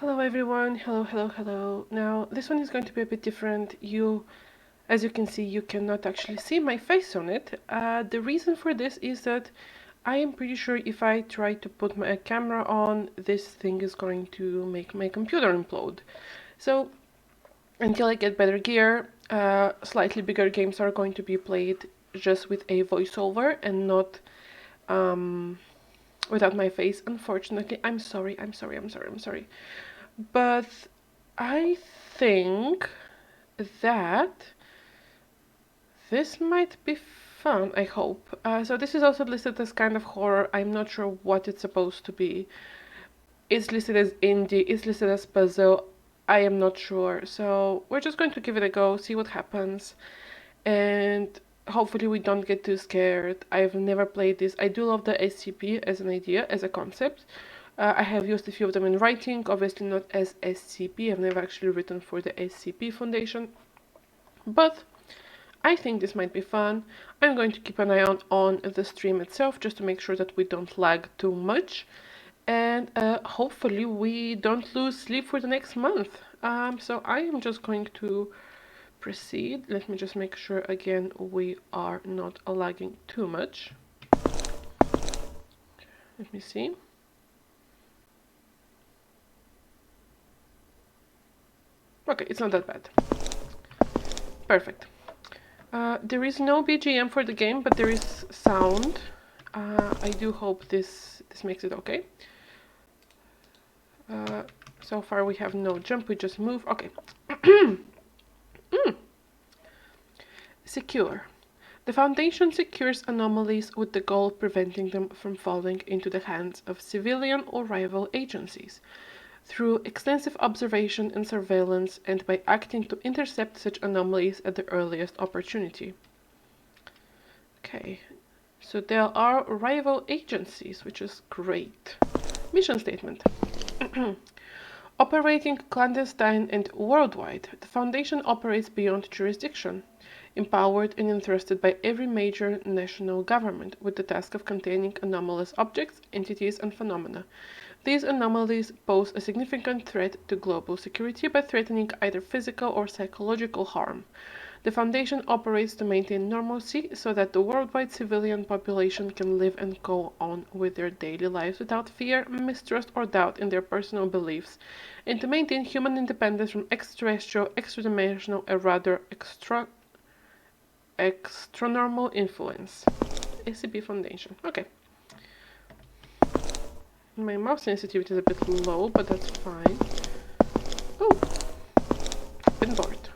Hello everyone, hello. Now this one is going to be a bit different. As you can see, you cannot actually see my face on it. The reason for this is that I am pretty sure if I try to put my camera on, this thing is going to make my computer implode. So until I get better gear, slightly bigger games are going to be played just with a voiceover and not without my face. Unfortunately, I'm sorry. But I think that this might be fun, I hope. So this is also listed as kind of horror. I'm not sure what it's supposed to be. It's listed as indie, it's listed as puzzle. I am not sure. So we're just going to give it a go, see what happens. And hopefully we don't get too scared. I've never played this. I do love the SCP as an idea, as a concept. I have used a few of them in writing, obviously not as SCP. I've never actually written for the SCP Foundation. But I think this might be fun. I'm going to keep an eye on the stream itself just to make sure that we don't lag too much. And hopefully we don't lose sleep for the next month. So I am just going to proceed. Let me just make sure again we are not lagging too much. Let me see. Okay, it's not that bad. Perfect. There is no BGM for the game, but there is sound. I do hope this makes it okay. So far we have no jump, we just move. Okay. Secure. The Foundation secures anomalies with the goal of preventing them from falling into the hands of civilian or rival agencies. Through extensive observation and surveillance, and by acting to intercept such anomalies at the earliest opportunity. Okay, so there are rival agencies, which is great. Mission statement. Operating clandestine and worldwide, the Foundation operates beyond jurisdiction, empowered and entrusted by every major national government with the task of containing anomalous objects, entities, and phenomena. These anomalies pose a significant threat to global security by threatening either physical or psychological harm. The Foundation operates to maintain normalcy so that the worldwide civilian population can live and go on with their daily lives without fear, mistrust, or doubt in their personal beliefs, and to maintain human independence from extraterrestrial, extra-dimensional, or rather extranormal influence. SCP Foundation. Okay. My mouse sensitivity is a bit low, but that's fine. Oh, been bored.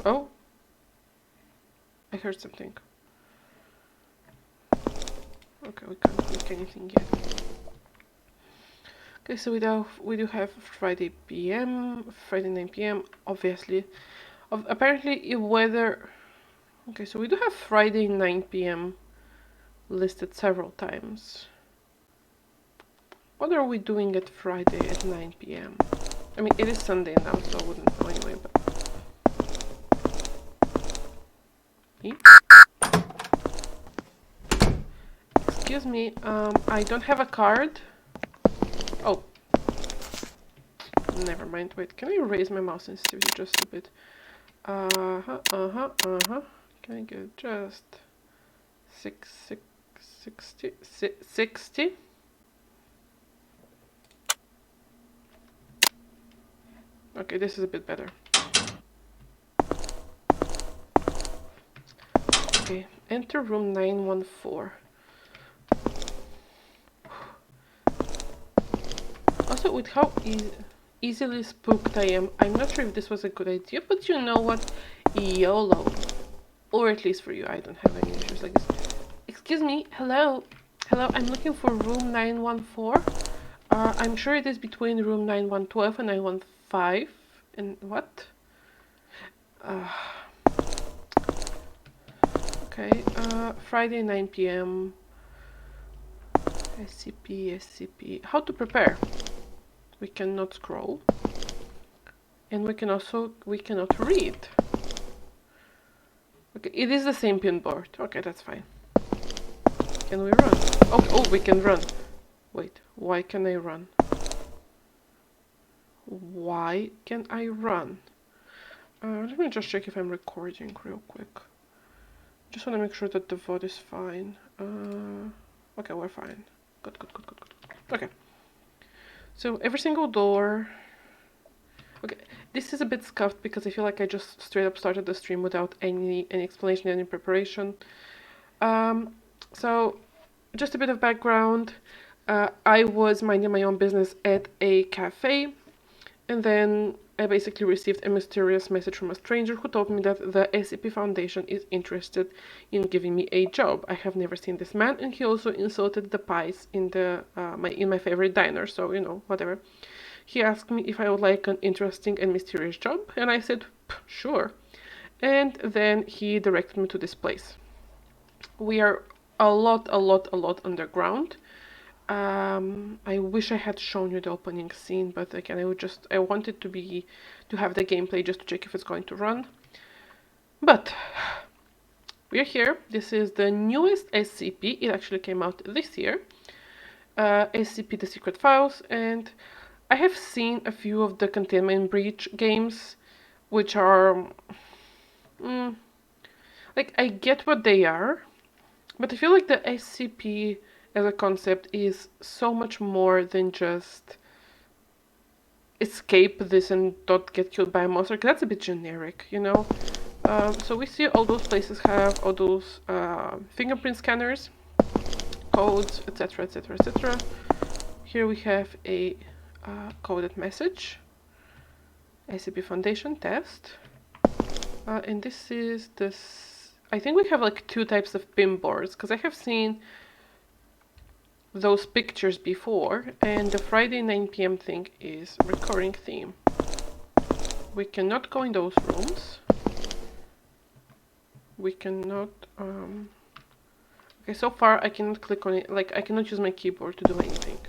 Oh, I heard something. Okay, we can't click anything yet. Okay, so we do have Friday PM, Friday 9 PM, obviously. Apparently, weather. Okay, so we do have Friday 9 PM listed several times. What are we doing at Friday at 9 PM? I mean, it is Sunday now, so I wouldn't know anyway, but... Excuse me, I don't have a card. Oh. Never mind, wait, can I raise my mouse sensitivity just a bit? Can I get just 60? Okay, this is a bit better. Okay, enter room 914. Also, with how easily spooked I am, I'm not sure if this was a good idea, but you know what? YOLO. Or at least for you, I don't have any issues like this. Excuse me, hello? Hello, I'm looking for room 914. I'm sure it is between room 9112 and 915. And what? Okay, Friday 9 PM. SCP. How to prepare? We cannot scroll. And we cannot read. Okay, it is the same pin board. Okay, that's fine. Can we run? Oh, we can run. Wait, why can I run? Why can I run? Let me just check if I'm recording real quick. Just want to make sure that the VOD is fine. Okay, we're fine. Good. Okay. So every single door. Okay, this is a bit scuffed because I feel like I just straight up started the stream without any explanation, any preparation. So just a bit of background. I was minding my own business at a cafe, and then I basically received a mysterious message from a stranger who told me that the SCP Foundation is interested in giving me a job. I have never seen this man, and he also insulted the pies in the in my favorite diner, so you know, whatever. He asked me if I would like an interesting and mysterious job, and I said, sure. And then he directed me to this place. We are a lot underground. I wish I had shown you the opening scene, but again, I wanted to have the gameplay just to check if it's going to run. But we're here. This is the newest SCP. It actually came out this year. SCP: The Secret Files, and I have seen a few of the Containment Breach games, which are like, I get what they are, but I feel like the SCP as a concept is so much more than just escape this and don't get killed by a monster, because that's a bit generic, you know? So we see all those places have all those fingerprint scanners, codes, etc, etc, etc. Here we have a coded message. SCP Foundation test. And this is this... I think we have like two types of pin boards, because I have seen those pictures before, and the Friday 9 p.m. thing is recurring theme. We cannot go in those rooms. We cannot... Okay, so far I cannot click on it, like I cannot use my keyboard to do anything.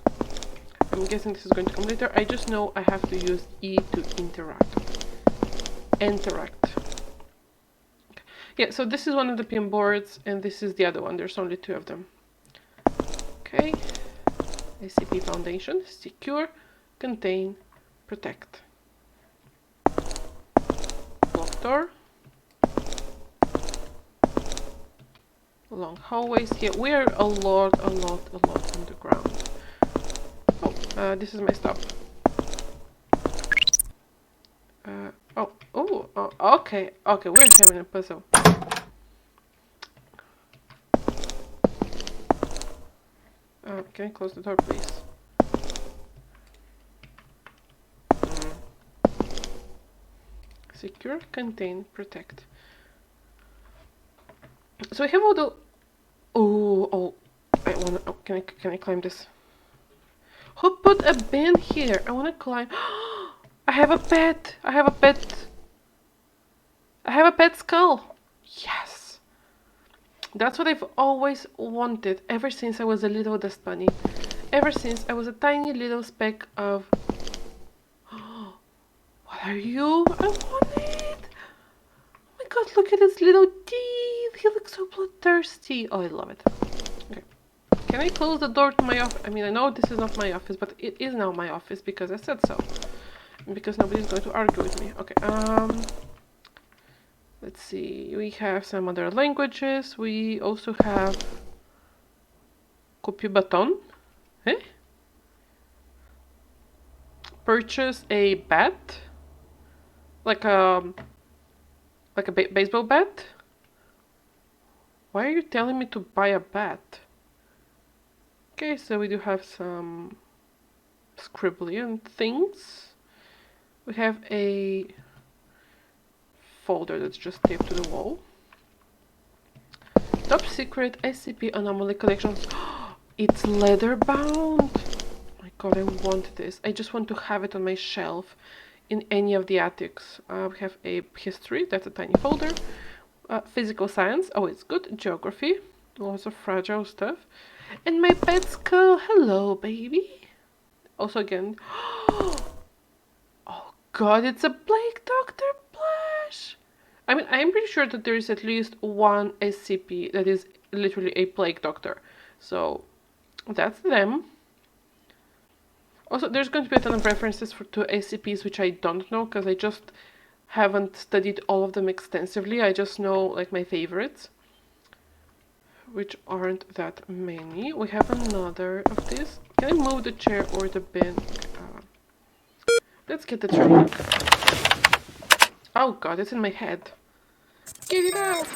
I'm guessing this is going to come later. I just know I have to use E to interact. Interact. Okay. Yeah, so this is one of the pin boards, and this is the other one. There's only two of them. Okay. SCP Foundation. Secure, contain, protect. Locked door. Long hallways. Yeah, we are a lot underground. Oh, this is messed up. Okay, we're having a puzzle. Can I close the door, please? Secure, contain, protect. So I have all the... can I climb this? Who put a bin here? I wanna climb. I have a pet! I have a pet skull! Yes! That's what I've always wanted, ever since I was a little dust bunny. Ever since I was a tiny little speck of... What are you? I want it! Oh my god, look at his little teeth! He looks so bloodthirsty. Oh, I love it. Okay. Can I close the door to my office? I mean, I know this is not my office, but it is now my office because I said so. Because nobody's going to argue with me. Okay, let's see. We have some other languages. We also have... Copy button. Eh? Purchase a bat. Like a baseball bat? Why are you telling me to buy a bat? Okay, so we do have some scribbly and things. We have a folder that's just taped to the wall. Top secret SCP anomaly collections. It's leather bound. Oh my god, I want this. I just want to have it on my shelf in any of the attics. We have a history, that's a tiny folder. Physical science, oh, it's good. Geography, lots of fragile stuff. And my pet skull, hello baby. Also again, oh god, it's a Plague Doctor plush. I mean, I'm pretty sure that there is at least one SCP that is literally a Plague Doctor. So, that's them. Also, there's going to be a ton of references to SCPs which I don't know because I just haven't studied all of them extensively. I just know like my favorites, which aren't that many. We have another of this. Can I move the chair or the bin? Let's get the training. Oh god, it's in my head. Get it out!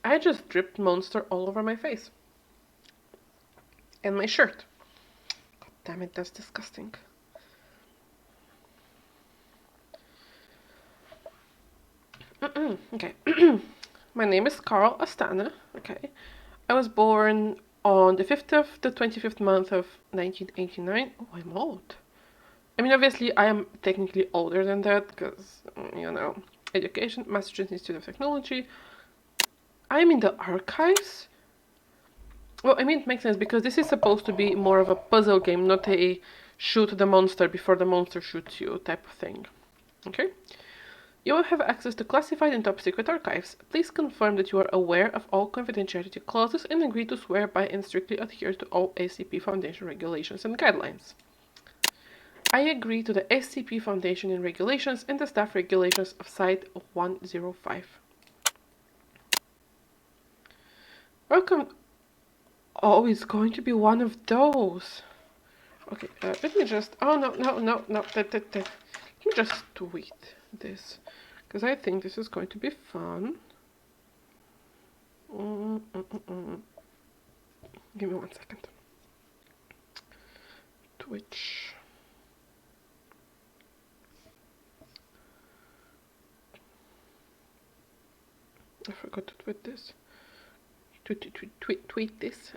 I just dripped Monster all over my face. And my shirt. God damn it, that's disgusting. Okay. My name is Carl Astana. Okay. I was born on the 5th of the 25th month of 1989. Oh, I'm old. I mean, obviously, I am technically older than that because, you know, education, Massachusetts Institute of Technology. I'm in the archives. Well, I mean, it makes sense because this is supposed to be more of a puzzle game, not a shoot the monster before the monster shoots you type of thing. Okay? You will have access to classified and top secret archives. Please confirm that you are aware of all confidentiality clauses and agree to swear by and strictly adhere to all SCP Foundation regulations and guidelines. I agree to the SCP Foundation and regulations and the staff regulations of Site 105. Welcome. Oh, it's going to be one of those. Okay, let me just... Oh, no. Let me just tweet this. Because I think this is going to be fun. Give me 1 second. Twitch. I forgot to tweet this. Tweet this.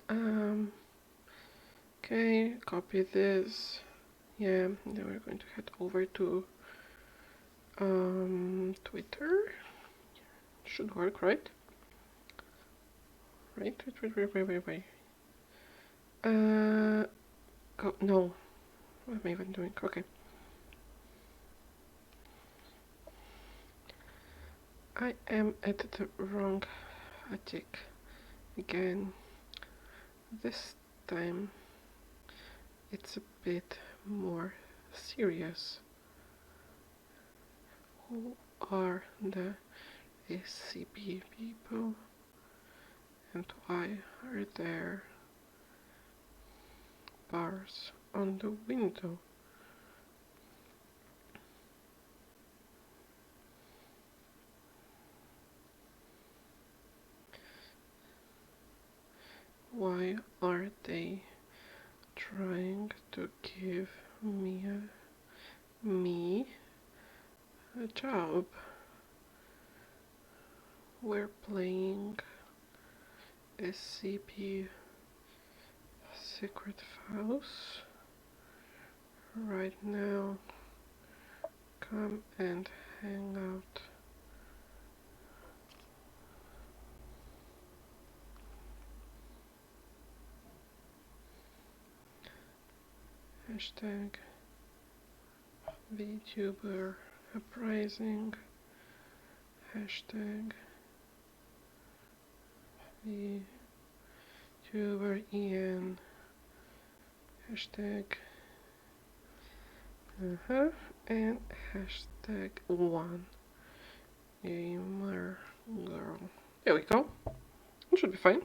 Okay, copy this. Yeah, then we're going to head over to Twitter. Should work, right? Wait. No. What am I even doing? Okay. I am at the wrong attic again. This time it's a bit more serious. Who are the SCP people and why are there bars on the window? Why are they trying to give me a job? We're playing SCP Secret Files right now. Come and hang out. Hashtag VTuber uprising. Hashtag VTuber EN. Hashtag and hashtag one gamer girl. There we go. It should be fine.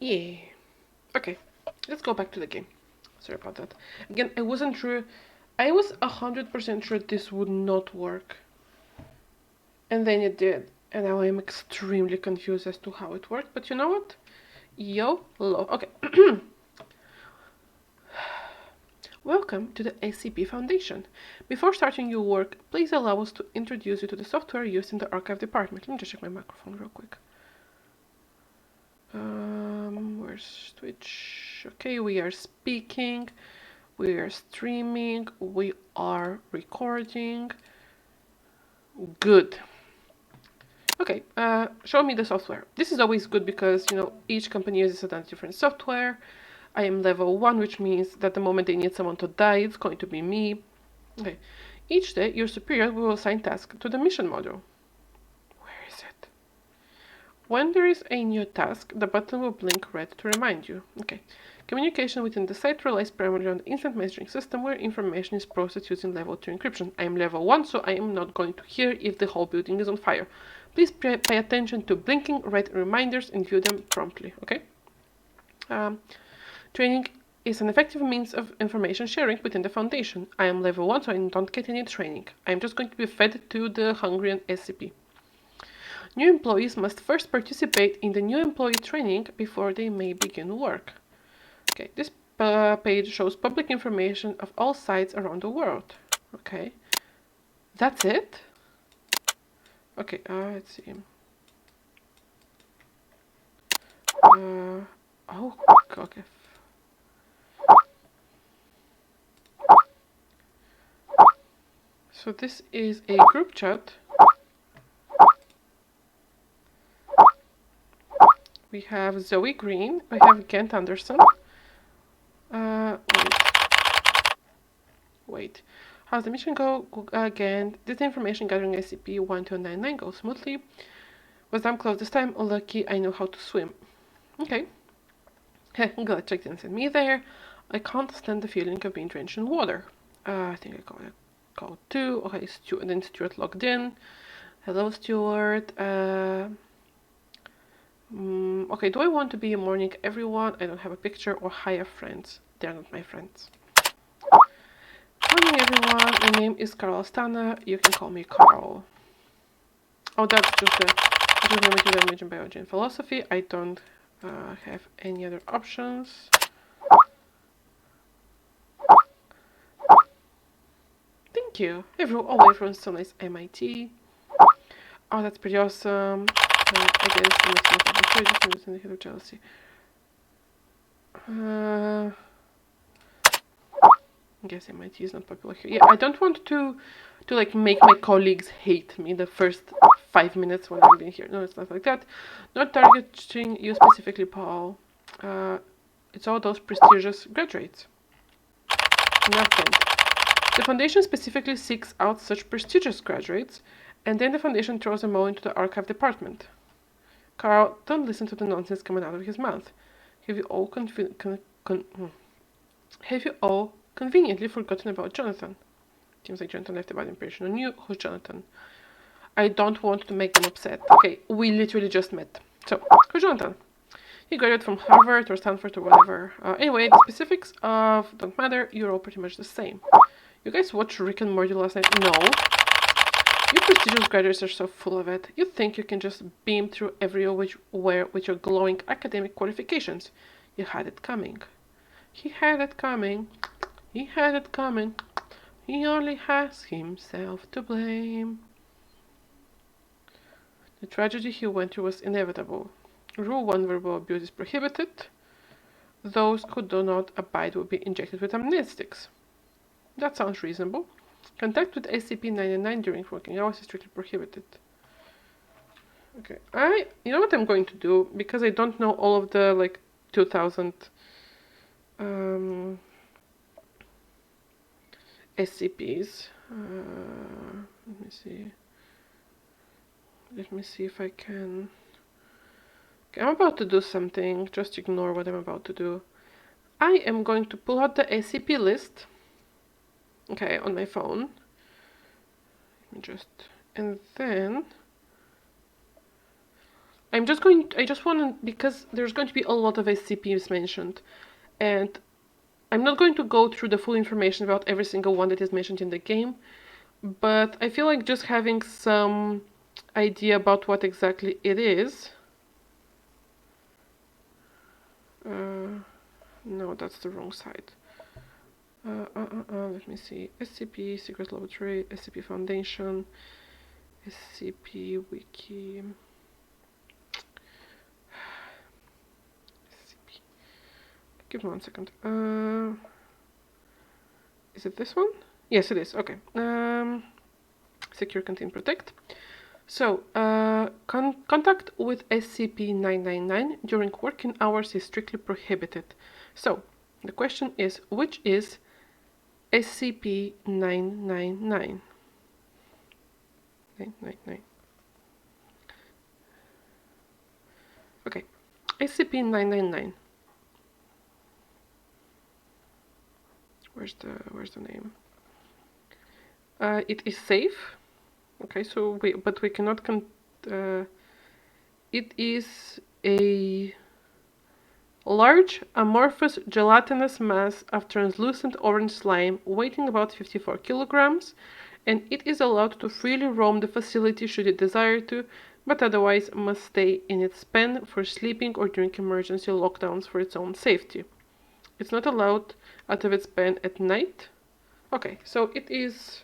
Yeah. Okay, let's go back to the game. Sorry about that. Again, I wasn't sure. I was 100% sure this would not work. And then it did. And now I'm extremely confused as to how it worked. But you know what? YOLO. Okay. Welcome to the SCP Foundation. Before starting your work, please allow us to introduce you to the software used in the archive department. Let me just check my microphone real quick. Where's Twitch? Okay, we are speaking, we are streaming, we are recording. Good. Okay, show me the software. This is always good because, you know, each company uses a different software. I am level 1, which means that the moment they need someone to die, it's going to be me. Okay. Each day, your superior will assign tasks to the mission module. Where is it? When there is a new task, the button will blink red to remind you. Okay. Communication within the site relies primarily on the instant messaging system where information is processed using level 2 encryption. I am level 1, so I am not going to hear if the whole building is on fire. Please pay attention to blinking red reminders and view them promptly, okay? Training is an effective means of information sharing within the Foundation. I am level 1, so I don't get any training. I am just going to be fed to the Hungarian SCP. New employees must first participate in the new employee training before they may begin work. Okay, this page shows public information of all sites around the world. Okay, that's it? Okay, let's see. Oh, okay. So this is a group chat. We have Zoe Green, we have Kent Anderson. Wait. How's the mission go? Again, did the information gathering SCP-1299 go smoothly? Was damn close this time? Lucky I know how to swim. Okay. Glad checked in and sent me there. I can't stand the feeling of being drenched in water. I think I got a call too. Okay, then Stuart logged in. Hello, Stuart. Okay, do I want to be a morning everyone? I don't have a picture or hire friends. They're not my friends. Morning everyone, my name is Carl Astana. You can call me Carl. Oh, that's just the material language in biology and philosophy. I don't have any other options. Thank you. Everyone's so nice. MIT. Oh, that's pretty awesome. I guess in the head of jealousy. I guess MIT is not popular here. Yeah, I don't want to like make my colleagues hate me the first 5 minutes when I'm being here. No, it's not like that. Not targeting you specifically, Paul. It's all those prestigious graduates. Nothing. The Foundation specifically seeks out such prestigious graduates, and then the Foundation throws them all into the archive department. Carl, don't listen to the nonsense coming out of his mouth. Have you all conveniently forgotten about Jonathan? Seems like Jonathan left a bad impression on you. Who's Jonathan? I don't want to make them upset. Okay, we literally just met. So, who's Jonathan? He graduated from Harvard or Stanford or whatever. Anyway, the specifics don't matter. You're all pretty much the same. You guys watched Rick and Morty last night? No. You prestigious graduates are so full of it. You think you can just beam through everywhere with your glowing academic qualifications. You had it coming. He had it coming. He had it coming. He only has himself to blame. The tragedy he went through was inevitable. Rule 1, verbal abuse is prohibited. Those who do not abide will be injected with amnestics. That sounds reasonable. Contact with SCP-99 during working hours is strictly prohibited. Okay, you know what I'm going to do? Because I don't know all of the, like, 2000 SCPs. Let me see. Let me see if I can. Okay, I'm about to do something. Just ignore what I'm about to do. I am going to pull out the SCP list. Okay, on my phone. And then I just want to, because there's going to be a lot of SCPs mentioned, and I'm not going to go through the full information about every single one that is mentioned in the game, but I feel like just having some idea about what exactly it is. No, that's the wrong side. Let me see. SCP, Secret Laboratory, SCP Foundation, SCP Wiki. SCP. Give me 1 second. Is it this one? Yes, it is. Okay. Secure, Contain, Protect. So, contact with SCP-999 during working hours is strictly prohibited. So, the question is, which is SCP-999? 999. Okay, SCP-999. Where's the name? It is safe. Okay, so but we cannot it is a large amorphous gelatinous mass of translucent orange slime weighing about 54 kilograms, and it is allowed to freely roam the facility should it desire to, but otherwise must stay in its pen for sleeping or during emergency lockdowns for its own safety. It's not allowed out of its pen at night. Okay, so it is...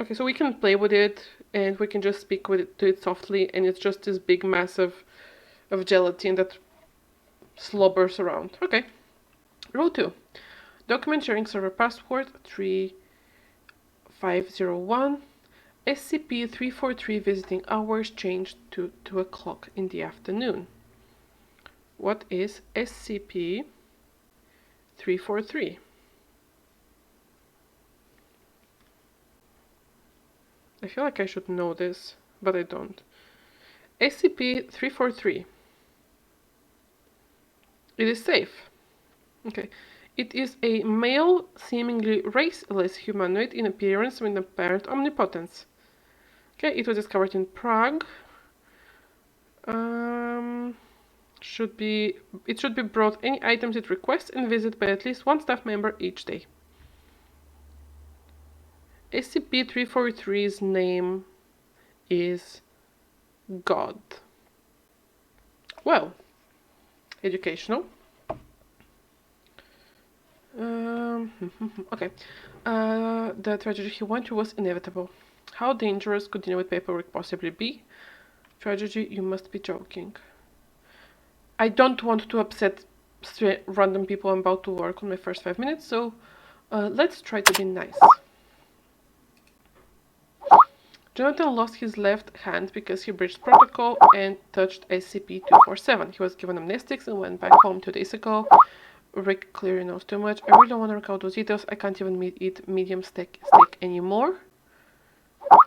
Okay, so we can play with it, and we can just speak with it to it softly, and it's just this big mass of gelatin that slobbers around. Okay. Rule 2. Document sharing server password 3501. SCP-343 visiting hours changed to 2 o'clock in the afternoon. What is SCP-343? I feel like I should know this, but I don't. SCP-343. It is safe. Okay. It is a male, seemingly raceless humanoid in appearance with apparent omnipotence. Okay, it was discovered in Prague. It should be brought any items it requests and visited by at least one staff member each day. SCP-343's name is God. Well, educational. Okay. The tragedy he went through was inevitable. How dangerous could dealing with paperwork possibly be? Tragedy, you must be joking. I don't want to upset random people I'm about to work on my first 5 minutes, so let's try to be nice. Jonathan lost his left hand because he breached protocol and touched SCP-247. He was given amnestics and went back home 2 days ago. Rick clearly knows too much. I really don't want to recall those details. I can't even eat medium steak anymore.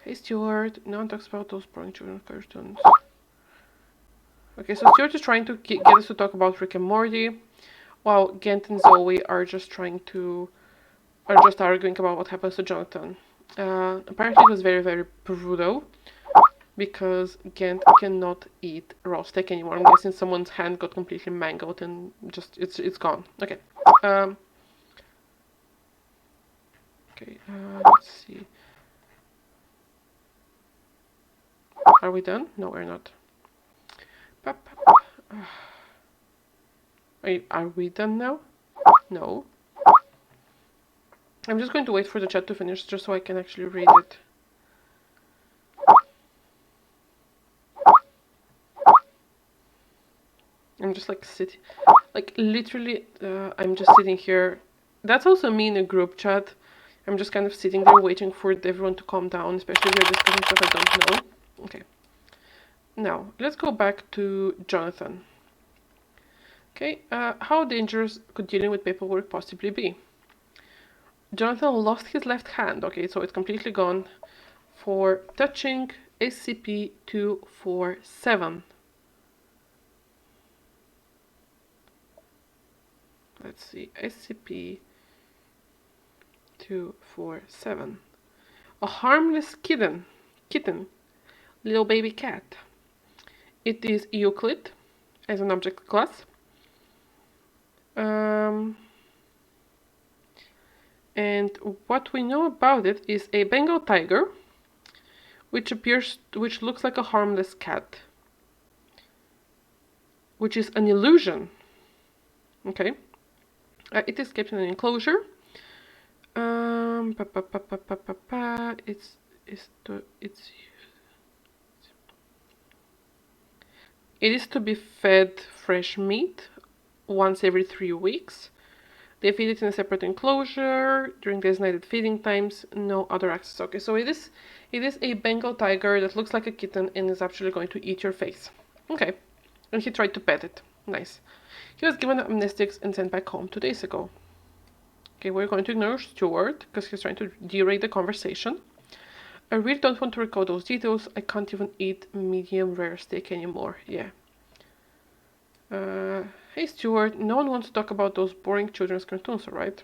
Hey Stuart, no one talks about those boring children's cartoons. Okay, so Stuart is trying to get us to talk about Rick and Morty, while Gent and Zoe are just arguing about what happens to Jonathan. Apparently it was very, very brutal, because Gent cannot eat raw steak anymore. I'm guessing someone's hand got completely mangled and just it's gone. Okay. Let's see. Are we done? No, we're not. Are we done now? No. I'm just going to wait for the chat to finish just so I can actually read it. I'm just like sitting, like literally, I'm just sitting here. That's also me in a group chat. I'm just kind of sitting there waiting for everyone to calm down, especially if they're discussing stuff I don't know. Okay. Now, let's go back to Jonathan. Okay, how dangerous could dealing with paperwork possibly be? Jonathan lost his left hand, okay, so it's completely gone, for touching SCP-247. Let's see, SCP-247. A harmless kitten, little baby cat. It is Euclid as an object class. And what we know about it is a Bengal tiger, which looks like a harmless cat, which is an illusion. Okay, it is kept in an enclosure. It is to be fed fresh meat once every 3 weeks. They feed it in a separate enclosure during designated feeding times. No other access. Okay, so it is a Bengal tiger that looks like a kitten and is actually going to eat your face. Okay, and he tried to pet it. Nice. He was given amnestics and sent back home 2 days ago. Okay, we're going to ignore Stuart because he's trying to derail the conversation. I really don't want to record those details. I can't even eat medium rare steak anymore. Yeah. Hey Stuart, no one wants to talk about those boring children's cartoons, alright?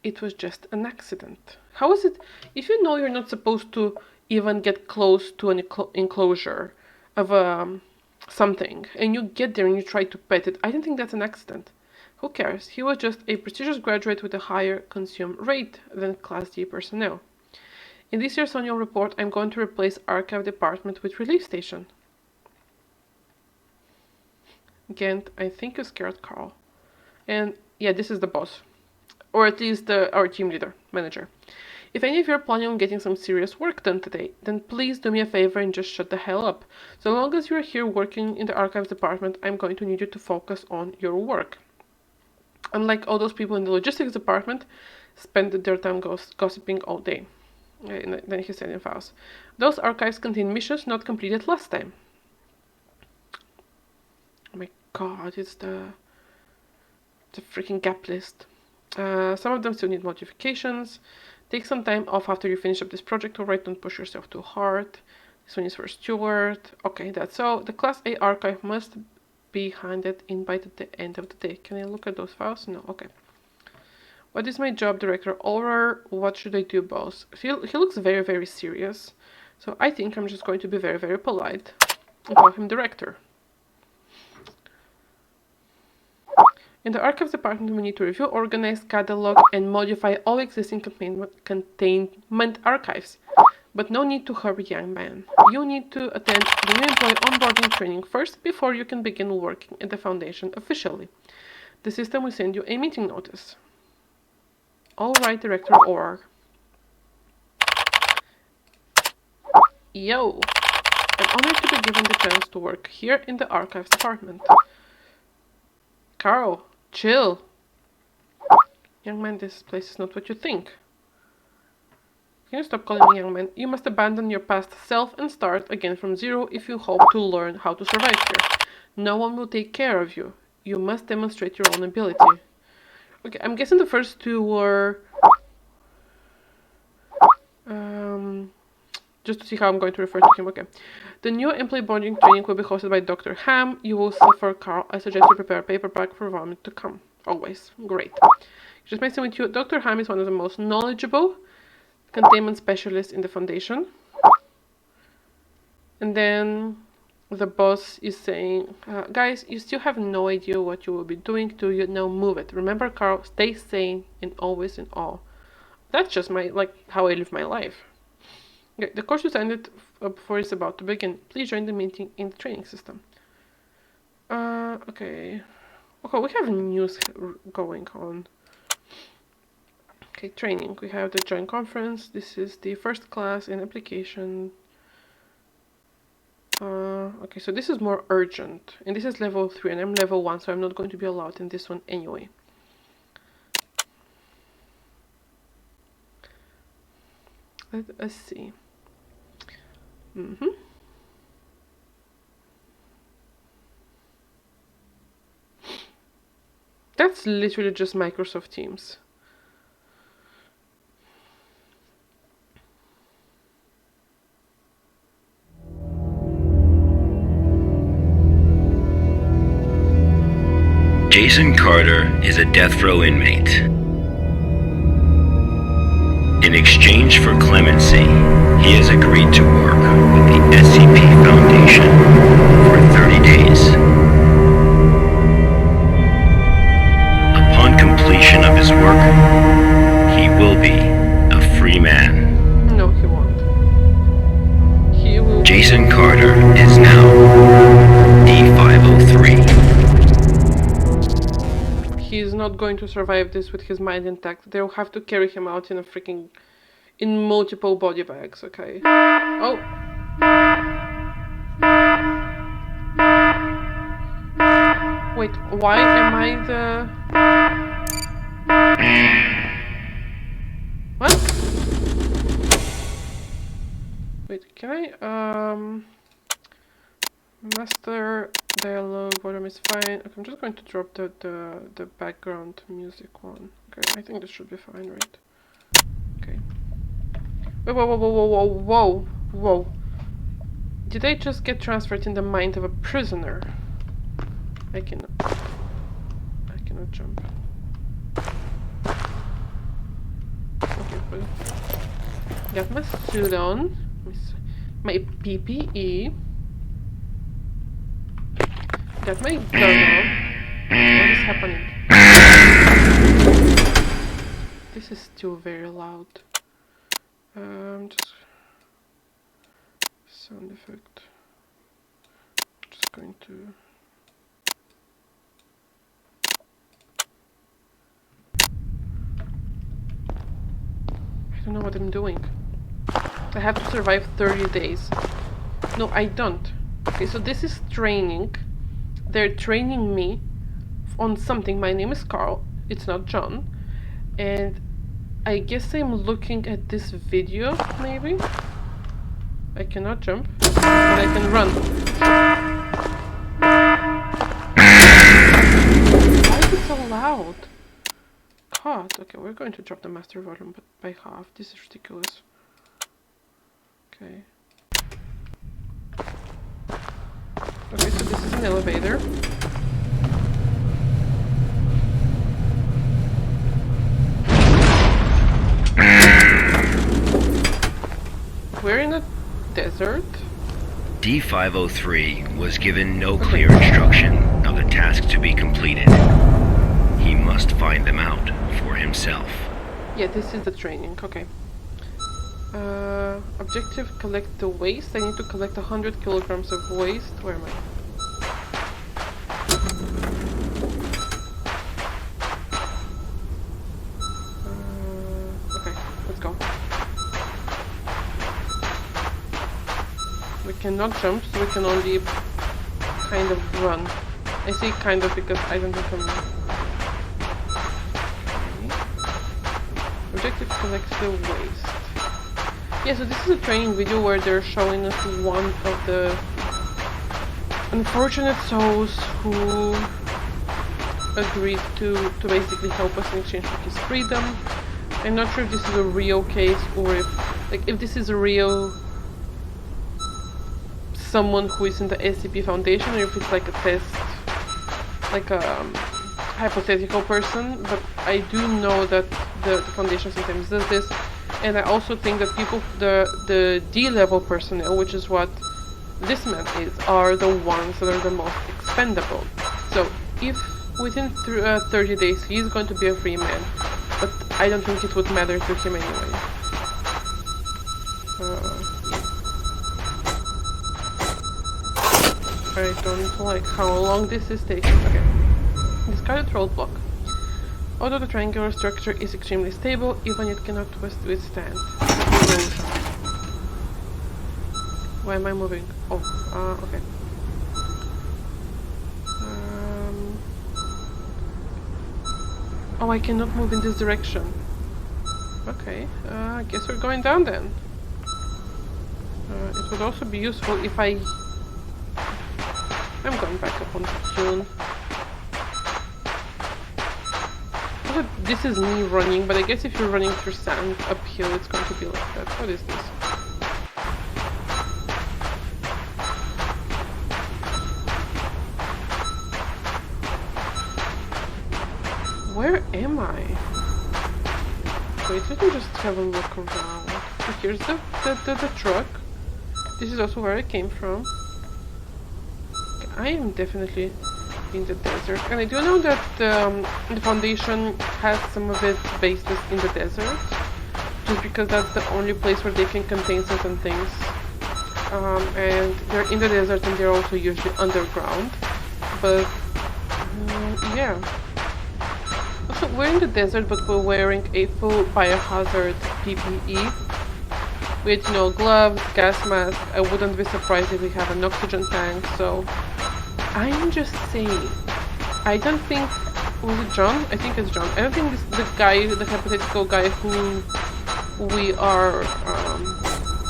It was just an accident. How is it, if you know you're not supposed to even get close to an enclosure of something, and you get there and you try to pet it, I don't think that's an accident. Who cares? He was just a prestigious graduate with a higher consume rate than Class D personnel. In this year's annual report, I'm going to replace Archive Department with Relief Station. Gent, I think you're scared, Carl. And yeah, this is the boss. Or at least our team leader, manager. If any of you are planning on getting some serious work done today, then please do me a favor and just shut the hell up. So long as you're here working in the Archives Department, I'm going to need you to focus on your work. Unlike all those people in the Logistics Department, spend their time gossiping all day. And then he said in files. Those archives contain missions not completed last time. Oh my god, it's the freaking gap list. Some of them still need modifications. Take some time off after you finish up this project, alright? Don't push yourself too hard. This one is for Stuart. Okay, that's all. The Class A archive must be handed in by the end of the day. Can I look at those files? No, okay. What is my job, Director? Or what should I do, boss? He looks very, very serious. So I think I'm just going to be very, very polite and call him Director. In the Archives Department, we need to review, organize, catalog, and modify all existing containment archives. But no need to hurry, young man. You need to attend the new employee onboarding training first before you can begin working at the Foundation officially. The system will send you a meeting notice. Alright, Director Orr. Yo! I'm honored to be given the chance to work here in the Archives Department. Carl, chill. Young man, this place is not what you think. Can you stop calling me young man? You must abandon your past self and start again from zero if you hope to learn how to survive here. No one will take care of you. You must demonstrate your own ability. Okay, I'm guessing the first two were... just to see how I'm going to refer to him. Okay. The new employee bonding training will be hosted by Dr. Ham. You will suffer, Carl. I suggest you prepare a paperback for vomit to come. Always. Great. Just messing with you. Dr. Ham is one of the most knowledgeable containment specialists in the Foundation. And then the boss is saying, guys, you still have no idea what you will be doing, do you? Now move it. Remember, Carl, stay sane and always in awe. That's just how I live my life. Okay, the course you signed it for is about to begin. Please join the meeting in the training system. Okay. Okay, we have news going on. Okay, training. We have the joint conference. This is the first class in application. Okay, so this is more urgent. And this is level 3 and I'm level 1, so I'm not going to be allowed in this one anyway. Let us see. That's literally just Microsoft Teams. Jason Carter is a death row inmate. In exchange for clemency, he has agreed to work with the SCP Foundation for 30 days. Upon completion of his work, he will be a free man. No, he won't. He will. Jason Carter is now D503. He's not going to survive this with his mind intact. They'll have to carry him out in multiple body bags, okay? Oh. Wait, why am I the... What? Wait, can I, master dialogue, volume is fine. Okay, I'm just going to drop the background music one. Okay, I think this should be fine, right? Okay. Whoa, whoa, whoa, whoa, whoa, whoa, whoa. Did I just get transferred in the mind of a prisoner? I cannot jump. Okay, well. Got my suit on. My PPE. Got my gun on. What is happening? This is still very loud. Just sound effect. Just going to... I don't know what I'm doing. I have to survive 30 days. No, I don't. Okay, so this is training. They're training me on something. My name is Carl. It's not John. And I guess I'm looking at this video, maybe? I cannot jump, but I can run. Why is it so loud? God, okay, we're going to drop the master volume by half. This is ridiculous. Okay. Okay, so this is an elevator. We're in a desert. D503 was given no clear instruction of the task to be completed. He must find them out for himself. Yeah, this is the training, okay. Objective, collect the waste. I need to collect 100 kilograms of waste. Where am I? Okay, let's go. We cannot jump, so we can only kind of run. I say kind of because I don't think I'm... Okay. Objective, collect the waste. Yeah, so this is a training video where they're showing us one of the unfortunate souls who agreed to basically help us in exchange for his freedom. I'm not sure if this is a real case or if this is a real someone who is in the SCP Foundation, or if it's like a test, like a hypothetical person, but I do know that the Foundation sometimes does this. And I also think that people, the D-level personnel, which is what this man is, are the ones that are the most expendable. So if within 30 days he's going to be a free man, but I don't think it would matter to him anyway. I don't like how long this is taking. Okay. Discarded roadblock. Although the triangular structure is extremely stable, even it cannot withstand erosion. Why am I moving? Oh, okay. Oh, I cannot move in this direction. Okay, I guess we're going down then. It would also be useful if I'm going back up on June. This is me running, but I guess if you're running through sand uphill, it's going to be like that. What is this? Where am I? Wait, let me just have a look around. So here's the truck. This is also where I came from. Okay, I am definitely in the desert, and I do know that the Foundation has some of its bases in the desert, just because that's the only place where they can contain certain things. And they're in the desert, and they're also usually underground. But yeah. Also, we're in the desert, but we're wearing a full biohazard PPE with, you know, gloves, gas mask. I wouldn't be surprised if we have an oxygen tank. So I'm just saying, I don't think... Was it John? I think it's John. I don't think this the guy, the hypothetical guy whom we are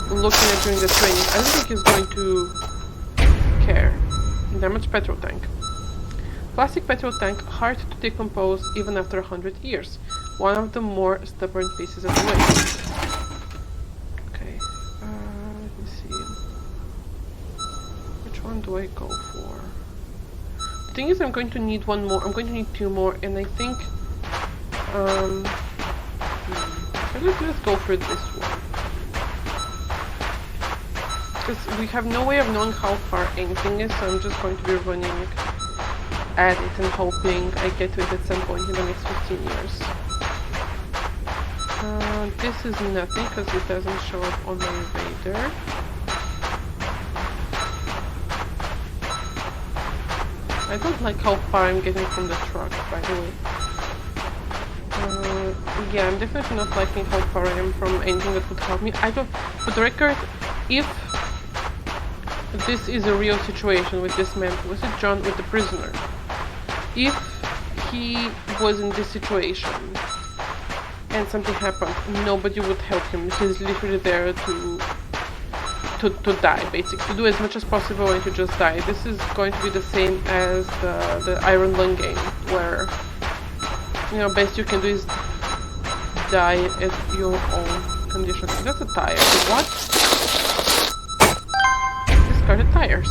looking at during the training, I don't think he's going to care. Damaged petrol tank. Plastic petrol tank, hard to decompose even after 100 years. One of the more stubborn pieces of wood. Okay, let me see. Which one do I go for? The thing is, I'm going to need one more. I'm going to need two more, and I think let's go for this one, because we have no way of knowing how far anything is, so I'm just going to be running at it and hoping I get to it at some point in the next 15 years. This is nothing because it doesn't show up on my radar. I don't like how far I'm getting from the truck, by the way. Yeah, I'm definitely not liking how far I am from anything that would help me. I don't... For the record, if this is a real situation with this man, was it John with the prisoner? If he was in this situation and something happened, nobody would help him. He's literally there to die, basically, to do as much as possible and to just die. This is going to be the same as the Iron Lung game, where, you know, best you can do is die at your own condition. That's a tire. What? Discarded tires.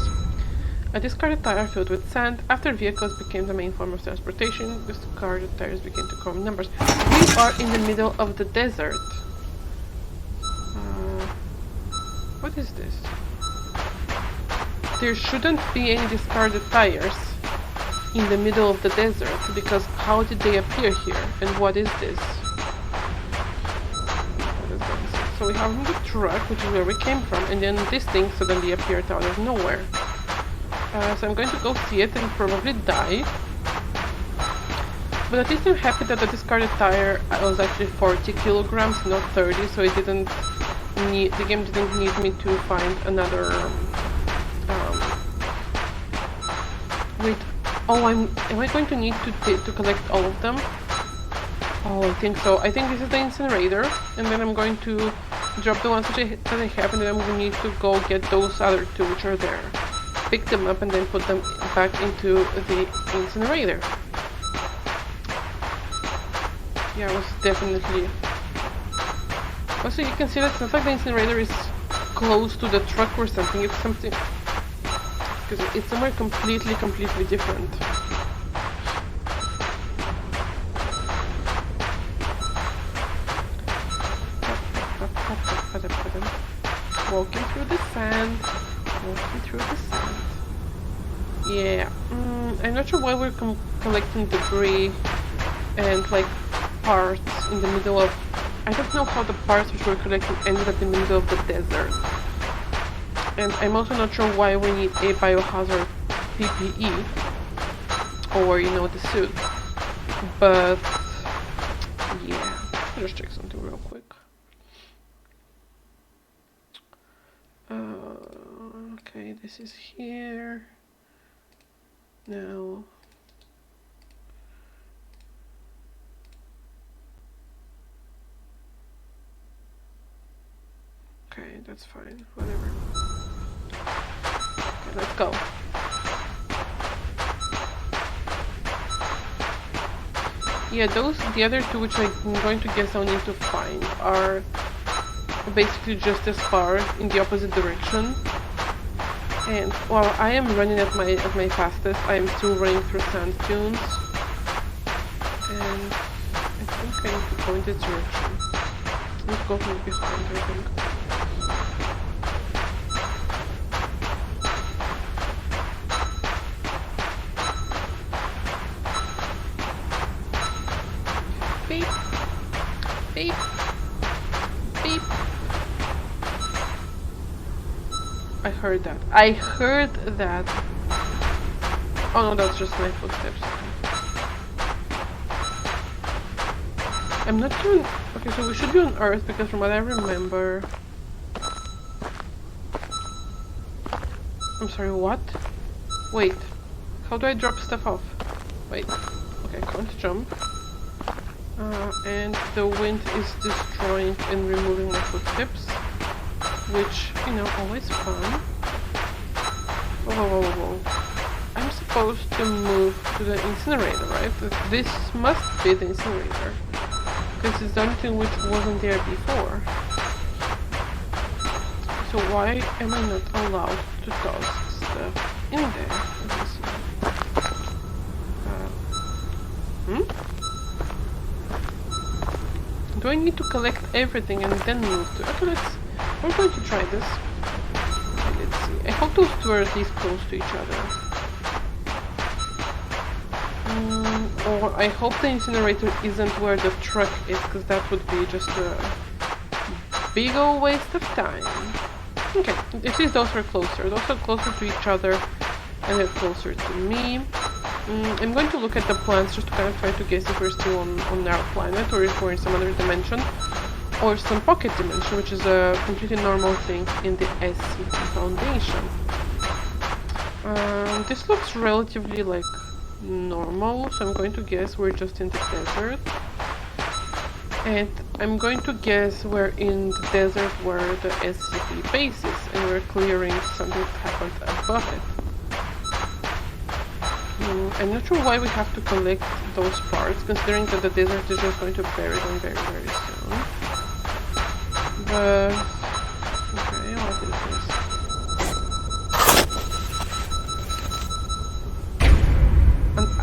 A discarded tire filled with sand. After vehicles became the main form of transportation, discarded tires began to come in numbers. We are in the middle of the desert. What is this? There shouldn't be any discarded tires in the middle of the desert, because how did they appear here? And what is this? What is this? So we have the truck, which is where we came from, and then this thing suddenly appeared out of nowhere. So I'm going to go see it and probably die. But at least I'm happy that the discarded tire was actually 40 kilograms, not 30, so it didn't need, the game didn't need me to find another wait, oh, am I going to need to collect all of them? Oh, I think so. I think this is the incinerator, and then I'm going to drop the ones that I have, and then I'm going to need to go get those other two which are there, pick them up, and then put them back into the incinerator. Yeah, it was definitely... Also, you can see that it's not like the incinerator is close to the truck or something. It's something... because it's somewhere completely different. Walking through the sand. Walking through the sand. Yeah. I'm not sure why we're collecting debris and like parts in the middle of... I don't know how the parts which we're collecting ended up in the middle of the desert. And I'm also not sure why we need a biohazard PPE, or, you know, the suit. But, yeah. I'll just check something real quick. Okay, this is here. Now... Okay, that's fine. Whatever. Okay, let's go. Yeah, the other two which I'm going to guess I'll need to find are basically just as far in the opposite direction. And while I am running at my fastest, I am still running through sand dunes. And I think I need to go in this direction. Let's go from behind, I think. Beep. Beep. Beep. I heard that. I heard that. Oh no, that's just my footsteps. I'm not doing... Okay, so we should be on Earth, because from what I remember... I'm sorry, what? Wait. How do I drop stuff off? Wait. Okay, I can't jump. And the wind is destroying and removing my footsteps, which, you know, always fun. Whoa. I'm supposed to move to the incinerator, right? This must be the incinerator, because it's something which wasn't there before. So why am I not allowed to toss stuff in there? Let me see. Do I need to collect everything and then move to... Okay, we're going to try this. Okay, let's see. I hope those two are at least close to each other. Or I hope the incinerator isn't where the truck is, because that would be just a big old waste of time. Okay, at least those are closer. Those are closer to each other, and they're closer to me. I'm going to look at the plants just to kind of try to guess if we're still on our planet, or if we're in some other dimension, or some pocket dimension, which is a completely normal thing in the SCP Foundation. This looks relatively like normal, so I'm going to guess we're just in the desert. And I'm going to guess we're in the desert where the SCP base is, and we're clearing something that happened above it. I'm not sure why we have to collect those parts, considering that the desert is just going to bury them very, very soon. But... okay, what is this?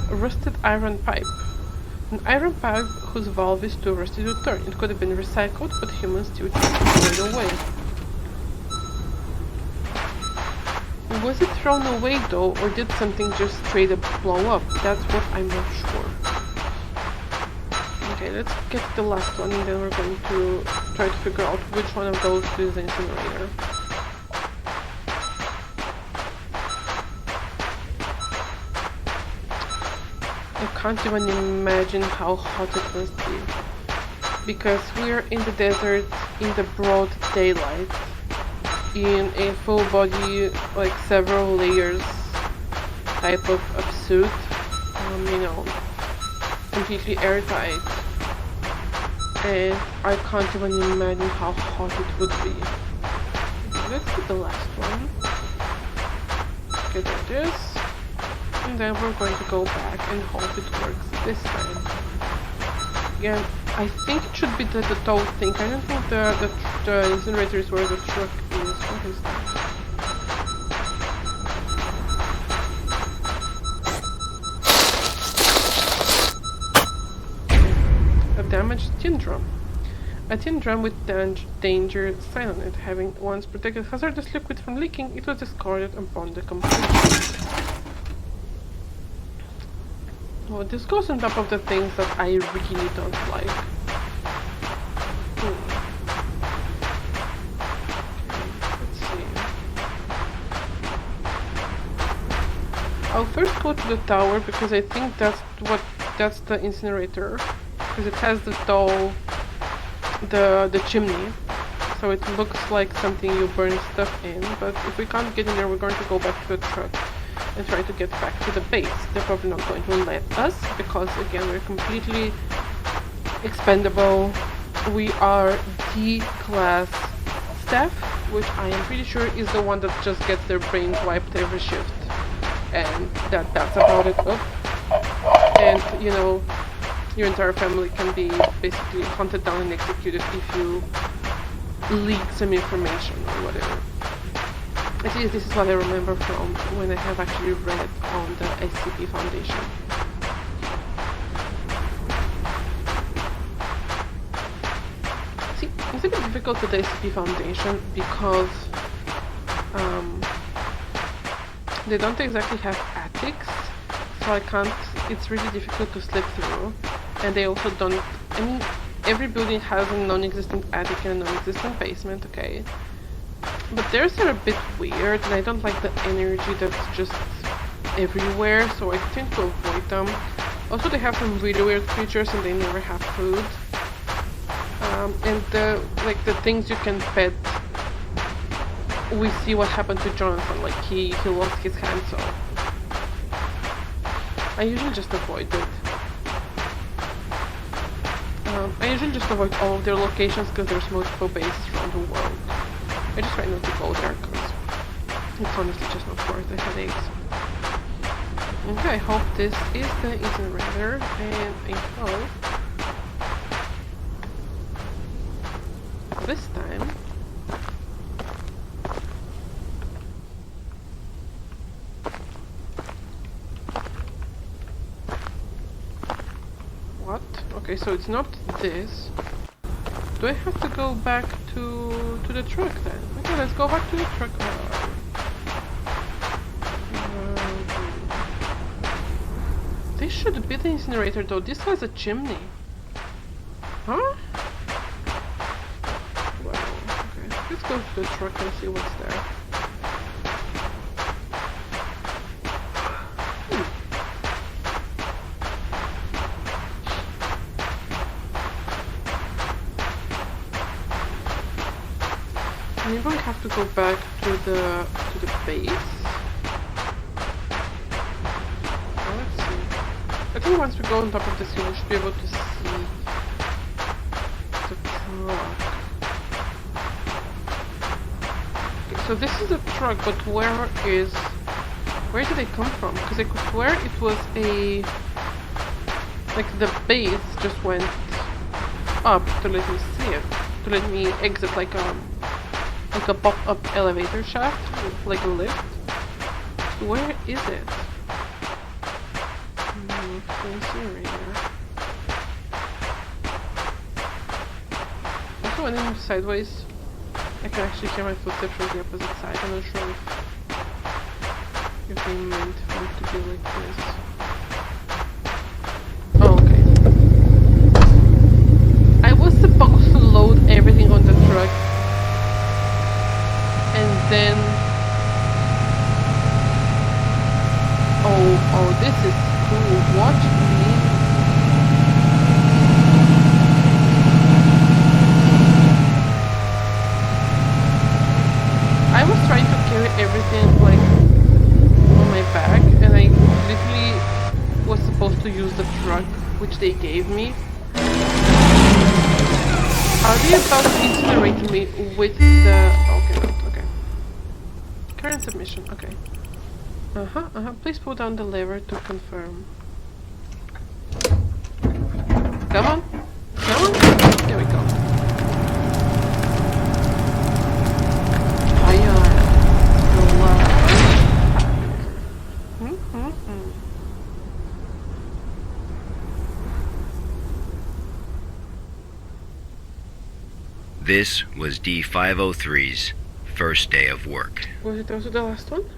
An rusted iron pipe. An iron pipe whose valve is too rusty to turn. It could have been recycled, but humans still chose to throw it away. Was it thrown away though, or did something just straight up blow up? That's what I'm not sure. Okay, let's get the last one, and then we're going to try to figure out which one of those is the incinerator. I can't even imagine how hot it must be. Because we're in the desert in the broad daylight, in a full body, like several layers type of suit, you know, completely airtight, and I can't even imagine how hot it would be. Okay, let's get the last one. Okay, there it is. And then we're going to go back and hope it works this time. Again, I think it should be the tow thing. I don't think the incinerator is where the truck is. What is that? A damaged tin drum. A tin drum with danger sign on it. Having once protected hazardous liquid from leaking, it was discarded upon the completion. Well, this goes on top of the things that I really don't like. Okay, let's see. I'll first go to the tower because I think that's the incinerator, because it has the chimney, so it looks like something you burn stuff in. But if we can't get in there, we're going to go back to the truck and try to get back to the base. They're probably not going to let us, because again, we're completely expendable. We are D-class staff, which I am pretty sure is the one that just gets their brains wiped every shift. And that's about it. Oh. And, you know, your entire family can be basically hunted down and executed if you leak some information or whatever. At least this is what I remember from when I have actually read on the SCP Foundation. See, it's a bit difficult with the SCP Foundation because they don't exactly have attics, so I can't, it's really difficult to slip through. And they also don't, I mean, every building has a non-existent attic and a non-existent basement, okay? But theirs are a bit weird, and I don't like the energy that's just everywhere, so I tend to avoid them. Also, they have some really weird creatures, and they never have food. And the things you can pet, we see what happened to Jonathan. Like he lost his hand, so I usually just avoid it. I usually just avoid all of their locations because there's multiple bases around the world. I just try not to go there because it's honestly just not worth the headaches. Okay, I hope this is the incinerator, and I hope this time what? Okay, so it's not this. Do I have to go back to the truck then? Okay, let's go back to the truck. This should be the incinerator though. This has a chimney. Huh? Well, okay. Let's go to the truck and see what's there. Maybe we have to go back to the base. I think once we go on top of this hill, we should be able to see the truck. Okay, so this is a truck, but where did they come from? Because I could swear it was like the base just went up to let me see it, to let me exit like a pop-up elevator shaft, like a lift. So where is it? Also, when I'm sideways, I can actually hear my footsteps from the opposite side. I'm not sure if they meant for it to be like this. Oh, okay. I was supposed to load everything on the truck, and then oh, this is cool. Watch me. I was trying to carry everything like on my back, and I literally was supposed to use the truck which they gave me. Are they about to incinerate me with the... Okay, not okay. Current submission, okay. Please pull down the lever to confirm. Come on. Come on. There we go. Fire. This was D503's first day of work. Was it also the last one?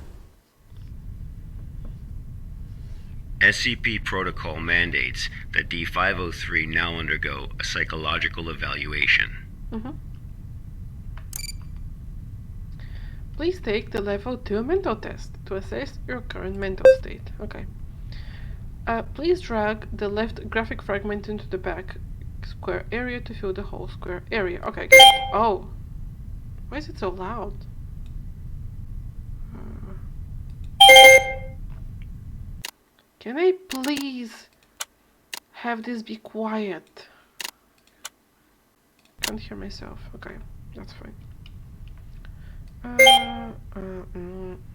SCP protocol mandates that D503 now undergo a psychological evaluation. Please take the level 2 mental test to assess your current mental state. Okay. Please drag the left graphic fragment into the back square area to fill the whole square area. Okay, good. Oh. Why is it so loud? Can I please have this be quiet? Can't hear myself. Okay, that's fine.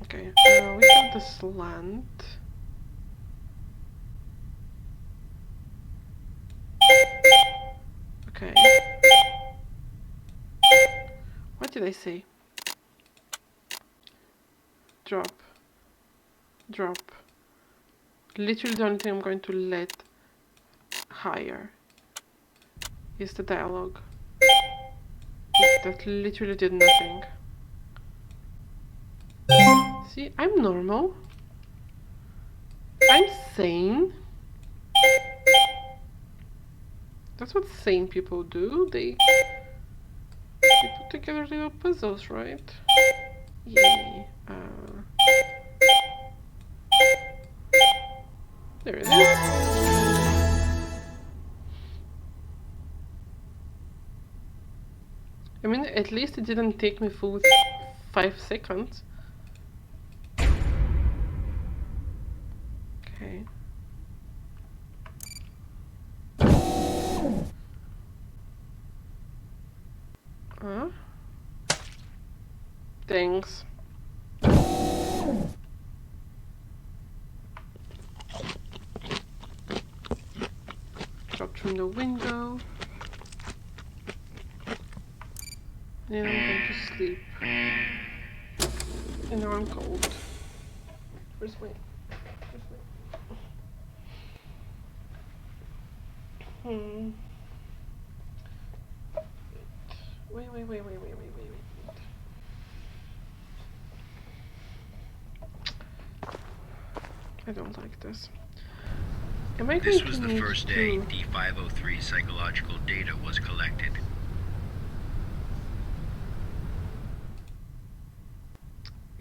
Okay, we have the slant. Okay. What did I say? Drop. Drop. Literally the only thing I'm going to let higher is the dialogue. That literally did nothing. See, I'm normal. I'm sane. That's what sane people do. They put together little puzzles, right? Yay. There it is. I mean, at least it didn't take me full 5 seconds. Okay. Huh? Thanks. Dropped from the window. And I'm going to sleep. And now I'm cold. Where's my... Wait. I don't like this. Am I going This to was the need first day D503 psychological data was collected.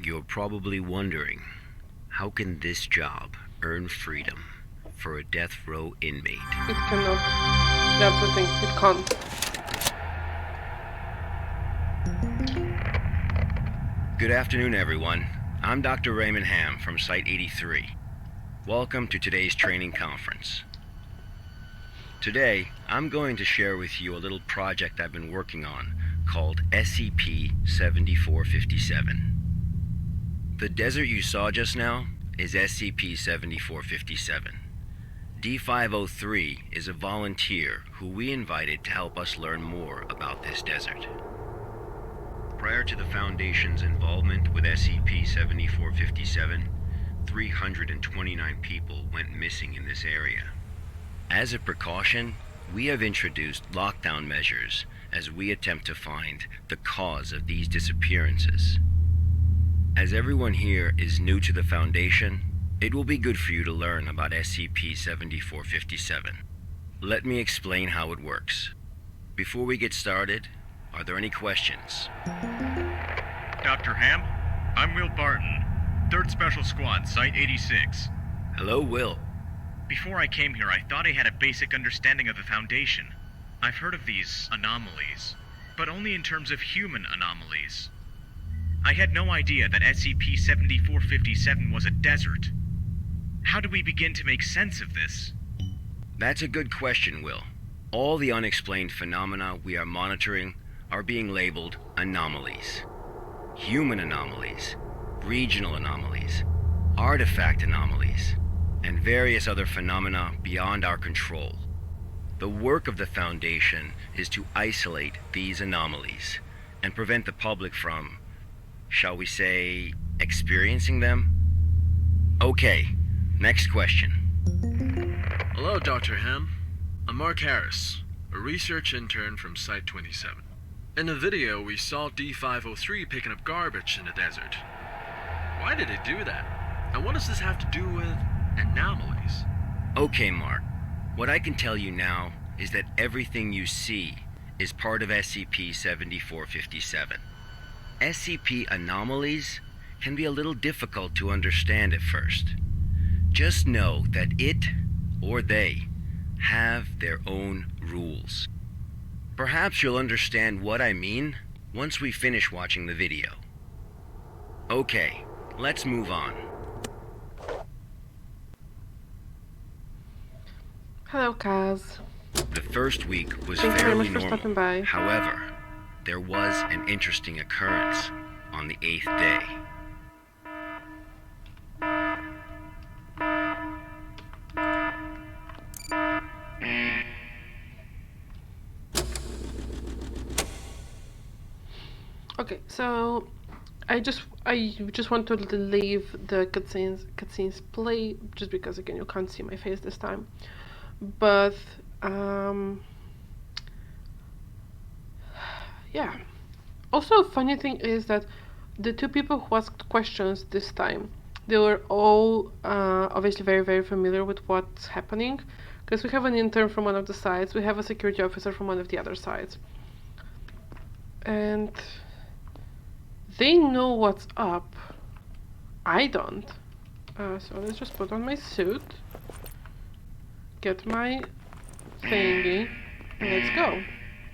You're probably wondering, how can this job earn freedom for a death row inmate? It cannot. That's the thing. It can't. Good afternoon, everyone. I'm Dr. Raymond Ham from Site 83. Welcome to today's training conference. Today, I'm going to share with you a little project I've been working on called SCP-7457. The desert you saw just now is SCP-7457. D503 is a volunteer who we invited to help us learn more about this desert. Prior to the Foundation's involvement with SCP-7457, 329 people went missing in this area. As a precaution, we have introduced lockdown measures as we attempt to find the cause of these disappearances. As everyone here is new to the Foundation, it will be good for you to learn about SCP-7457. Let me explain how it works. Before we get started, are there any questions? Dr. Ham, I'm Will Barton, 3rd Special Squad, Site 86. Hello, Will. Before I came here, I thought I had a basic understanding of the Foundation. I've heard of these anomalies, but only in terms of human anomalies. I had no idea that SCP-7457 was a desert. How do we begin to make sense of this? That's a good question, Will. All the unexplained phenomena we are monitoring are being labeled anomalies. Human anomalies, regional anomalies, artifact anomalies, and various other phenomena beyond our control. The work of the Foundation is to isolate these anomalies and prevent the public from, shall we say, experiencing them? Okay, next question. Hello, Dr. Ham. I'm Mark Harris, a research intern from Site 27. In the video, we saw D503 picking up garbage in the desert. Why did it do that? And what does this have to do with anomalies? Okay, Mark. What I can tell you now is that everything you see is part of SCP-7457. SCP anomalies can be a little difficult to understand at first. Just know that it, or they, have their own rules. Perhaps you'll understand what I mean once we finish watching the video. Okay, let's move on. Hello, Kaz. The first week was Thank you very fairly much for normal. stopping by. However, there was an interesting occurrence on the 8th day. Okay, so I just want to leave the cutscenes play just because again you can't see my face this time. But yeah. Also, funny thing is that the two people who asked questions this time, they were all obviously very, very familiar with what's happening, because we have an intern from one of the sides, we have a security officer from one of the other sides, and they know what's up. I don't. So let's just put on my suit, get my thingy, and let's go.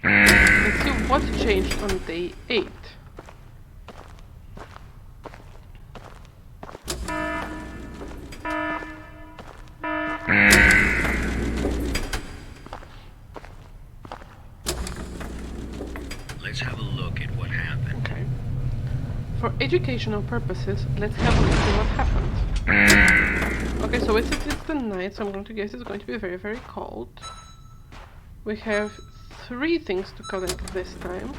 Let's see what changed on day 8. Let's have a look educational purposes, let's have a look at what happened. Okay, so it's the night, so I'm going to guess it's going to be very, very cold. We have 3 things to collect this time.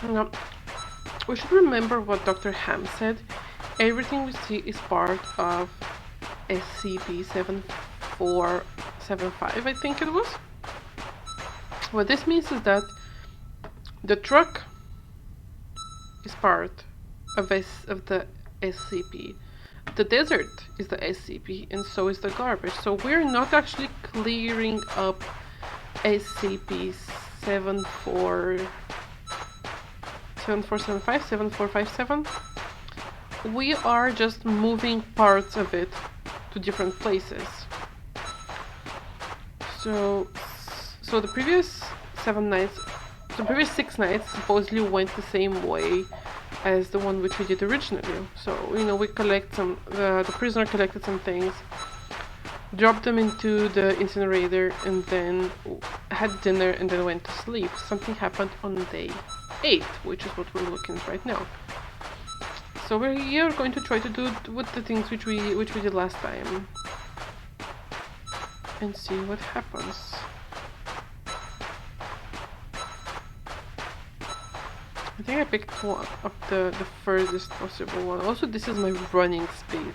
Now, we should remember what Dr. Ham said. Everything we see is part of SCP 7475, I think it was. What this means is that the truck is part of the SCP. The desert is the SCP, and so is the garbage. So we're not actually clearing up SCP 7475, 7457. We are just moving parts of it to different places. So the previous 6 nights supposedly went the same way as the one which we did originally. So, you know, we collect some, the prisoner collected some things, dropped them into the incinerator, and then had dinner and then went to sleep. Something happened on day 8, which is what we're looking at right now. So we're here going to try to do with the things which we did last time and see what happens. I think I picked up the furthest possible one. Also, this is my running speed.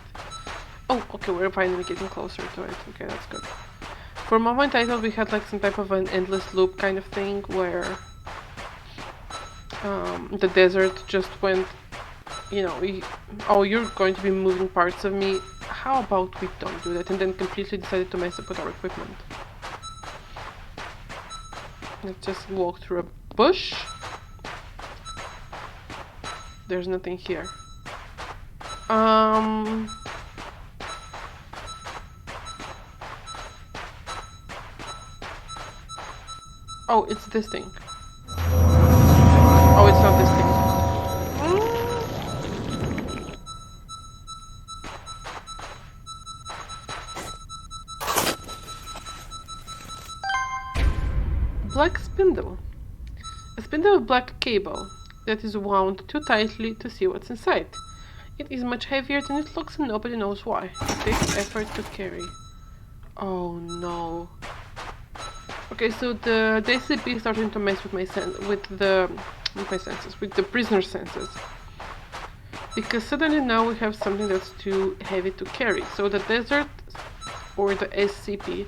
Oh, okay, we're finally getting closer to it. Okay, that's good. For a moment I thought we had like some type of an endless loop kind of thing where the desert just went, you know, oh, you're going to be moving parts of me. How about we don't do that? And then completely decided to mess up with our equipment. Let's just walk through a bush. There's nothing here. Oh, it's this thing. Oh, it's not this thing. Black spindle. A spindle of black cable that is wound too tightly to see what's inside. It is much heavier than it looks and nobody knows why. It takes effort to carry. Oh no. Okay, so the SCP is starting to mess with my with the prisoner senses. Because suddenly now we have something that's too heavy to carry. So the desert, or the SCP,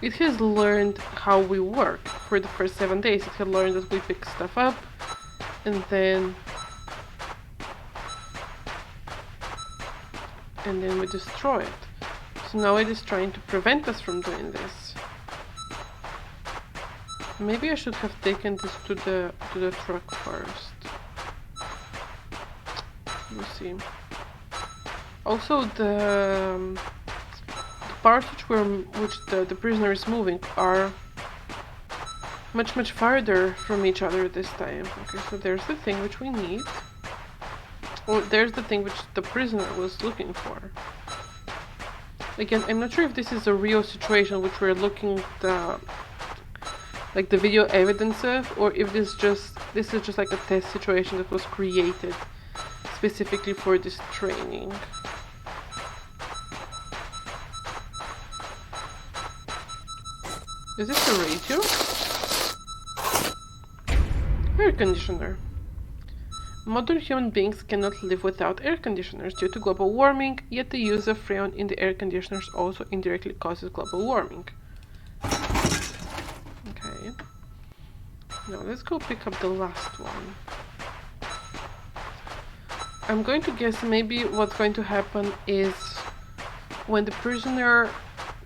it has learned how we work. For the first 7 days, it had learned that we pick stuff up, and then we destroy it. So now it is trying to prevent us from doing this. Maybe I should have taken this to the truck first. We'll see. Also, the parts which the prisoner is moving are much farther from each other this time. Okay, so there's the thing which we need. Oh, there's the thing which the prisoner was looking for. Again, I'm not sure if this is a real situation which we're looking at like the video evidence of, or if this is just like a test situation that was created specifically for this training. Is this a radio? Air conditioner. Modern human beings cannot live without air conditioners due to global warming, yet the use of freon in the air conditioners also indirectly causes global warming. Okay. Now let's go pick up the last one. I'm going to guess maybe what's going to happen is when the prisoner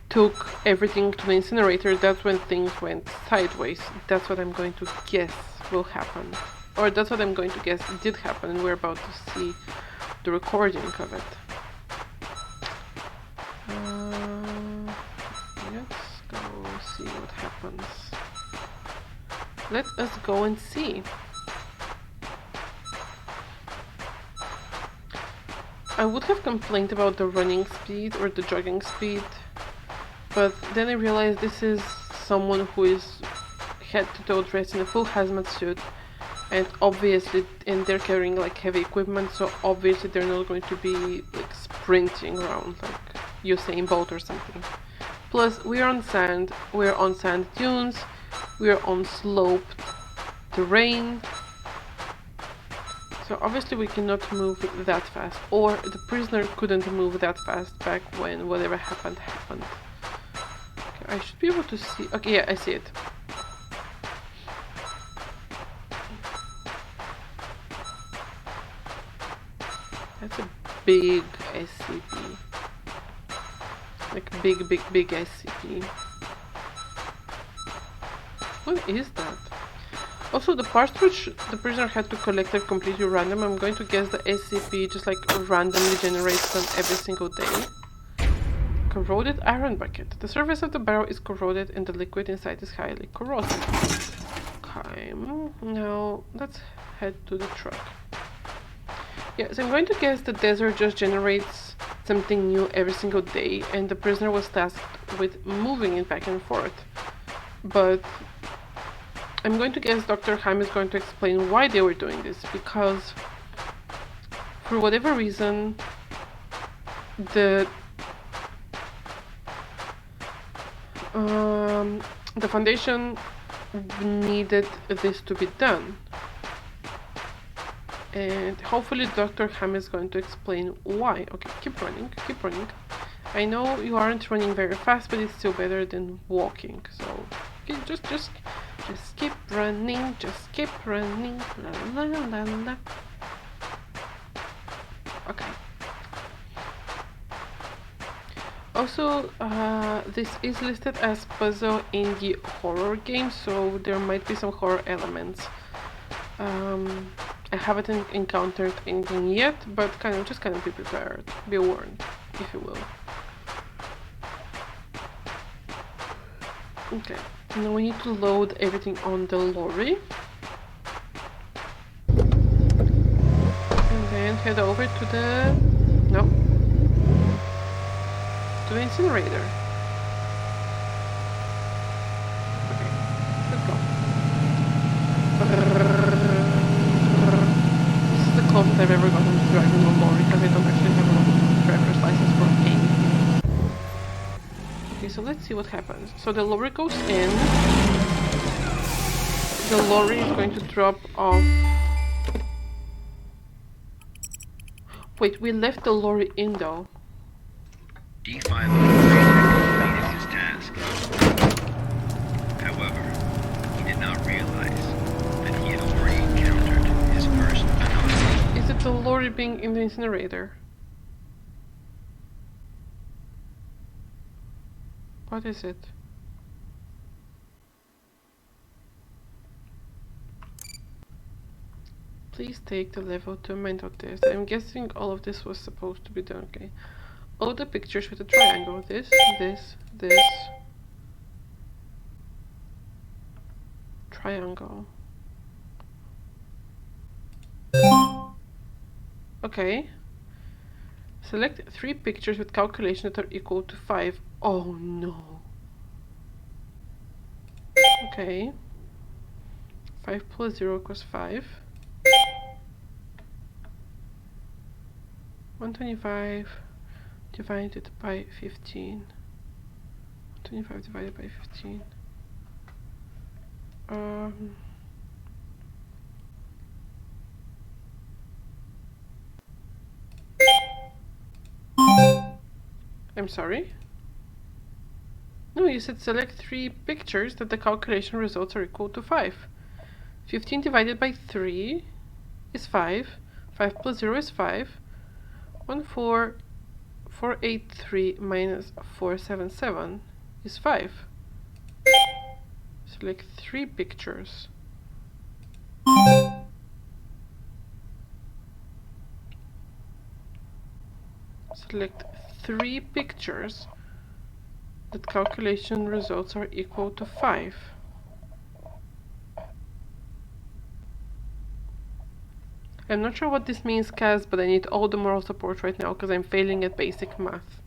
took everything to the incinerator, that's when things went sideways. That's what I'm going to guess will happen. Or that's what I'm going to guess did happen, and we're about to see the recording of it. Let's go see what happens. Let us go and see. I would have complained about the running speed or the jogging speed, but then I realized this is someone who is head to toe dressed in a full hazmat suit And obviously, and they're carrying like heavy equipment, so obviously they're not going to be like sprinting around like Usain Bolt or something. Plus, we're on sand dunes, we're on sloped terrain, so obviously we cannot move that fast, or the prisoner couldn't move that fast back when whatever happened. Okay, I should be able to see. Okay, yeah, I see it. That's a big SCP. Like big SCP. What is that? Also, the parts which the prisoner had to collect are completely random. I'm going to guess the SCP just like randomly generates them every single day. Corroded iron bucket. The surface of the barrel is corroded and the liquid inside is highly corrosive. Okay, now let's head to the truck. Yeah, so I'm going to guess the desert just generates something new every single day and the prisoner was tasked with moving it back and forth. But I'm going to guess Dr. Haim is going to explain why they were doing this, because for whatever reason the Foundation needed this to be done. And hopefully Dr. Haim is going to explain why. Okay, keep running. I know you aren't running very fast, but it's still better than walking. So okay, just keep running, la la la la. Okay. Also, this is listed as puzzle indie horror game, so there might be some horror elements. I haven't encountered anything yet, but just be prepared, be warned, if you will. Okay, now we need to load everything on the lorry. And then head over to the... no. To the incinerator. Okay, let's go. This is the closest I've ever gotten to driving a lorry because I don't actually have a driver's license for anything. Okay, so let's see what happens. So the lorry goes in. The lorry is going to drop off. Wait, we left the lorry in though. D503 completed his task. However, he did not realize that he had already encountered his first anomaly. Is it the lorry being in the incinerator? What is it? Please take the level 2 mental test. I'm guessing all of this was supposed to be done. Okay. All the pictures with a triangle. This. Triangle. Okay. Select 3 pictures with calculations that are equal to 5. Oh no. Okay. 5 plus 0 equals 5. 125 divided by 15. 125 divided by 15. I'm sorry? No, you said select 3 pictures that the calculation results are equal to 5. 15 divided by 3 is 5. 5 plus 0 is 5. 483 minus 477 is 5. Select 3 pictures. Select 3 pictures that calculation results are equal to 5. I'm not sure what this means, Kaz, but I need all the moral support right now because I'm failing at basic math.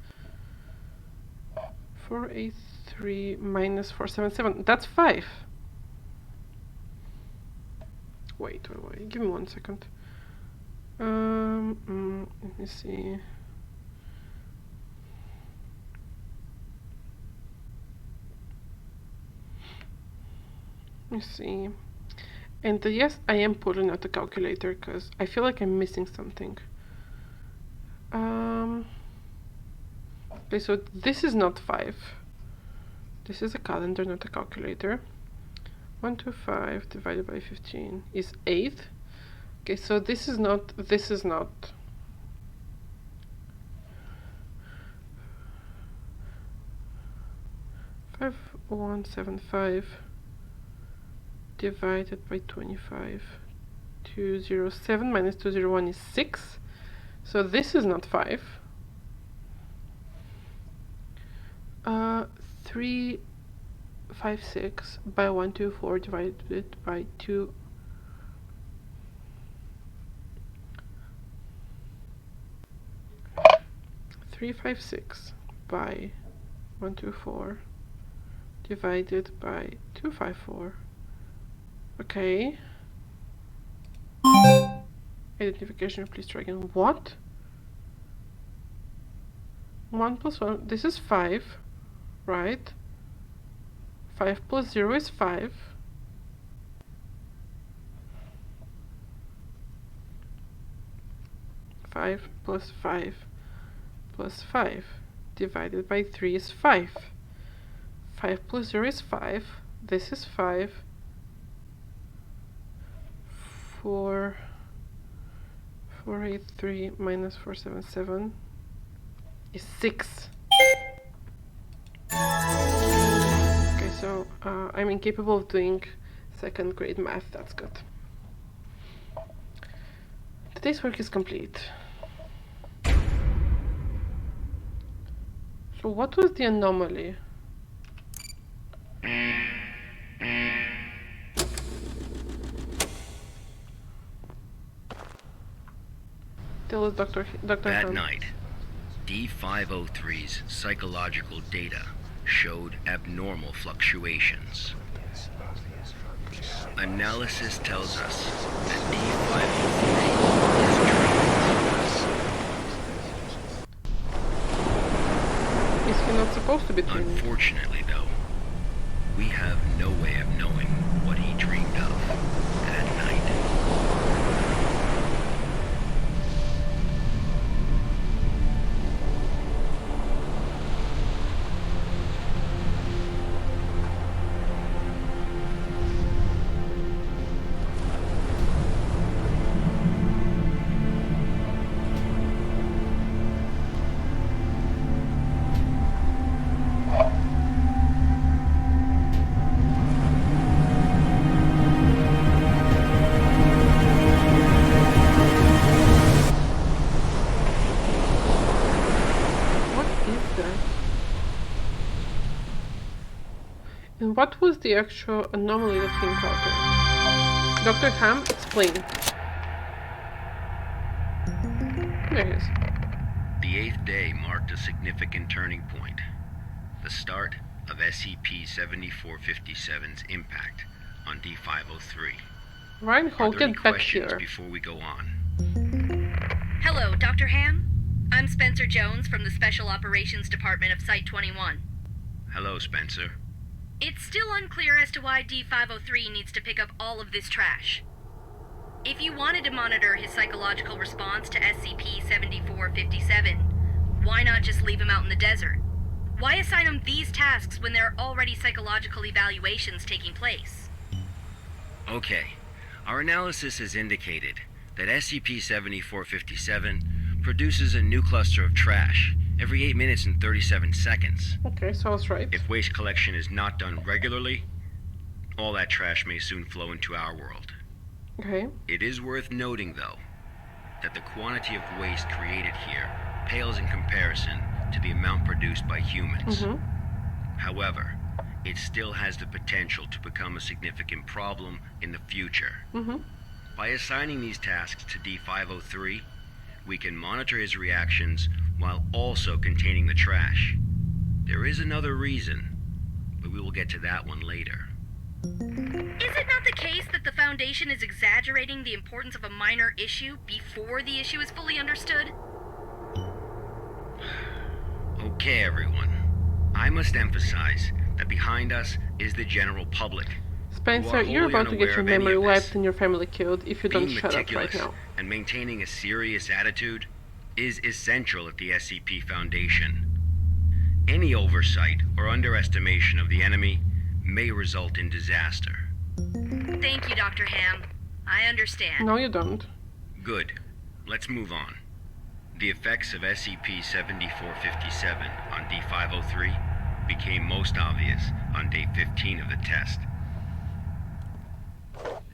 483 minus 477, that's 5. Wait. Give me 1 second. Let me see. Let me see. And yes, I am pulling out the calculator because I feel like I'm missing something. Okay, so this is not 5. This is a calendar, not a calculator. 125 divided by 15 is 8. Okay, so this is not 5175 divided by 25. 207 minus 201 is 6. So this is not 5. 356 by 124 divided by 2. 356 by 124 divided by 254. Okay. Identification, please try again. What? 1 plus 1, this is 5, right? 5 plus 0 is 5. Five plus 5 plus 5 divided by 3 is 5. 5 plus 0 is 5. This is 5. 483 minus 477 is 6. Okay, so I'm incapable of doing 2nd grade math. That's good. Today's work is complete. So what was the anomaly? Tell us, Dr. That Han. night, D503's psychological data showed abnormal fluctuations. Analysis tells us that D503 Is he not supposed to be is dreaming. dreaming? Unfortunately, though, we have no way of knowing what he dreamed of that night. And what was the actual anomaly that he encountered? Dr. Ham, explain. There he is. The 8th day marked a significant turning point. The start of SCP-7457's impact on D503. Reinhold, Are there any get back questions here. before we go on? Hello, Dr. Ham. I'm Spencer Jones from the Special Operations Department of Site-21. Hello, Spencer. It's still unclear as to why D503 needs to pick up all of this trash. If you wanted to monitor his psychological response to SCP-7457, why not just leave him out in the desert? Why assign him these tasks when there are already psychological evaluations taking place? Okay. Our analysis has indicated that SCP-7457 produces a new cluster of trash every 8 minutes and 37 seconds. Okay, so I was right. If waste collection is not done regularly, all that trash may soon flow into our world. Okay. It is worth noting, though, that the quantity of waste created here pales in comparison to the amount produced by humans. However, it still has the potential to become a significant problem in the future. By assigning these tasks to D503, we can monitor his reactions while also containing the trash. There is another reason, but we will get to that one later. Is it not the the case that the Foundation is exaggerating the importance of a minor issue before the issue is fully understood? Okay, everyone. I must emphasize that behind us is the general public. Spencer, you're about to get your memory wiped and your family killed if you don't shut up right now. And maintaining a serious attitude is essential at the SCP Foundation. Any oversight or underestimation of the enemy may result in disaster. Thank you, Dr. Ham. I understand. No, you don't. Good. Let's move on. The effects of SCP-7457 on D503 became most obvious on day 15 of the test.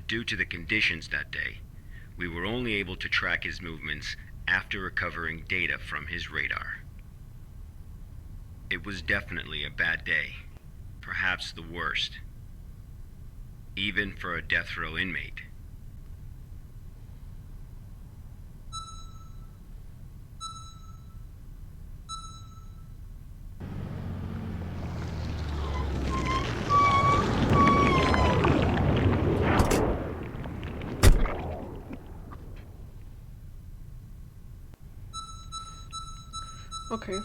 Due to the conditions that day, we were only able to track his movements after recovering data from his radar. It was definitely a bad day, perhaps the worst, even for a death row inmate. Okay.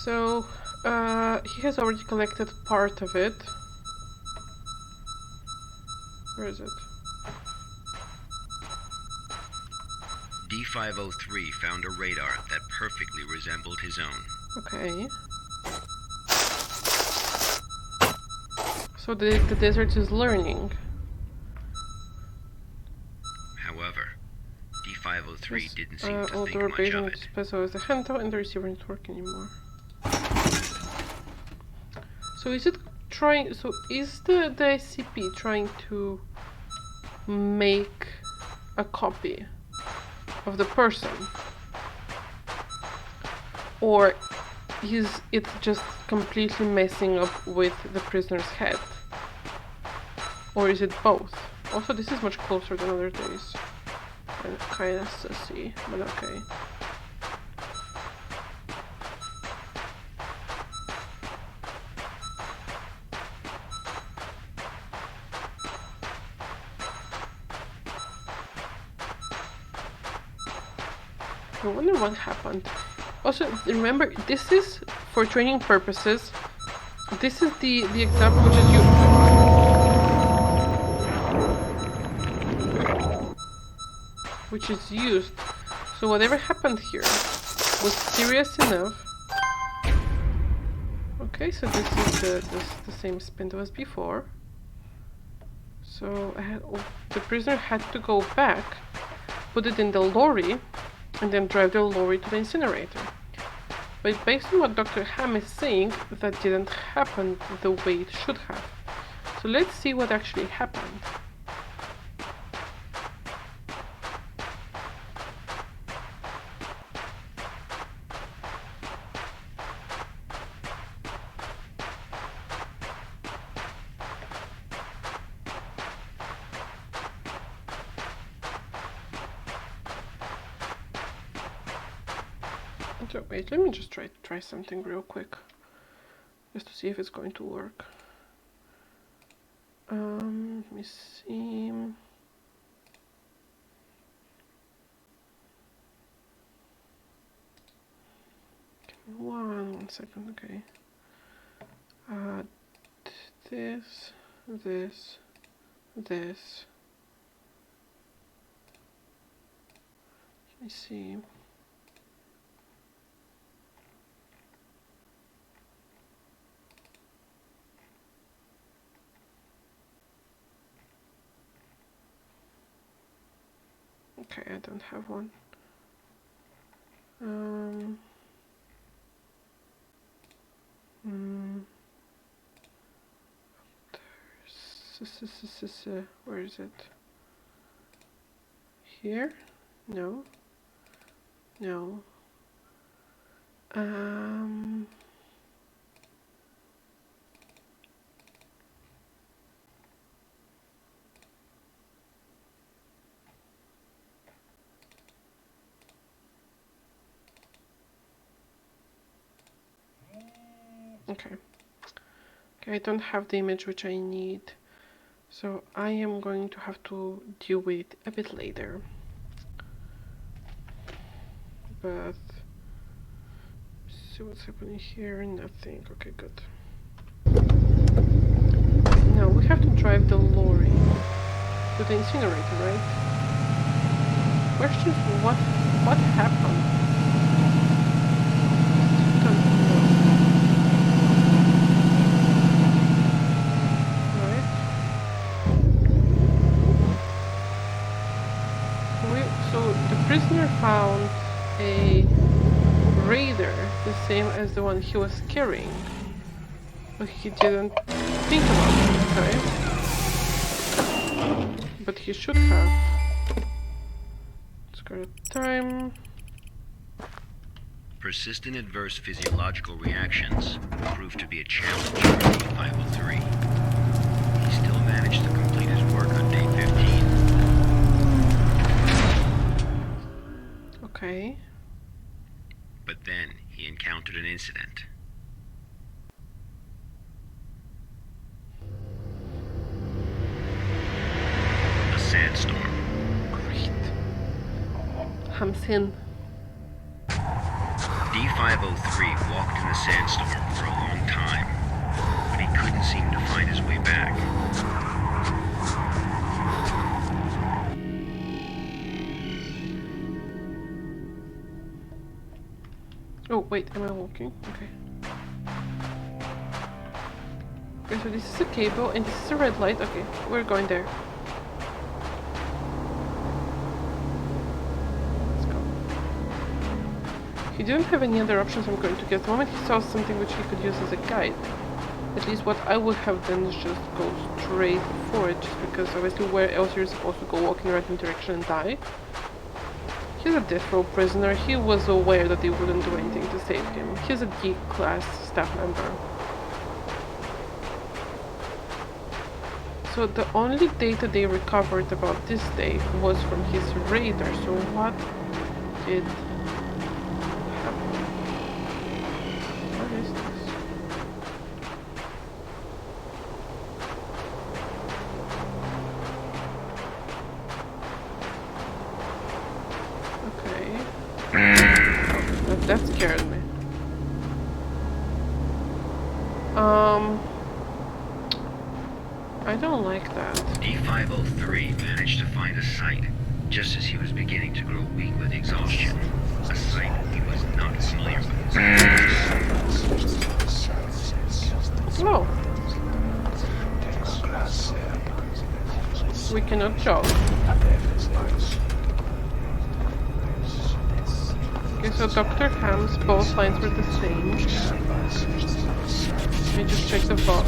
So, he has already collected part of it. Where is it? D503 found a radar that perfectly resembled his own. Okay. So the desert is learning. However, D503 didn't seem to although think much of basing it. special as the handle and the receiver didn't work anymore. So is it trying? So is the SCP trying to make a copy of the person, or is it just completely messing up with the prisoner's head, or is it both? Also, this is much closer than other days. And kind of sussy, but okay. I wonder what happened. Also, remember, this is for training purposes. This is the example which is used. So whatever happened here was serious enough. Okay, so this is the same spindle as before. So the prisoner had to go back, put it in the lorry, and then drive the lorry to the incinerator. But based on what Dr. Ham is saying, that didn't happen the way it should have. So let's see what actually happened. So wait, let me just try something real quick, just to see if it's going to work. Let me see. Give me one second, okay. This. Let me see. Okay, I don't have one. Where is it? Here? No. No. Okay. Okay, I don't have the image which I need. So I am going to have to deal with it a bit later. But see what's happening here. Nothing. Okay, good. Now we have to drive the lorry to the incinerator, right? Question: what happened? Don't know. Right? So the prisoner found a radar, the same as the one he was carrying. But he didn't think about it, okay? But he should have. Let's go to time. Persistent adverse physiological reactions proved to be a challenge for D503. He still managed to complete his work on day 15. Okay. But then he encountered an incident. A sandstorm. Great. Hamsin. D503 walked in the sandstorm for a long time, but he couldn't seem to find his way back. Oh, wait, am I walking? Okay. Okay, so this is a cable and this is a red light. Okay, we're going there. Let's go. He didn't have any other options I'm going to get. The moment he saw something which he could use as a guide, at least what I would have done is just go straight for it, just because obviously where else you're supposed to go, walk in the right direction and die. He's a death row prisoner. He was aware that they wouldn't do anything to save him. He's a D-class staff member. So the only data they recovered about this day was from his radar. So what did happen? What is this? Okay. That scared me. I don't like that. D503 managed to find a site just as he was beginning to grow weak with exhaustion. A site he was not familiar with. Oh. We cannot jog. Okay, so Dr. Ham's both lines were the same. Let me just check the VOD.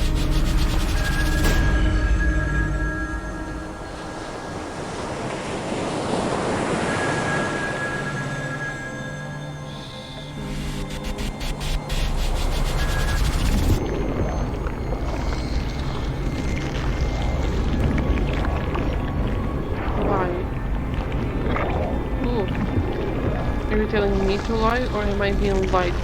Are you telling me to lie, or am I being lied to?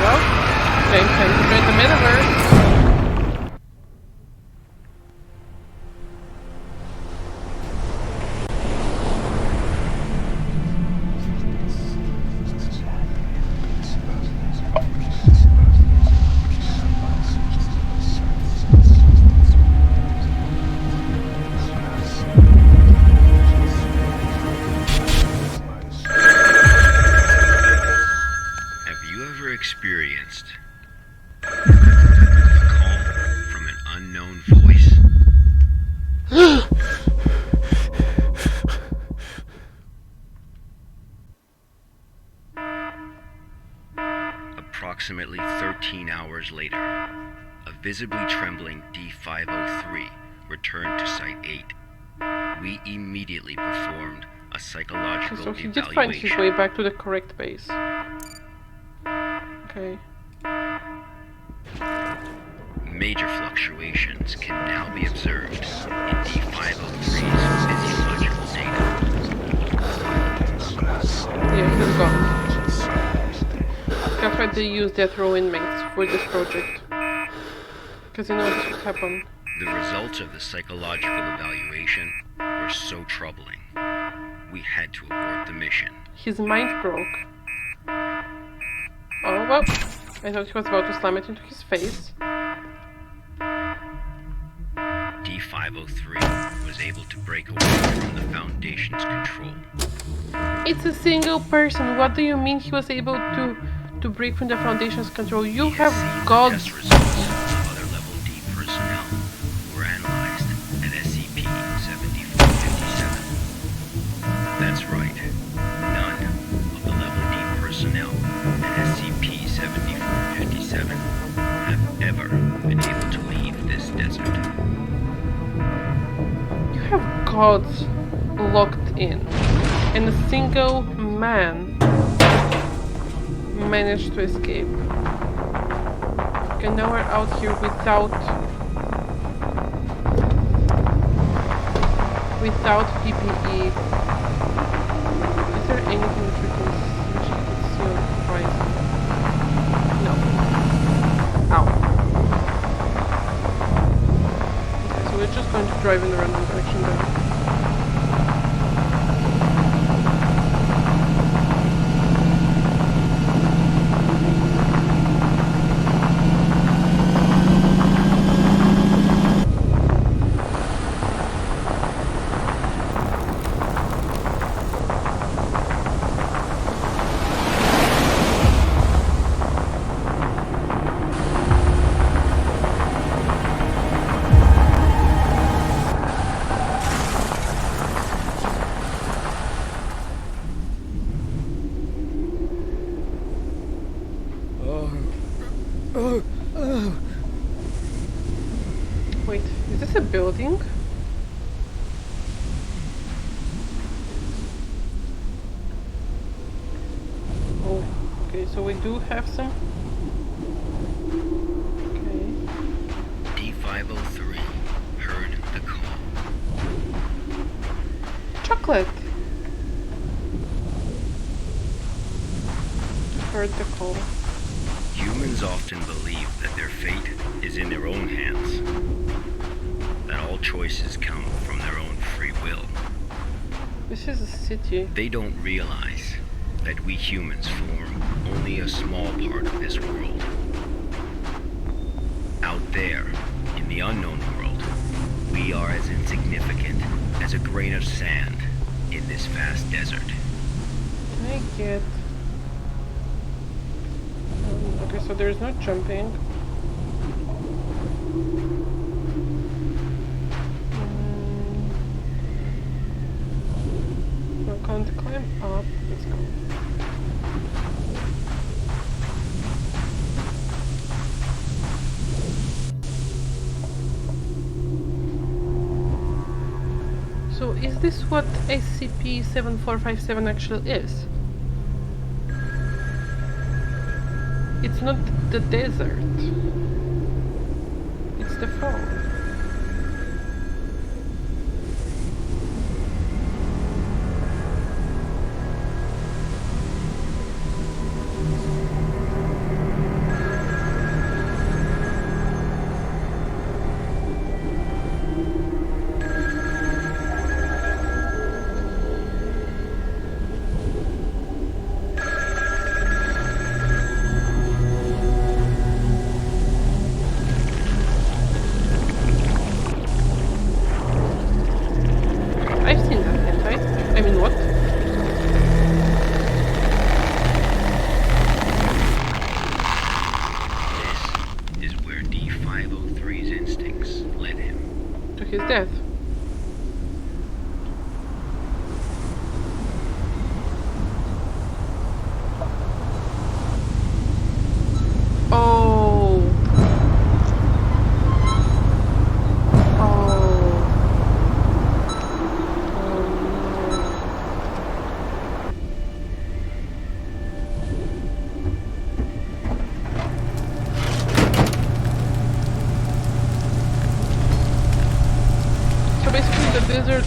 Well, same time to join the metaverse. Experienced a call from an unknown voice. Approximately 13 hours later, a visibly trembling D503 returned to Site 8. We immediately performed a psychological So he did evaluation. find his way back to the correct base. Okay. Major fluctuations can now be observed in D503's physiological data. Yeah, he's gone. That's why they use death row inmates for this project. Because you know this would happen. The results of the psychological evaluation were so troubling, we had to abort the mission. His mind broke. Oh, well. I thought he was about to slam it into his face. D503 was able to break away from the Foundation's control. It's a single person. What do you mean he was able to break from the Foundation's control? You have gods. Test results of other level D personnel were analyzed at SCP-7457. That's right. None of the level D personnel at SCP-7457 have ever been able to leave this desert. You have gods locked in, and a single man managed to escape. Okay, now we're out here without PPE. Is there anything that we can see on the horizon? No. Ow. Okay, so we're just going to drive in the random direction then. Wait, is this a building? Oh, okay, so we do have some. Okay. D503 heard the call. Chocolate! Heard the call. Humans often believe that their fate is in their own hands, that all choices come from their own free will. This is a city. They don't realize that we humans form only a small part of this world. Out there, in the unknown world, we are as insignificant as a grain of sand in this vast desert. I get. Okay, so there's no jumping. I can't climb up. Let's go. So is this what SCP-7457 actually is? It's not the desert. It's the phone.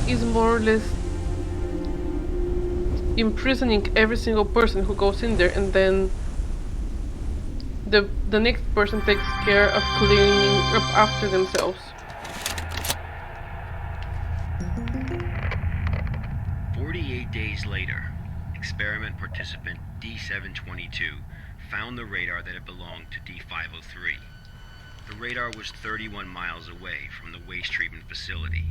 is more or less imprisoning every single person who goes in there, and then the next person takes care of cleaning up after themselves. 48 days later, experiment participant D722 found the radar that had belonged to D503. The radar was 31 miles away from the waste treatment facility.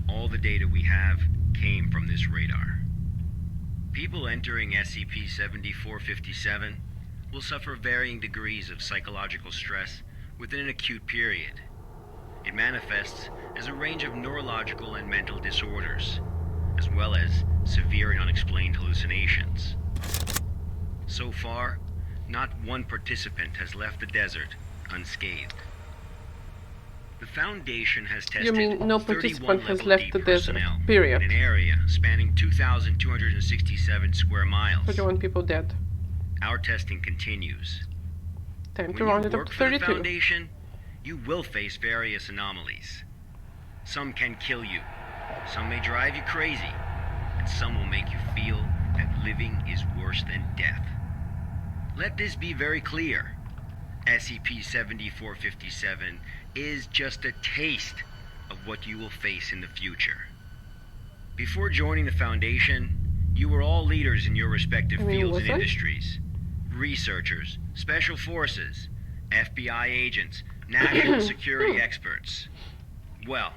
All the data we have came from this radar. People entering SCP-7457 will suffer varying degrees of psychological stress within an acute period. It manifests as a range of neurological and mental disorders, as well as severe and unexplained hallucinations. So far, not one participant has left the desert unscathed. The Foundation has tested You mean no 31 participant has level left D the desert, personnel period. in an area spanning 2,267 square miles. 31 people dead. Our testing continues. Time to When round you it up work to for the 32. Foundation, you will face various anomalies. Some can kill you, some may drive you crazy, and some will make you feel that living is worse than death. Let this be very clear. SCP-7457 is just a taste of what you will face in the future. Before joining the Foundation, you were all leaders in your respective fields was and I? industries. Researchers, special forces, FBI agents, national security experts. Well,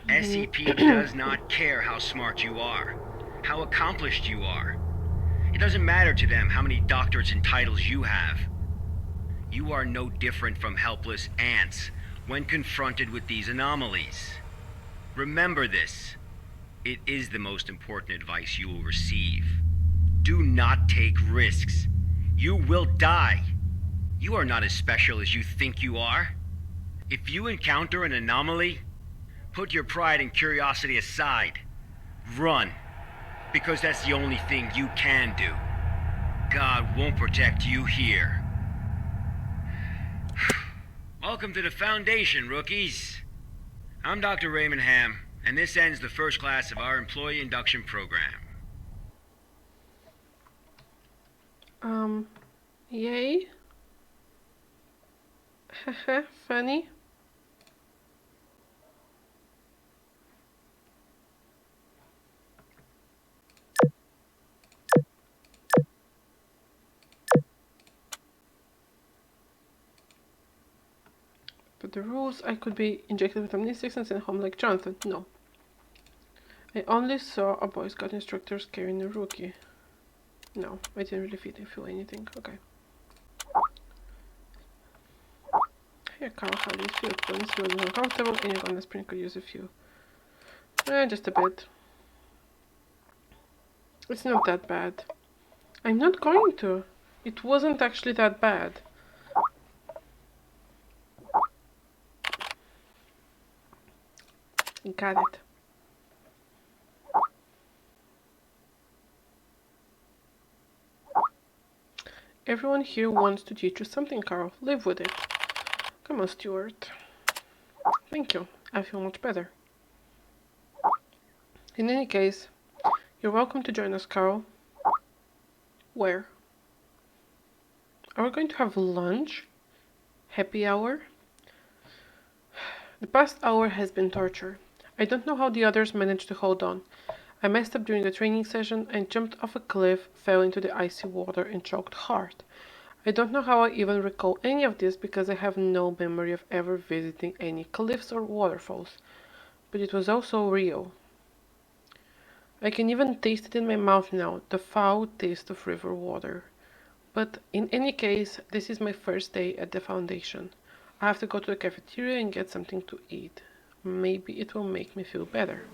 SCP does not care how smart you are, how accomplished you are. It doesn't matter to them how many doctorates and titles you have. You are no different from helpless ants when confronted with these anomalies. Remember this. It is the most important advice you will receive. Do not take risks. You will die. You are not as special as you think you are. If you encounter an anomaly, put your pride and curiosity aside. Run, because that's the only thing you can do. God won't protect you here. Welcome to the Foundation, rookies. I'm Dr. Raymond Ham, and this ends the first class of our employee induction program. Yay. Haha, funny. But the rules, I could be injected with amnestics and sent home like Jonathan. No. I only saw a Boy Scout instructor scaring a rookie. No, I didn't really feel anything. Okay. Hey Carl, how do you feel? Don't feel uncomfortable and you're gonna sprint could use a few. Just a bit. It's not that bad. I'm not going to. It wasn't actually that bad. Got it. Everyone here wants to teach you something, Carl. Live with it. Come on, Stuart. Thank you. I feel much better. In any case, you're welcome to join us, Carl. Where? Are we going to have lunch? Happy hour? The past hour has been torture. I don't know how the others managed to hold on. I messed up during the training session and jumped off a cliff, fell into the icy water and choked hard. I don't know how I even recall any of this because I have no memory of ever visiting any cliffs or waterfalls. But it was also real. I can even taste it in my mouth now, the foul taste of river water. But in any case, this is my first day at the Foundation. I have to go to the cafeteria and get something to eat. Maybe it will make me feel better.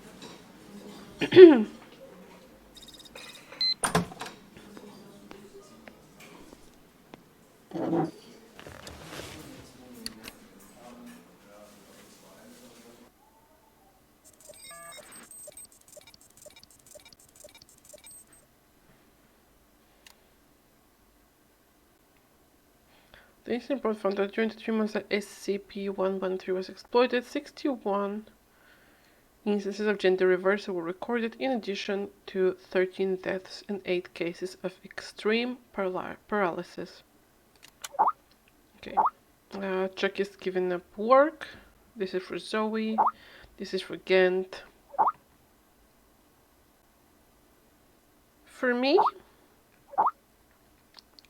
The incident report found that during the 3 months that SCP-113 was exploited, 61 Instances of gender reversal were recorded in addition to 13 deaths and 8 cases of extreme paralysis. Okay. Chuck is giving up work. This is for Zoe. This is for Ghent. For me?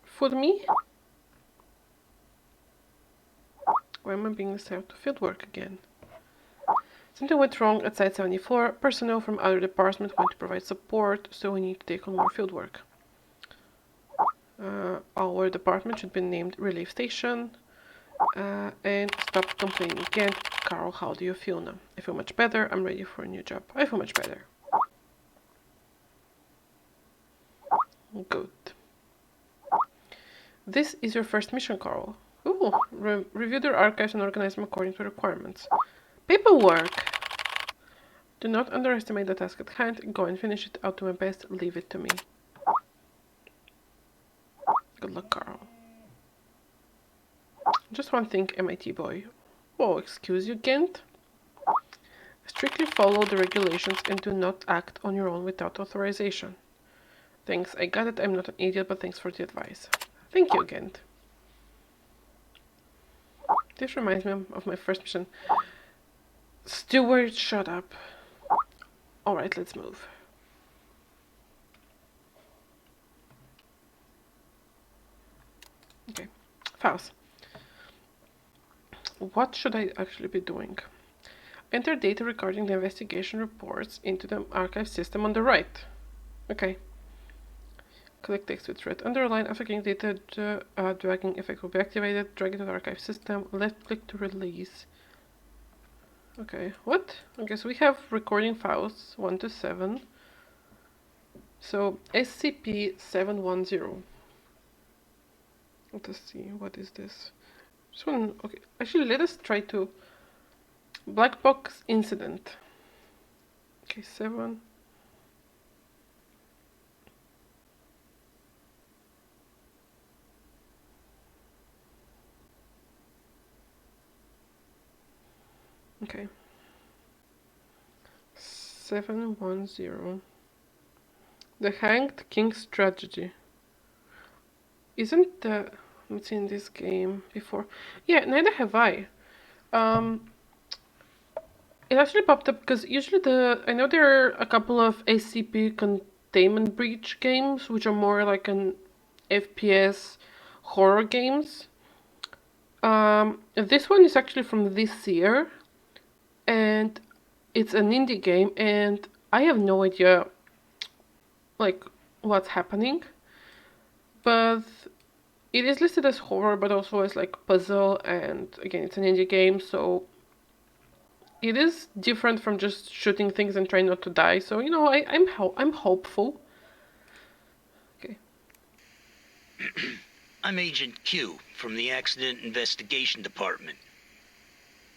For me? Why am I being assigned to field work again? Something went wrong at Site 74. Personnel from other departments want to provide support, so we need to take on more field work. Our department should be named Relief Station. And stop complaining again. Carl, how do you feel now? I feel much better. I'm ready for a new job. I feel much better. Good. This is your first mission, Carl. Ooh, review their archives and organize them according to requirements. Paperwork! Do not underestimate the task at hand. Go and finish it. I'll do my best. Leave it to me. Good luck, Carl. Just one thing, MIT boy. Oh, excuse you, Ghent? Strictly follow the regulations and do not act on your own without authorization. Thanks, I got it. I'm not an idiot, but thanks for the advice. Thank you, Ghent. This reminds me of my first mission. Stewart, shut up. Alright, let's move. Okay, Faust. What should I actually be doing? Enter data regarding the investigation reports into the archive system on the right. Okay. Collect text with red underline. After getting data, the dragging effect will be activated. Drag it to the archive system. Left click to release. Okay, what? Okay, so we have recording files 1 to 7. So SCP 710. Let us see, what is this? This one, okay. Actually, let us try to black box incident. Okay, 7. Okay. 710. The Hanged King's Tragedy. Isn't the... I've seen this game before. Yeah, neither have I. It actually popped up because usually I know there are a couple of SCP containment breach games, which are more like an FPS horror games. This one is actually from this year. And it's an indie game, and I have no idea, like, what's happening. But it is listed as horror, but also as, like, puzzle, and again, it's an indie game, so it is different from just shooting things and trying not to die. So, you know, I'm hopeful. Okay. I'm Agent Q from the Accident Investigation Department.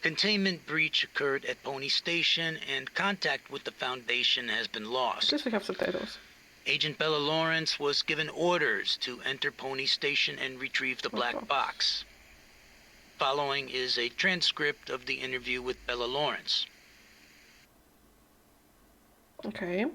Containment breach occurred at Pony Station, and contact with the Foundation has been lost. At least we have subtitles. Agent Bella Lawrence was given orders to enter Pony Station and retrieve the black box. Following is a transcript of the interview with Bella Lawrence. Okay.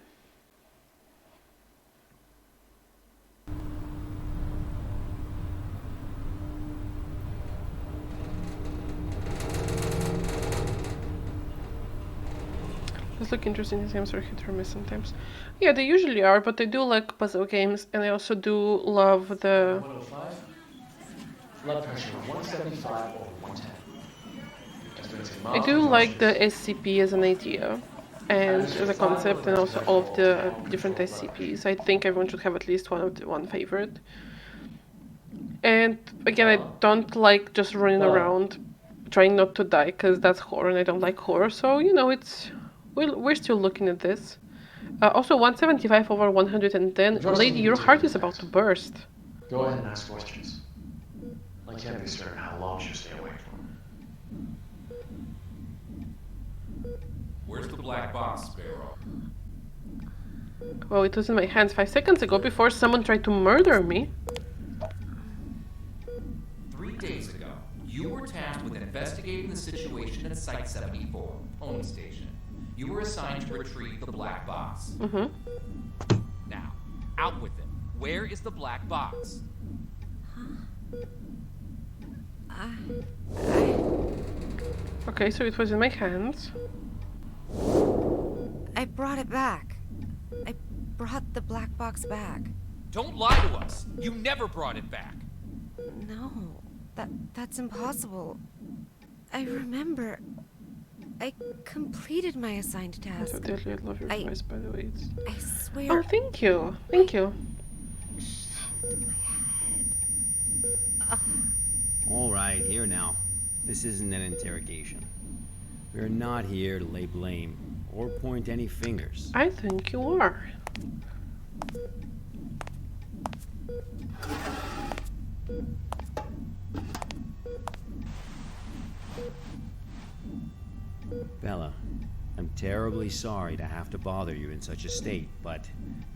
Those look interesting. These games are hit or miss sometimes. Yeah, they usually are, but I do like puzzle games, and I also do love the... 105. Blood pressure 175 over 110. I do like the SCP as an idea, and as a concept, and also all of the different SCPs. I think everyone should have at least one favorite. And again, I don't like just running around trying not to die, because that's horror, and I don't like horror, so, you know, it's... We're still looking at this. Also, 175 over 110. Lady, your heart is about to burst. Go ahead and ask questions. I can't be certain how long she'll stay awake for. Where's the black box, Sparrow? Well, it was in my hands 5 seconds ago before someone tried to murder me. 3 days ago, you were tasked with investigating the situation at Site 74, Pony Station. You were assigned to retrieve the black box. Mm-hmm. Now, out with it. Where is the black box? Okay, so it was in my hands. I brought it back. I brought the black box back. Don't lie to us. You never brought it back. No, that's impossible. I remember. I completed my assigned task. So deadly, I love your voice, by the way. I swear. Oh, thank you. Thank you. All right, here now. This isn't an interrogation. We're not here to lay blame or point any fingers. I think you are. Bella, I'm terribly sorry to have to bother you in such a state, but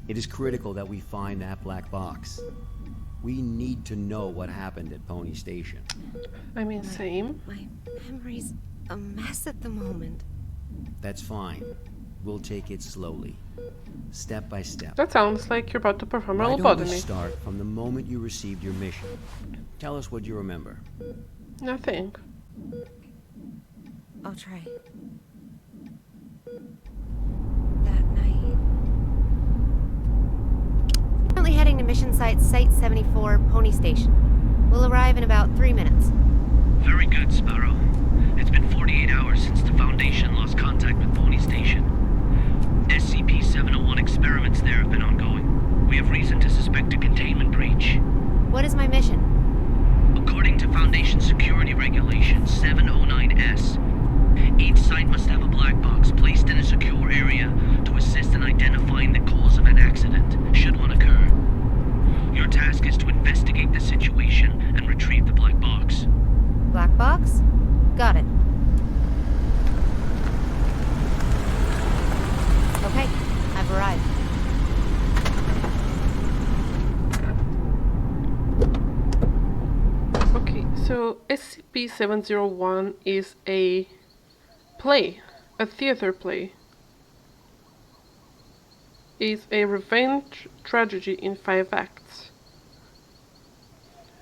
it is critical that we find that black box. We need to know what happened at Pony Station. I mean, same. My memory's a mess at the moment. That's fine. We'll take it slowly, step by step. That sounds like you're about to perform a Why don't we lobotomy. start from the moment you received your mission? Tell us what you remember. Nothing. I'll try. That night. Currently heading to mission site 74, Pony Station. We'll arrive in about 3 minutes. Very good, Sparrow. It's been 48 hours since the Foundation lost contact with Pony Station. SCP-701 experiments there have been ongoing. We have reason to suspect a containment breach. What is my mission? According to Foundation Security Regulations 709S, each site must have a black box placed in a secure area to assist in identifying the cause of an accident, should one occur. Your task is to investigate the situation and retrieve the black box. Black box? Got it. Okay, I've arrived. Okay, so SCP-701 is a play, a theater play. It's a revenge tragedy in 5 acts.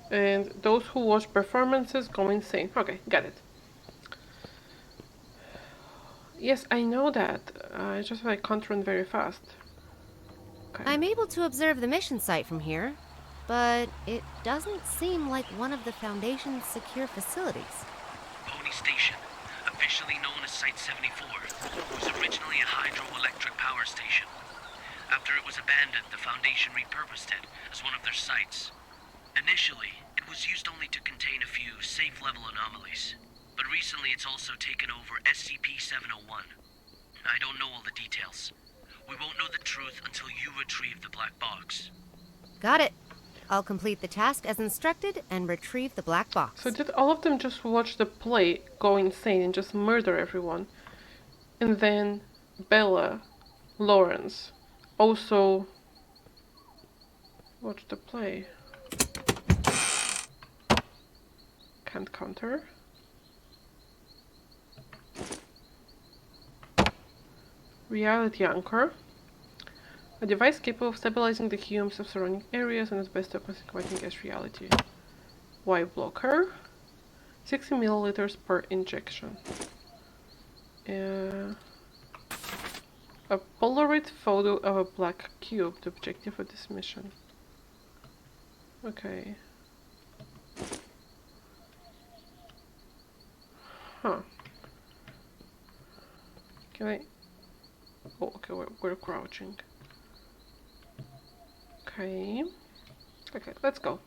And those who watch performances go insane. Okay, got it. Yes, I know that. It's just I can't run very fast. Okay. I'm able to observe the mission site from here, but it doesn't seem like one of the Foundation's secure facilities. Pony Station, officially known as Site 74, was originally a hydroelectric power station. After it was abandoned, the Foundation repurposed it as one of their sites. Initially, it was used only to contain a few safe-level anomalies, but recently it's also taken over SCP-701. I don't know all the details. We won't know the truth until you retrieve the black box. Got it. I'll complete the task as instructed and retrieve the black box. So did all of them just watch the play, go insane, and just murder everyone? And then Bella, Lawrence, also watch the play. Can't counter. Reality anchor. A device capable of stabilizing the humes of surrounding areas and is best weapon combating against reality. Y blocker. 60 milliliters per injection. A Polaroid photo of a black cube, the objective of this mission. Okay. Huh. Can I... Oh, okay, we're crouching. Okay. Okay, let's go.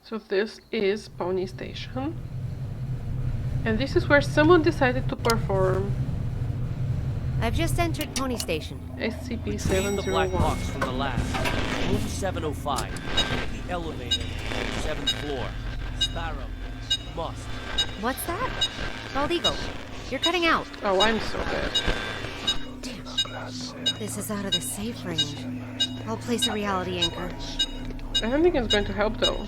So this is Pony Station. And this is where someone decided to perform I've just entered Pony Station. SCP-701. the black box from the lab. Room 705. The elevator. 7th floor. Sparrow. Must. What's that? Bald Eagle, you're cutting out. Oh, I'm so bad. Damn. This is out of the safe range. I'll place a reality anchor. I don't think it's going to help though.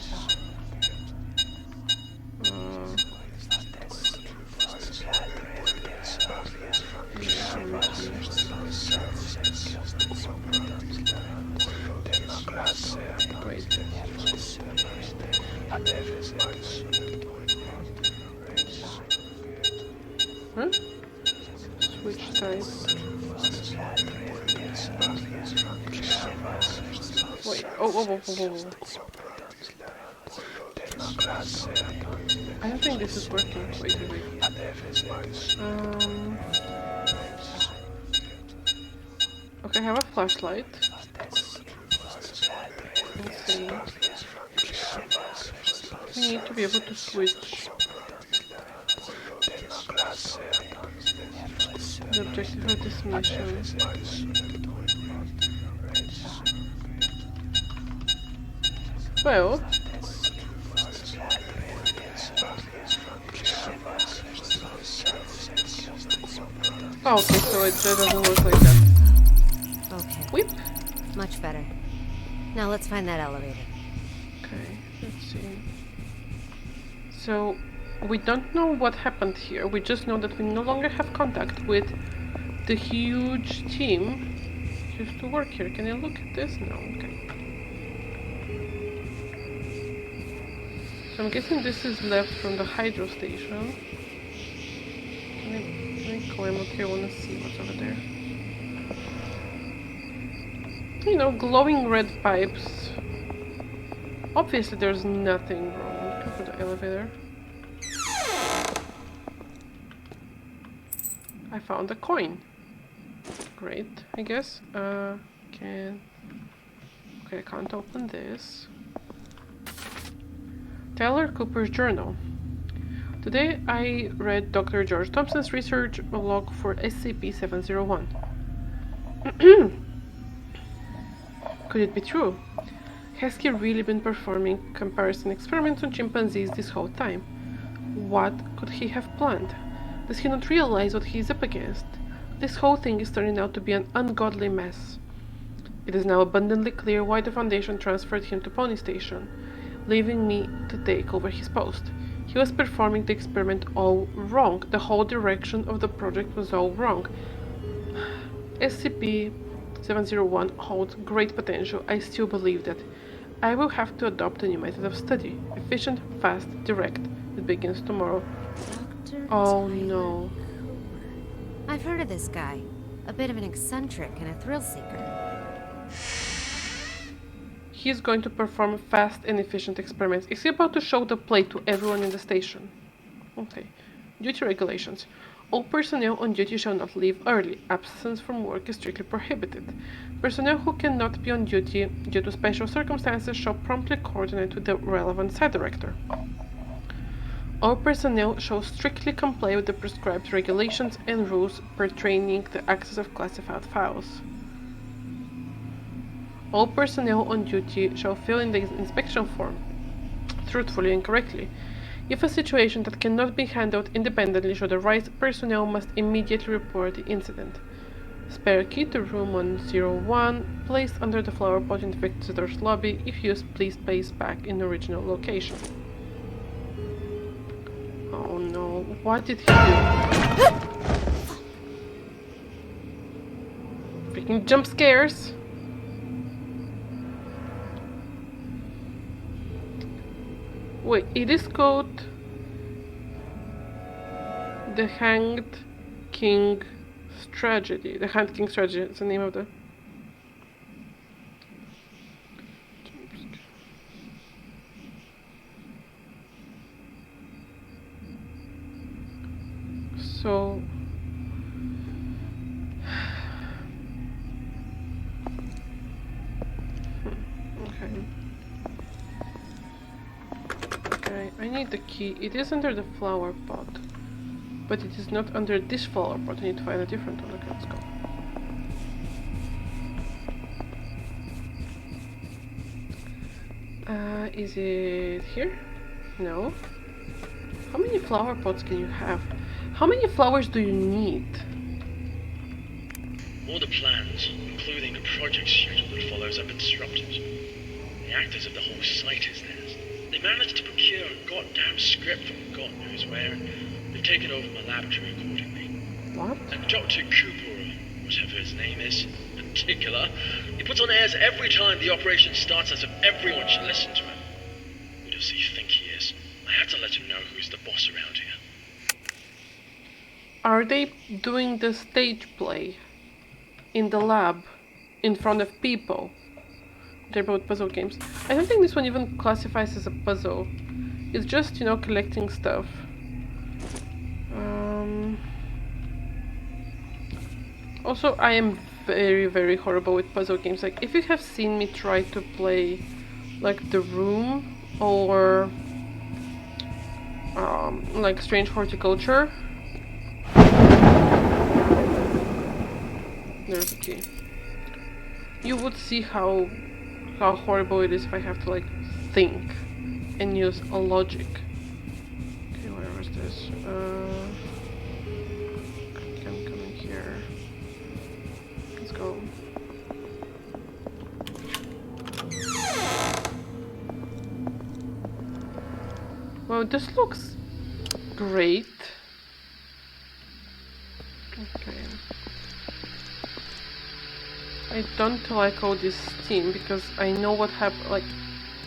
oh. I don't think this is working. Wait. Okay, I have a flashlight. Let's see. We need to be able to switch the objective of this mission. Well, oh, okay, so it doesn't look like that. Okay. Whip. Much better. Now let's find that elevator. Okay, let's see. So, we don't know what happened here. We just know that we no longer have contact with the huge team who used to work here. Can I look at this? No, okay. So I'm guessing this is left from the hydro station. Can I climb up here? I want to see what's over there. You know, glowing red pipes. Obviously there's nothing wrong with the elevator. I found a coin. Great, I guess. Okay, I can't open this. Tyler Cooper's journal. Today I read Dr. George Thompson's research log for SCP-701. Could it be true? Has he really been performing comparison experiments on chimpanzees this whole time? What could he have planned? Does he not realize what he is up against? This whole thing is turning out to be an ungodly mess. It is now abundantly clear why the Foundation transferred him to Pony Station, leaving me to take over his post. He was performing the experiment all wrong. The whole direction of the project was all wrong. SCP-701 holds great potential. I still believe that. I will have to adopt a new method of study. Efficient, fast, direct. It begins tomorrow. Dr. Oh Tyler no. Cooper. I've heard of this guy. A bit of an eccentric and a thrill seeker. He is going to perform fast and efficient experiments. Is he about to show the plate to everyone in the station? Okay. Duty regulations. All personnel on duty shall not leave early. Absence from work is strictly prohibited. Personnel who cannot be on duty due to special circumstances shall promptly coordinate with the relevant site director. All personnel shall strictly comply with the prescribed regulations and rules pertaining to the access of classified files. All personnel on duty shall fill in the inspection form truthfully and correctly. If a situation that cannot be handled independently should arise, personnel must immediately report the incident. Spare key to room 101, placed under the flower pot in the visitor's lobby. If used, please place back in the original location. Oh no, what did he do? Freaking jump scares! Wait, it is called The Hanged King's Tragedy. The Hanged King's Tragedy is the name of the... So... Okay. I need the key. It is under the flower pot, but it is not under this flower pot. I need to find a different one. Okay, let's go. Is it here? No. How many flower pots can you have? How many flowers do you need? All the plans, including the project schedule that follows, have been disrupted. The actors of the whole site is theirs. They managed to procure a goddamn script from God knows where, and they've taken over my laboratory accordingly. What? And Dr. Cooper, or whatever his name is, in particular, he puts on airs every time the operation starts as if everyone should listen to him. Who does he think he is? I have to let him know who's the boss around here. Are they doing the stage play in the lab in front of people they're both puzzle games. I don't think this one even classifies as a puzzle. It's just, you know, collecting stuff. Also, I am very, very horrible with puzzle games. Like, if you have seen me try to play, like, The Room or like Strange Horticulture. There's a key. You would see how horrible it is if I have to like think and use a logic. Okay, where was this? I'm coming here. Let's go. Well, this looks great. Okay. I don't like all this steam because I know what happened. Like,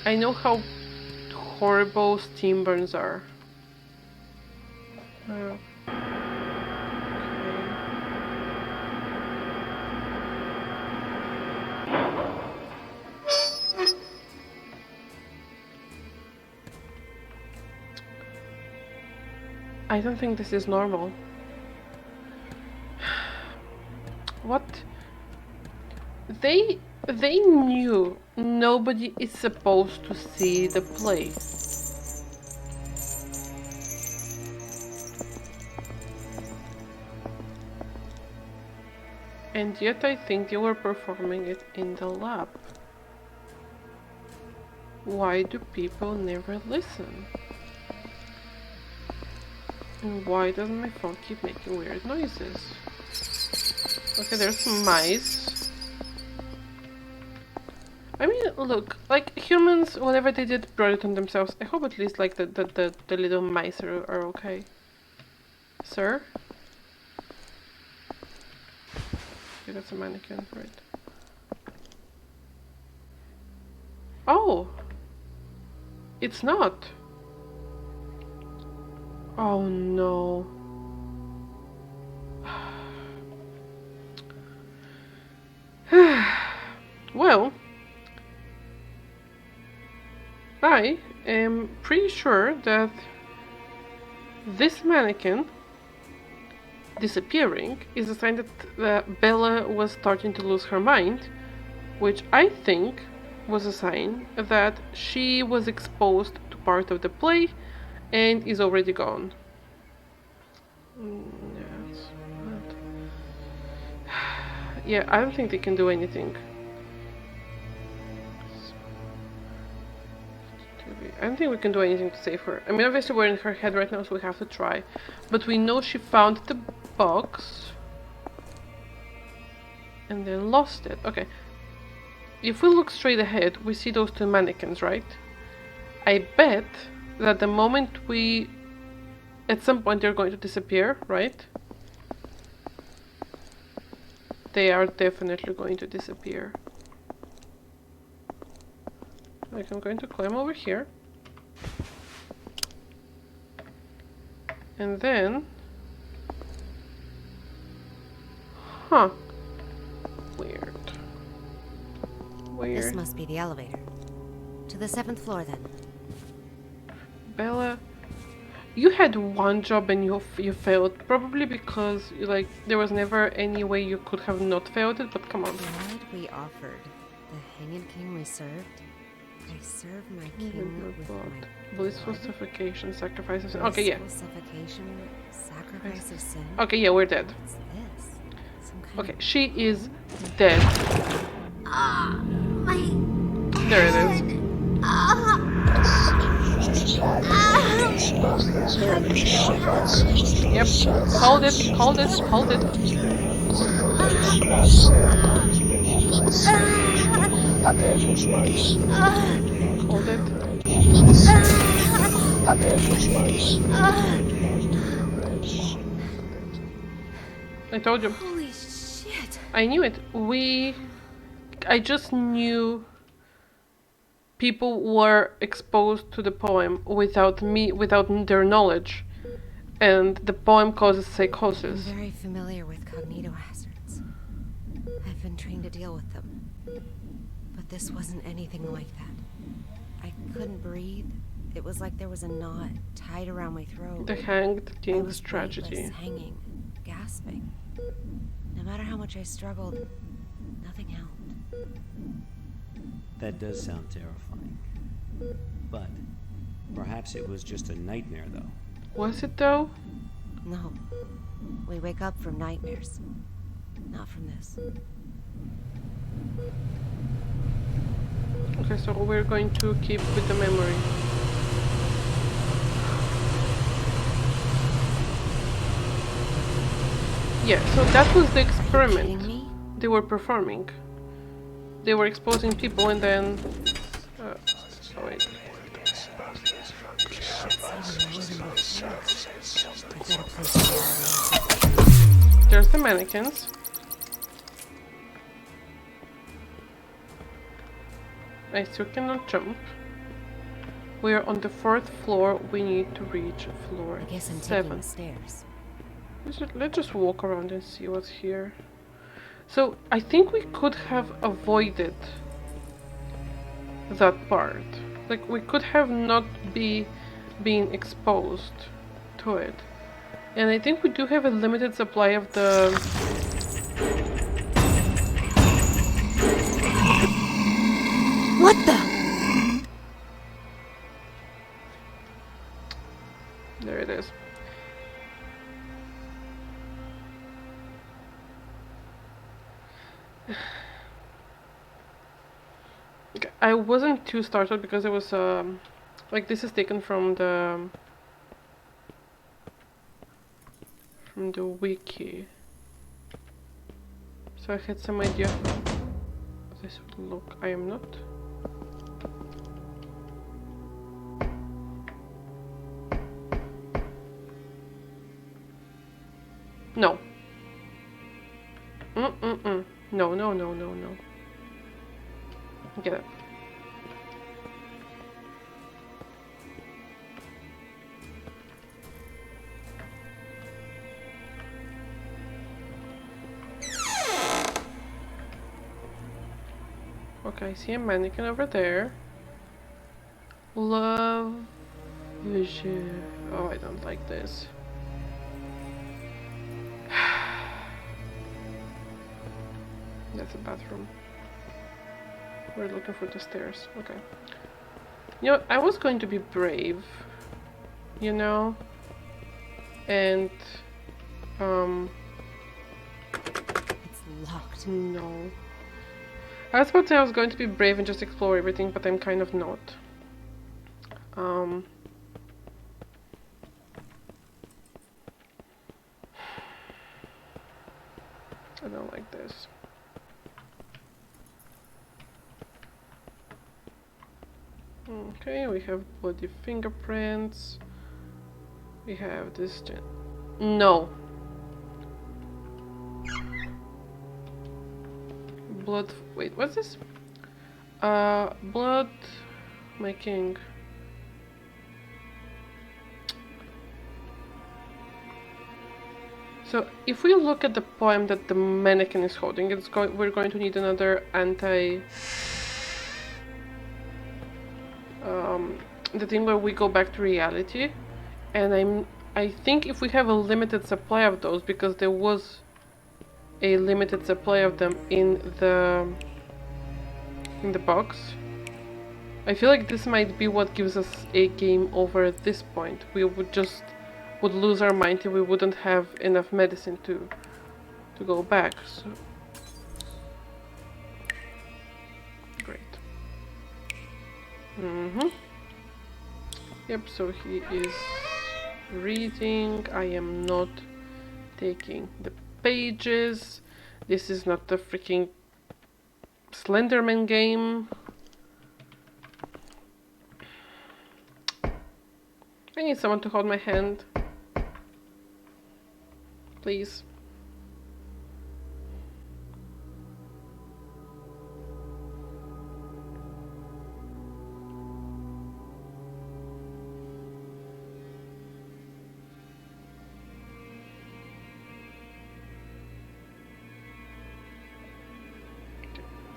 I know how horrible steam burns are. Okay. I don't think this is normal. What? They knew nobody is supposed to see the play. And yet I think they were performing it in the lab. Why do people never listen? And why doesn't my phone keep making weird noises? Okay, there's some mice. I mean, look, like humans, whatever they did, brought it on themselves. I hope at least like the little mice are okay. Sir? Okay, that's a mannequin, right? Oh! It's not! Oh no. Well, I am pretty sure that this mannequin disappearing is a sign that Bella was starting to lose her mind, which I think was a sign that she was exposed to part of the play and is already gone. Yes, but yeah, I don't think they can do anything. I don't think we can do anything to save her. I mean, obviously we're in her head right now, so we have to try. But we know she found the box and then lost it. Okay. If we look straight ahead, we see those two mannequins, right? I bet that the moment we... At some point they're going to disappear, right? They are definitely going to disappear. Like, I'm going to climb over here. And then... Huh. Weird. Weird. This must be the elevator. To the 7th floor, then. Bella, you had one job and you failed. Probably because, like, there was never any way you could have not failed it, but come on. What we offered. The Hanging King we served. I serve my king with my blissful suffocation, sacrifice of sin. Okay, yeah. Suffocation, sacrifice of sin. Okay, yeah, we're dead. What's this? Some kind Okay, she is dead. My There it is. Yep. Hold it. Hold it. Hold it. Hold it. I told you. Holy shit. I knew it. I just knew people were exposed to the poem without their knowledge. And the poem causes psychosis. I'm very familiar with cognito hazards. I've been trained to deal with them. But this wasn't anything like that. I couldn't breathe. It was like there was a knot tied around my throat. The Hanged I King's was tragedy. weightless, hanging, gasping. No matter how much I struggled, nothing helped. That does sound terrifying. But perhaps it was just a nightmare, though. Was it though? No. We wake up from nightmares. Not from this. Okay, so we're going to keep with the memory. Yeah, so that was the experiment they were performing. They were exposing people and then... oh wait. There's the mannequins. I still cannot jump. We are on the 4th floor. We need to reach floor 7. The stairs. Let's just walk around and see what's here. So I think we could have avoided that part. Like we could have not been exposed to it. And I think we do have a limited supply of the... What the? There it is. Okay, I wasn't too startled because it was like this is taken from the wiki, so I had some idea how this would look. I am not. No. No, no, no, no, no. Get up. Okay, I see a mannequin over there. Love vision. Oh, I don't like this. That's a bathroom. We're looking for the stairs. Okay. You know, I was going to be brave, you know, and it's locked. No. I was about to say I was going to be brave and just explore everything, but I'm kind of not. I don't like this. Okay, we have bloody fingerprints. We have this. No. Blood. Wait, what's this? Blood. My king. So, if we look at the poem that the mannequin is holding, we're going to need another the thing where we go back to reality, and I think if we have a limited supply of those, because there was a limited supply of them in the box, I feel like this might be what gives us a game over at this point. We would lose our mind if we wouldn't have enough medicine to go back. So great. Yep, so he is reading. I am not taking the pages. This is not the freaking Slenderman game. I need someone to hold my hand. Please.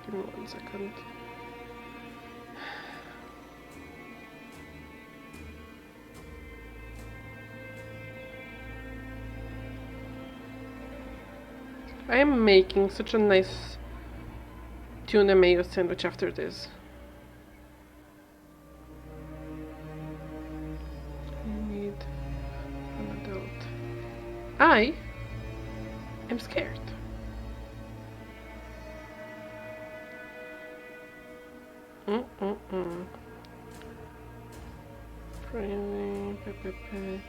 Give me 1 second. I am making such a nice tuna mayo sandwich after this. I need an adult. I am scared. Friendly, okay.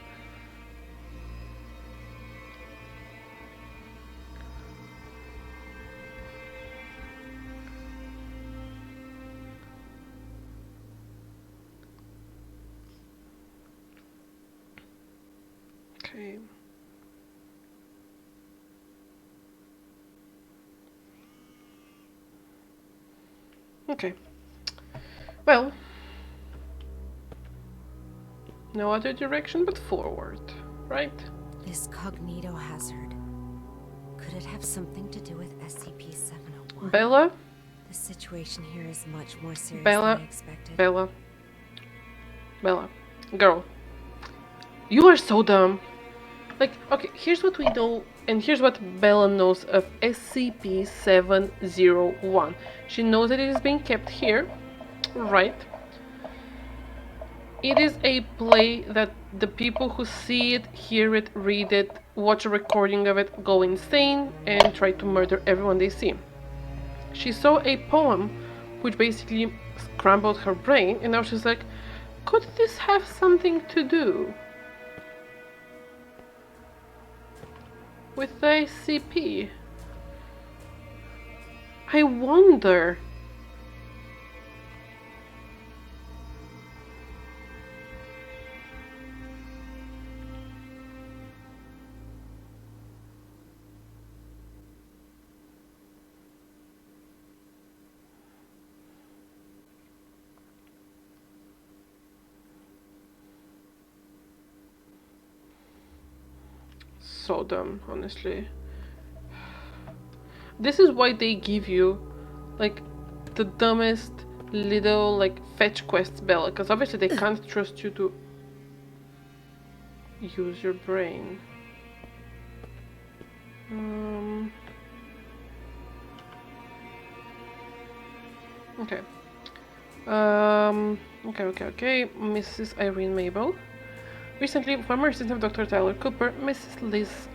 Okay. Well, no other direction but forward, right? This cognito hazard. Could it have something to do with SCP-701? Bella? The situation here is much more serious Bella, than I expected. Bella, girl, you are so dumb. Like, okay, here's what we know, and here's what Bella knows of SCP-701. She knows that it is being kept here, right? It is a play that the people who see it, hear it, read it, watch a recording of it, go insane and try to murder everyone they see. She saw a poem which basically scrambled her brain, and now she's like, could this have something to do with the SCP? I wonder. So dumb, honestly. This is why they give you like the dumbest little like fetch quests, Bella, because obviously they can't trust you to use your brain. Okay. Okay. Mrs. Irene Mabel. Recently, former assistant of Dr. Tyler Cooper, Mrs.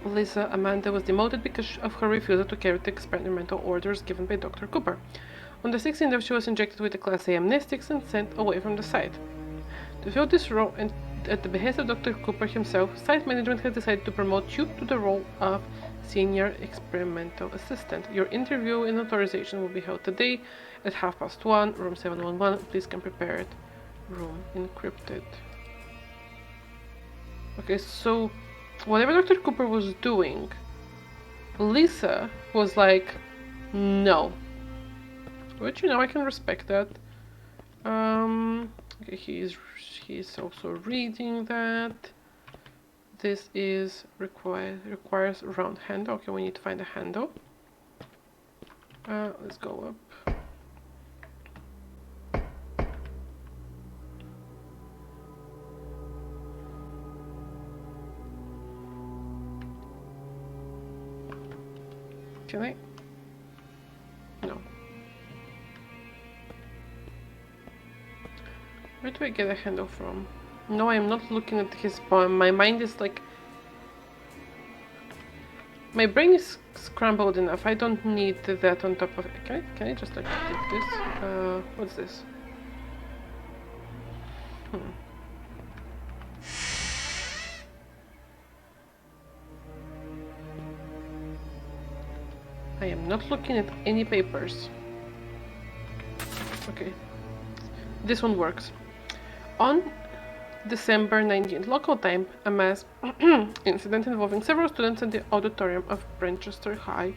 Lisa Amanda was demoted because of her refusal to carry the experimental orders given by Dr. Cooper. On the 16th, she was injected with a Class A amnestics and sent away from the site. To fill this role, and at the behest of Dr. Cooper himself, site management has decided to promote you to the role of Senior Experimental Assistant. Your interview and authorization will be held today at 1:30, room 711. Please come prepared. Room encrypted. Okay, so whatever Dr. Cooper was doing, Lisa was like, no. Which, you know, I can respect that. Okay, he's also reading that. This is requires round handle. Okay, we need to find a handle. Let's go up. Can I? No. Where do I get a handle from? No, I'm not looking at his poem. My mind is like... My brain is scrambled enough. I don't need that on top of it. Can I just like take this? What's this? I am not looking at any papers. Okay. This one works. On December 19th, local time, a mass incident involving several students in the auditorium of Branchester High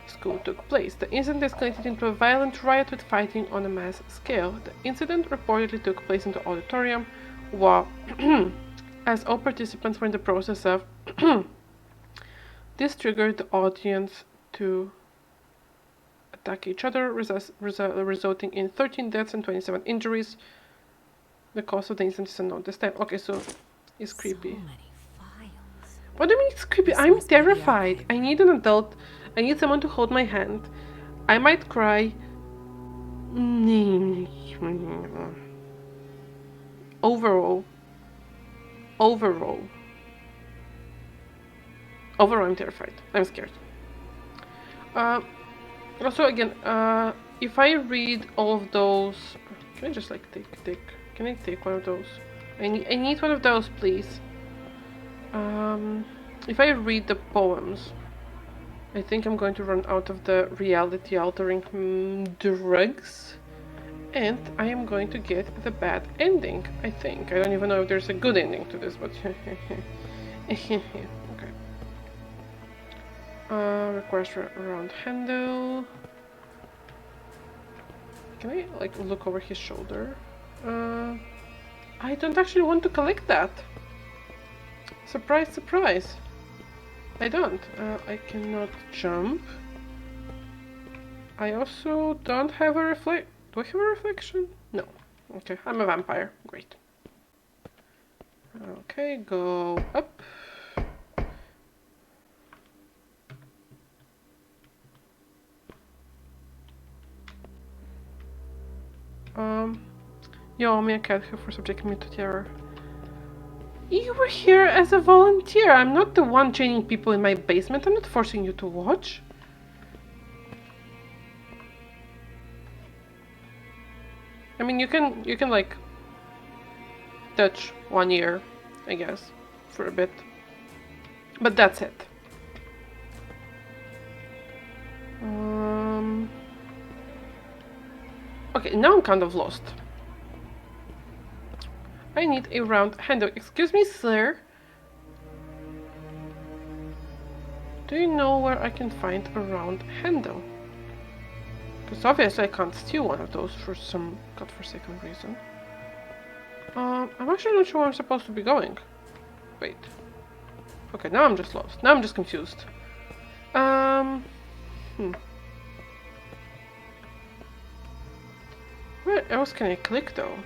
School took place. The incident escalated into a violent riot with fighting on a mass scale. The incident reportedly took place in the auditorium while, as all participants were in the process of, this triggered the audience to attack each other, resulting in 13 deaths and 27 injuries. The cause of the incident is unknown this time. Okay, so it's creepy. So many files. What do you mean it's creepy? I'm terrified. I need an adult. I need someone to hold my hand. I might cry. Overall, I'm terrified. I'm scared. Also, again, if I read all of those, can I just like take? Can I take one of those? I need one of those, please. If I read the poems, I think I'm going to run out of the reality-altering drugs, and I am going to get the bad ending. I think. I don't even know if there's a good ending to this, but okay. Request round handle. Can I like look over his shoulder? I don't actually want to collect that. Surprise, surprise. I don't. I cannot jump. I also don't have a reflect. Do I have a reflection? No. Okay, I'm a vampire. Great. Okay, go up. You owe me a cat for subjecting me to terror. You were here as a volunteer. I'm not the one chaining people in my basement. I'm not forcing you to watch. I mean, you can like touch one ear, I guess, for a bit. But that's it. Okay, now I'm kind of lost. I need a round handle. Excuse me, sir. Do you know where I can find a round handle? Because obviously I can't steal one of those for some godforsaken reason. I'm actually not sure where I'm supposed to be going. Wait. Okay, now I'm just lost. Now I'm just confused. Where else can I click though?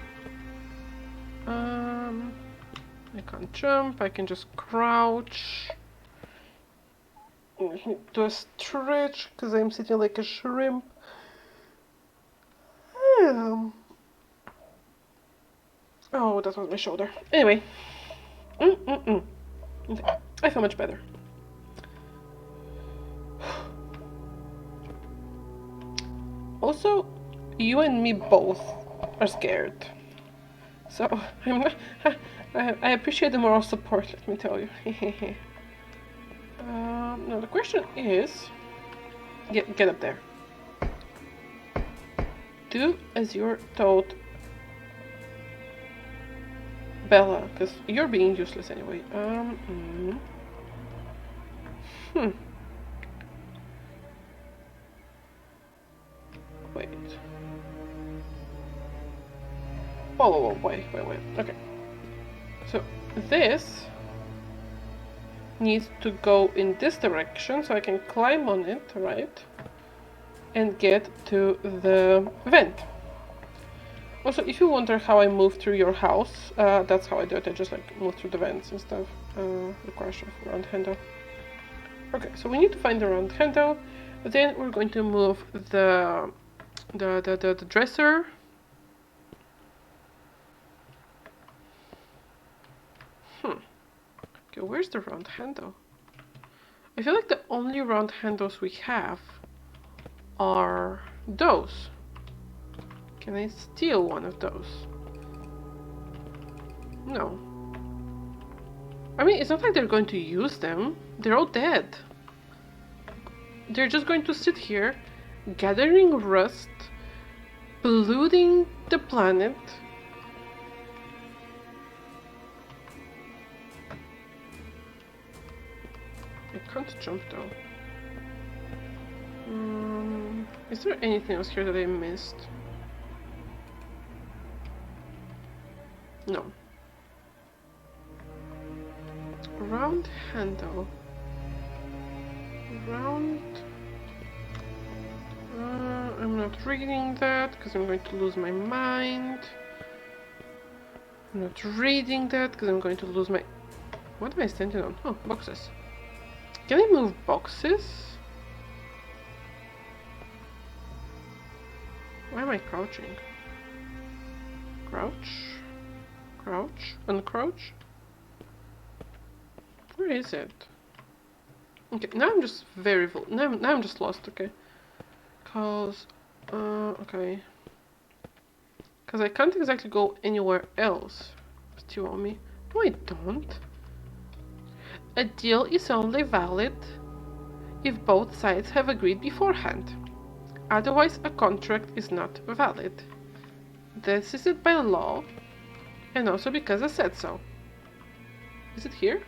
I can't jump, I can just crouch. Do a stretch, because I'm sitting like a shrimp. Oh, that was my shoulder. Anyway. Okay. I feel much better. Also, you and me both are scared. So, I'm not... I appreciate the moral support, let me tell you. Now the question is... Get up there. Do as you're told, Bella, because you're being useless anyway. Wait. Whoa, wait. Okay. So, this needs to go in this direction, so I can climb on it, right? And get to the vent. Also, if you wonder how I move through your house, that's how I do it. I just like move through the vents and stuff. Requires a round handle. Okay, so we need to find the round handle. Then we're going to move the dresser. Okay, where's the round handle? I feel like the only round handles we have are those. Can I steal one of those? No. I mean, it's not like they're going to use them. They're all dead. They're just going to sit here, gathering rust, polluting the planet. I can't jump though. Is there anything else here that I missed? No. Round handle. Round. I'm not reading that because I'm going to lose my mind. I'm not reading that because I'm going to lose my... What am I standing on? Oh, boxes. Can I move boxes? Why am I crouching? Crouch. Crouch. Uncrouch. Where is it? Okay, now I'm just very full. Now I'm just lost, okay. Okay. Because I can't exactly go anywhere else. Do you want me? No, I don't. A deal is only valid if both sides have agreed beforehand. Otherwise, a contract is not valid. This is it by law, and also because I said so. Is it here?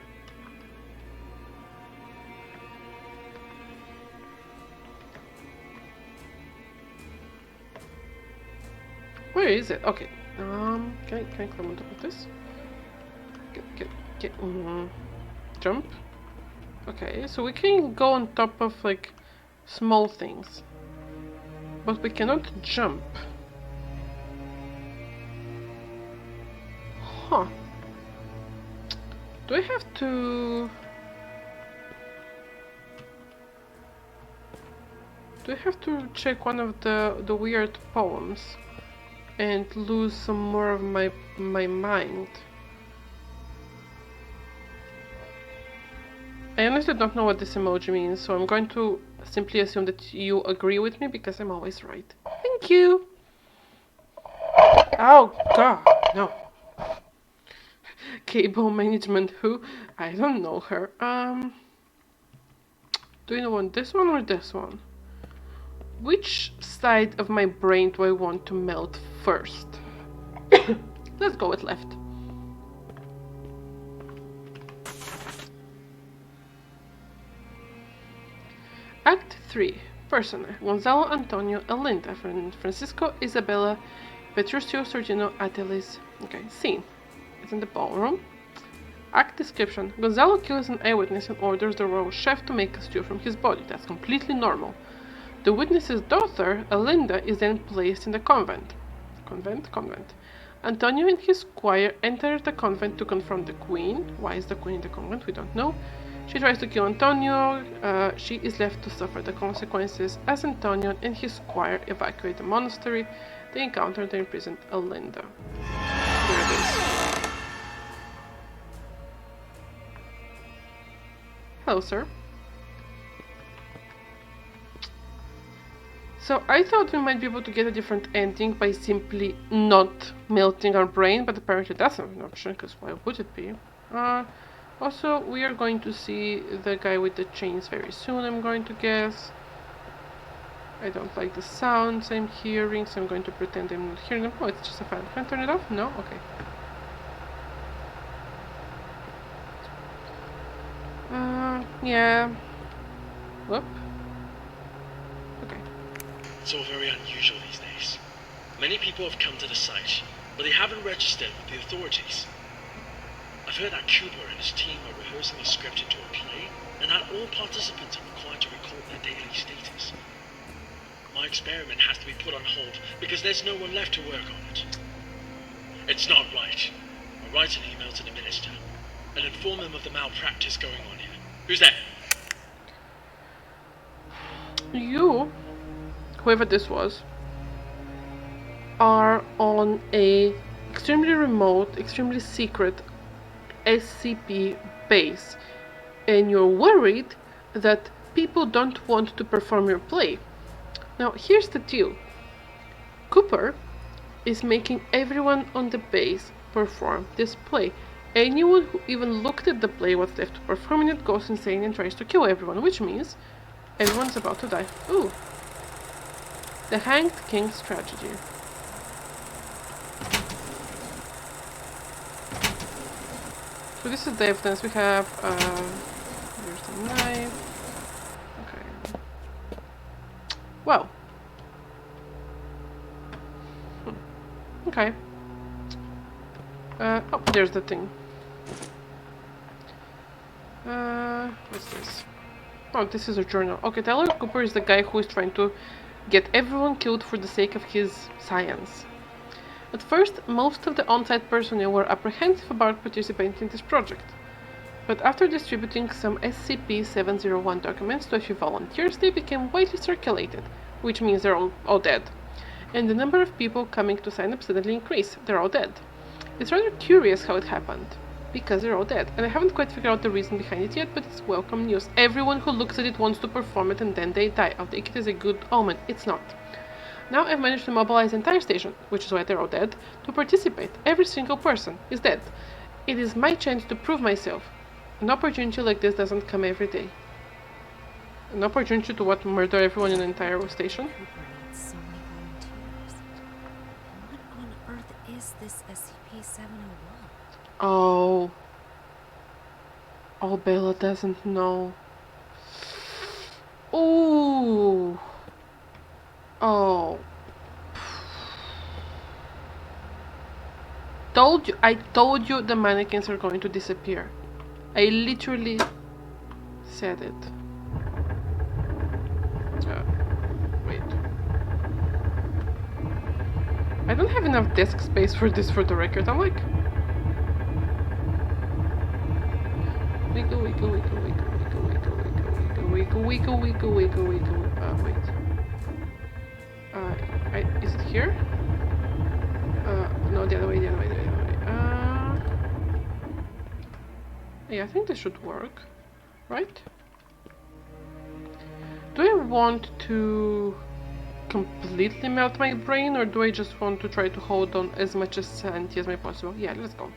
Where is it? Okay. Can I climb on top of this? Get. Jump. Okay, so we can go on top of like small things, but we cannot jump. Huh. Do I have to... Do I have to check one of the weird poems and lose some more of my mind? I honestly don't know what this emoji means, so I'm going to simply assume that you agree with me because I'm always right. Thank you! Oh god, no. Cable management who? I don't know her. Do you want this one or this one? Which side of my brain do I want to melt first? Let's go with left. Act 3. Persona. Gonzalo, Antonio, Alinda, Francisco, Isabella, Petruccio, Sergino, Atelis. Okay, scene. It's in the ballroom. Act description. Gonzalo kills an eyewitness and orders the royal chef to make a stew from his body. That's completely normal. The witness's daughter, Alinda, is then placed in the convent. Convent. Antonio and his squire enter the convent to confront the queen. Why is the queen in the convent? We don't know. She tries to kill Antonio. She is left to suffer the consequences as Antonio and his squire evacuate the monastery. They encounter the imprisoned Alinda. Here it is. Hello, sir. So I thought we might be able to get a different ending by simply not melting our brain, but apparently that's not an option, because why would it be? Also, we are going to see the guy with the chains very soon, I'm going to guess. I don't like the sounds I'm hearing, so I'm going to pretend I'm not hearing them. Oh, it's just a fan. Can I turn it off? No? Okay. Yeah. Whoop. Okay. It's all very unusual these days. Many people have come to the site, but they haven't registered with the authorities. I've heard that Cooper and his team are rehearsing a script into a play, and that all participants are required to record their daily status. My experiment has to be put on hold because there's no one left to work on it. It's not right. I'll write an email to the minister and inform him of the malpractice going on here. Who's there? You, whoever this was, are on a extremely remote, extremely secret SCP base, and you're worried that people don't want to perform your play. Now, here's the deal. Cooper is making everyone on the base perform this play. Anyone who even looked at the play was left to perform in it goes insane and tries to kill everyone, which means everyone's about to die. Ooh. The Hanged King's Tragedy. So this is the evidence. We have, here's the knife. Okay. Well. Okay. Oh, there's the thing. What's this? Oh, this is a journal. Okay, Tyler Cooper is the guy who is trying to get everyone killed for the sake of his science. At first, most of the on-site personnel were apprehensive about participating in this project. But after distributing some SCP-701 documents to a few volunteers, they became widely circulated, which means they're all dead. and the number of people coming to sign up suddenly increased. They're all dead. It's rather curious how it happened, because they're all dead, and I haven't quite figured out the reason behind it yet, but it's welcome news. Everyone who looks at it wants to perform it and then they die. I'll take it as a good omen. It's not. Now I've managed to mobilize the entire station, which is why they're all dead, to participate. Every single person is dead. It is my chance to prove myself. An opportunity like this doesn't come every day. An opportunity to what? Murder everyone in the entire station? So many volunteers. What on earth is this SCP-701? Oh. Oh, Bella doesn't know. Ooh. Oh. I told you the mannequins are going to disappear. I literally said it. Wait. I don't have enough desk space for this, for the record. I'm like... Wiggle, wiggle, wiggle, wiggle, wiggle, wiggle, wiggle, wiggle, wiggle, wiggle, wiggle, wiggle. Wait. Is it here? No, the other way, the other way, the other way. Yeah, I think this should work, right? Do I want to completely melt my brain, or do I just want to try to hold on as much as sanity as possible? Yeah, let's go.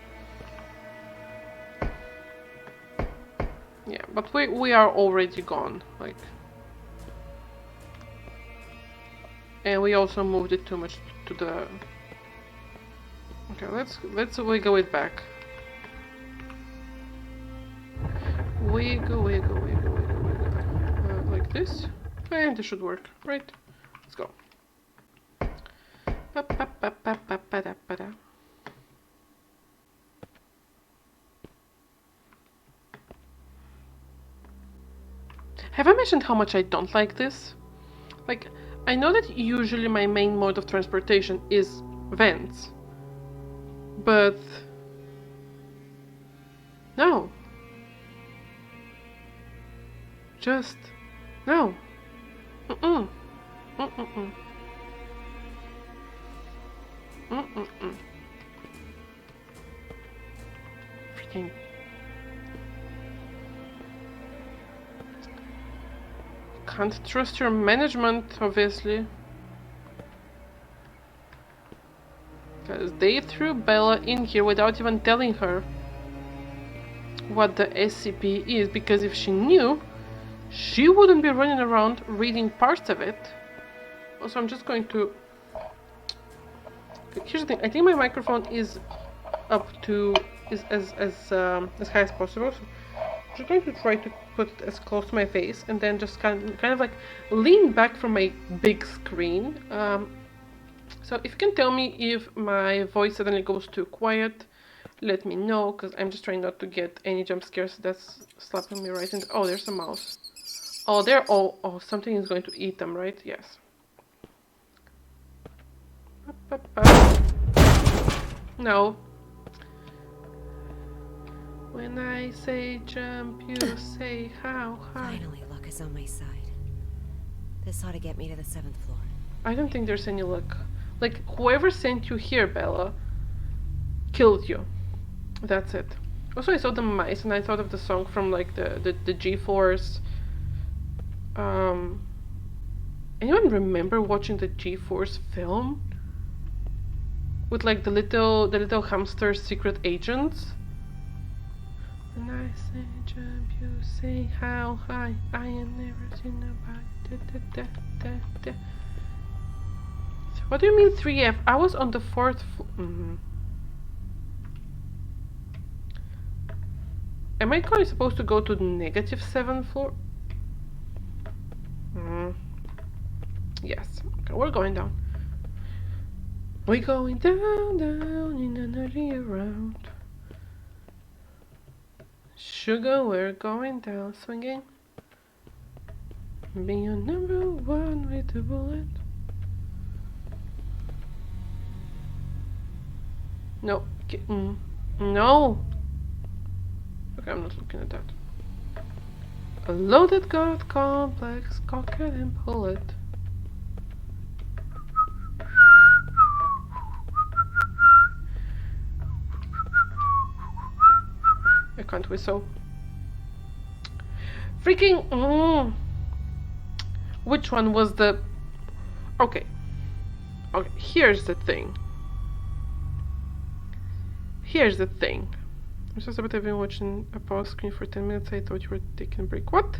Yeah, but we are already gone, like, and we also moved it too much to the. Okay, let's wiggle it back. Wiggle, wiggle, wiggle, wiggle, wiggle. Like this, and this should work, right? Let's go. Have I mentioned how much I don't like this? Like, I know that usually my main mode of transportation is vents, but no. Just no. Mm-mm. Mm-mm-mm. Mm-mm-mm. Freaking. Can't trust your management, obviously. Because they threw Bella in here without even telling her what the SCP is, because if she knew, she wouldn't be running around reading parts of it. Also, I'm just going to... Here's the thing, I think my microphone is up to... is as high as possible, so I'm just going to try to put it as close to my face and then just kind of like lean back from my big screen. So if you can tell me if my voice suddenly goes too quiet, let me know, because I'm just trying not to get any jump scares that's slapping me right in the... Oh, there's a mouse. Oh, they're all... Oh, something is going to eat them, right? Yes. No. When I say jump, you say how high. Finally, luck is on my side. This ought to get me to the 7th floor. I don't think there's any luck. Like, whoever sent you here, Bella, killed you. That's it. Also, I saw the mice and I thought of the song from, like, the G-Force. Anyone remember watching the G-Force film? With, like, the little hamster secret agents? When I say jump, you say how high. I am never seen nobody. What do you mean 3F? I was on the 4th floor. Am I supposed to go to the -7th floor? Yes. Okay, we're going down. We're going down, down in an early round. Sugar, we're going down swinging. Be your #1 with the bullet. No. No. Okay, I'm not looking at that. A loaded guard complex, cock it and pull it. can't whistle. Freaking... Which one was the... Okay. Okay, here's the thing. Here's the thing. I'm so sorry, but I've been watching a pause screen for 10 minutes. I thought you were taking a break. What?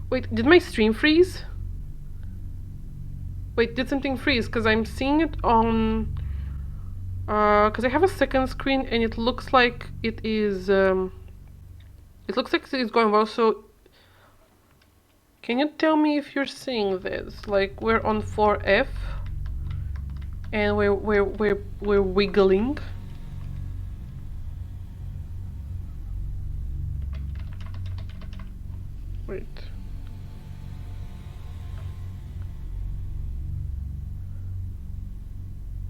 Wait, did my stream freeze? Wait, did something freeze? Because I'm seeing it on... Because I have a second screen and it looks like it is... It looks like it's going well, so... Can you tell me if you're seeing this? Like, we're on 4F. And we're wiggling. Wait.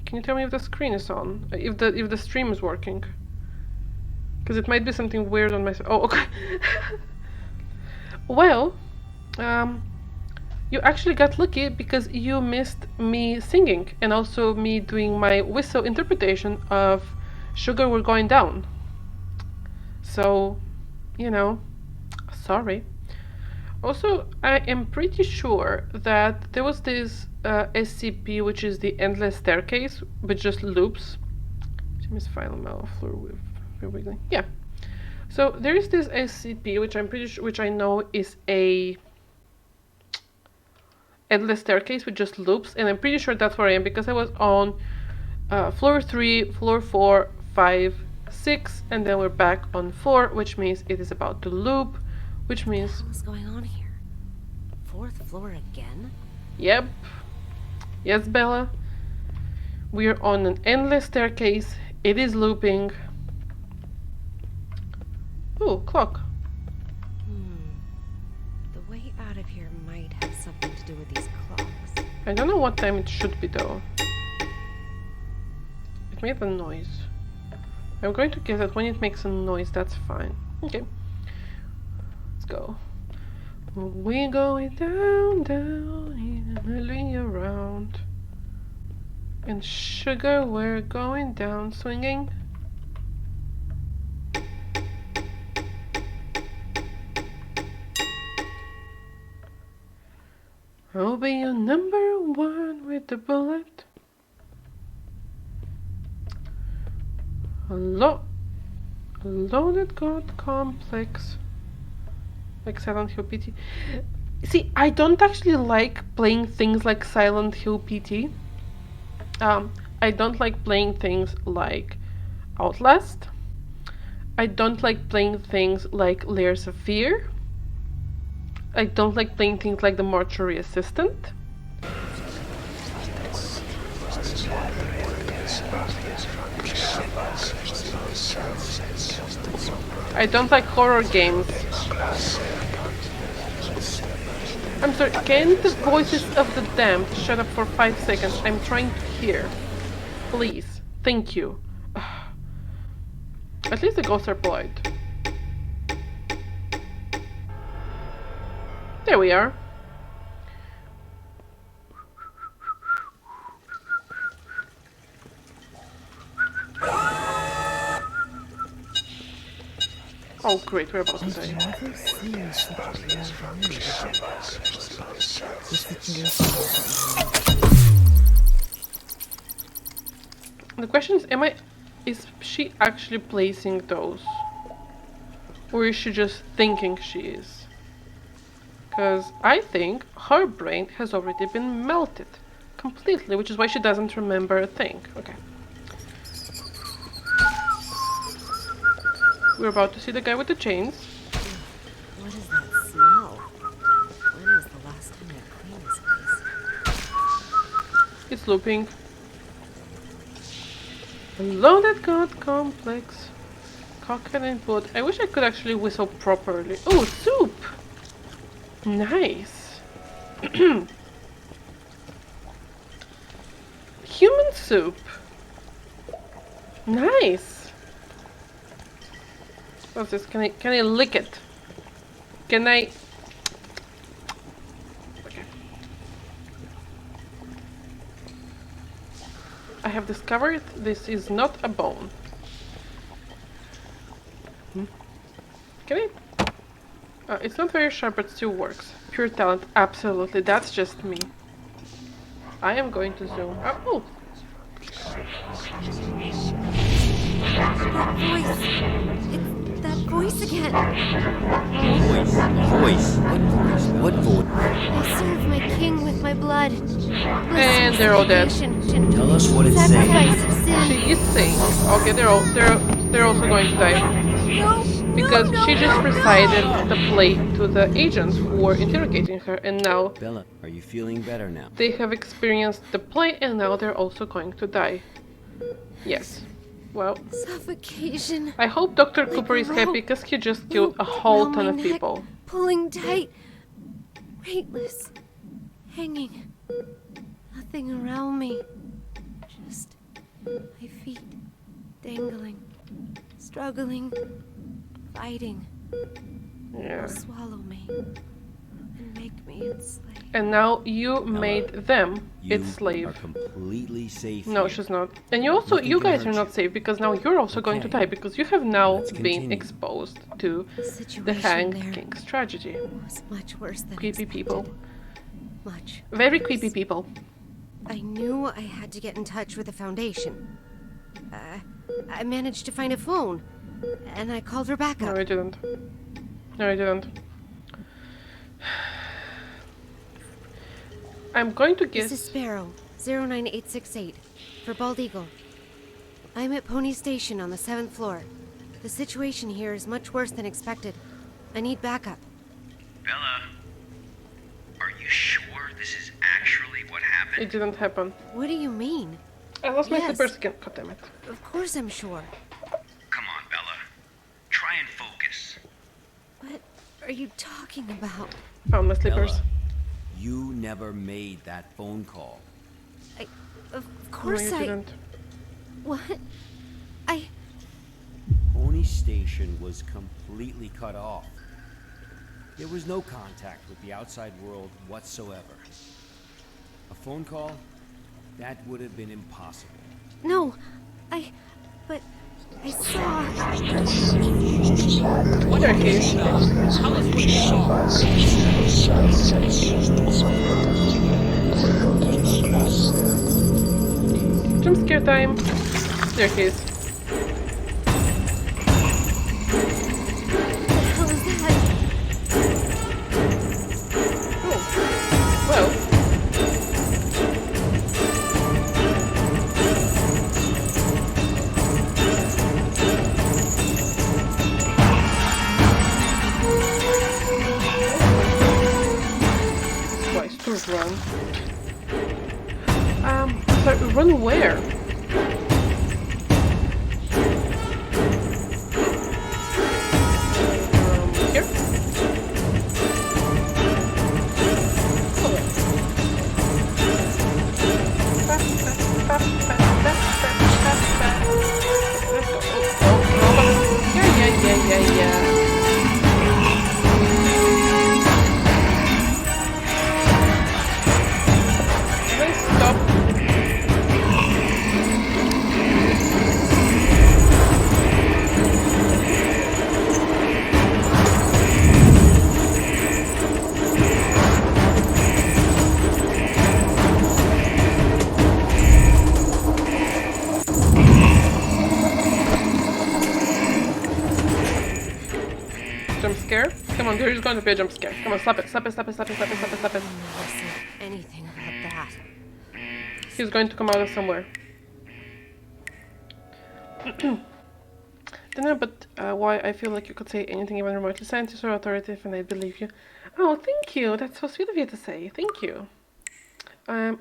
Can you tell me if the screen is on? If the stream is working? Because it might be something weird on my... Oh, okay. Well, you actually got lucky because you missed me singing and also me doing my whistle interpretation of Sugar We're Going Down. So, you know, sorry. Also, I am pretty sure that there was this SCP, which is the Endless Staircase, which just loops. Misfile malfleur with wiggling. Yeah. So there is this SCP, which I'm pretty sure, which I know is a Endless Staircase with just loops, and I'm pretty sure that's where I am because I was on floor 3, floor 4, 5, 6, and then we're back on 4, which means it is about to loop, which means... What's going on here? 4th floor again? Yep. Yes, Bella. We're on an endless staircase. It is looping. Ooh, clock. The way out of here might have something to do with these clocks. I don't know what time it should be though. It made a noise. I'm going to guess that when it makes a noise, that's fine. Okay. Let's go. We're going down, down, evenly around. And Sugar, we're going down, swinging. I'll be your number 1 with the bullet. A loaded god complex. Like Silent Hill PT. See, I don't actually like playing things like Silent Hill PT. I don't like playing things like Outlast. I don't like playing things like Layers of Fear. I don't like playing things like The Mortuary Assistant. I don't like horror games. I'm sorry, can the voices of the damned shut up for 5 seconds? I'm trying to hear. Please. Thank you. At least the ghosts are polite. There we are. Oh great, we're about to die. The question is, is she actually placing those? Or is she just thinking she is? Because I think her brain has already been melted completely, which is why she doesn't remember a thing. Okay. We're about to see the guy with the chains. What is that smell? When was the last time I cleaned this place? It's looping. A loaded god complex. Cockhead input. I wish I could actually whistle properly. Oh, soup! Nice. Human soup. Nice. What's this? Can I lick it? Can I? Okay. I have discovered this is not a bone. Can I? It's not very sharp, but still works. Pure talent, absolutely. That's just me. I am going to zoom. Oh! That voice. It's that voice again. Voice. What voice? I serve my king with my blood. And they're all dead. Tell us what it's saying. Sacrifice of sin. She is saying. Okay, they're also going to die. No, Because no, she just no, recited no. the play to the agents who were interrogating her, and now Bella, are you feeling better now? they have experienced the play, and now they're also going to die. Yes. Well, Suffocation. I hope Dr. Cooper is happy because he just killed a whole ton of people. Pulling tight. Weightless. Hanging. Nothing around me. Just my feet dangling. Struggling. Fighting. Yeah. Swallow me. And make me its slave. And now you made them its You slave. are completely safe. No, here. she's not. And you also, Nothing you can guys are hurt not you. safe because now you're also going to Okay. die because you have now Let's been continue. exposed to the Situation Hang there King's tragedy. was much worse than Creepy expected. people. Much. Very worse. creepy people. I knew I had to get in touch with the Foundation. I managed to find a phone, and I called her back No, up. I didn't. No, I didn't. I'm going to guess. This is Sparrow, 09868, for Bald Eagle. I'm at Pony Station on the 7th floor. The situation here is much worse than expected. I need backup. Bella, are you sure this is actually what happened? It didn't happen. What do you mean? I lost my Yes. slippers again. God damn it. Of course I'm sure. Come on, Bella. Try and focus. What are you talking about? Found my slippers. Bella, you never made that phone call. Of No, course you I... didn't. What? I... Pony Station was completely cut off. There was no contact with the outside world whatsoever. A phone call? That would have been impossible. No, but I saw... There he is. Tell us what you saw. Jump scare time. There he is. What the hell is that? Oh. Well. Twice to run. Sorry, run where? Here? Yeah. Let's stop. Jump scare? Come on, there is going to be a jump scare. Come on, slap it, slap it, slap it, slap it, slap it, slap it, slap it. I said anything about that. He's going to come out of somewhere. Don't know, but why I feel like you could say anything even remotely scientist or authoritative and I'd believe you. Oh, thank you. That's so sweet of you to say. Thank you. When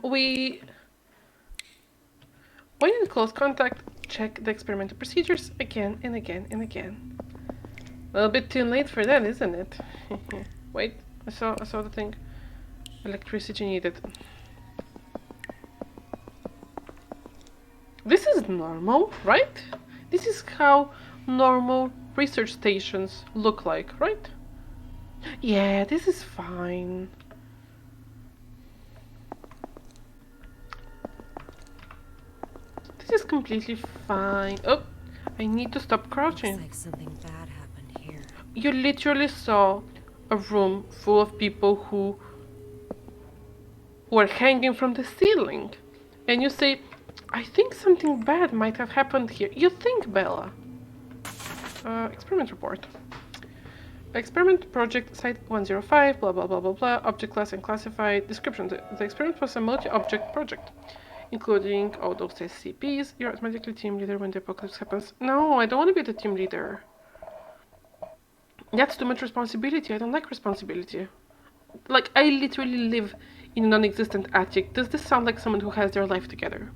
in close contact, check the experimental procedures again and again and again. A little bit too late for that, isn't it? Wait, I saw the thing. Electricity needed. This is normal, right? This is how normal research stations look like, right? Yeah, this is fine. This is completely fine. Oh, I need to stop crouching. Looks like something bad happened here. you literally saw a room full of people who were hanging from the ceiling. And you say, I think something bad might have happened here. You think, Bella. Experiment report. Experiment project site 105, blah blah blah blah blah, object class and classified. Description. The experiment was a multi-object project, including all those SCPs. You're automatically team leader when the apocalypse happens. No, I don't want to be the team leader. That's too much responsibility. I don't like responsibility. Like, I literally live in a non-existent attic. Does this sound like someone who has their life together?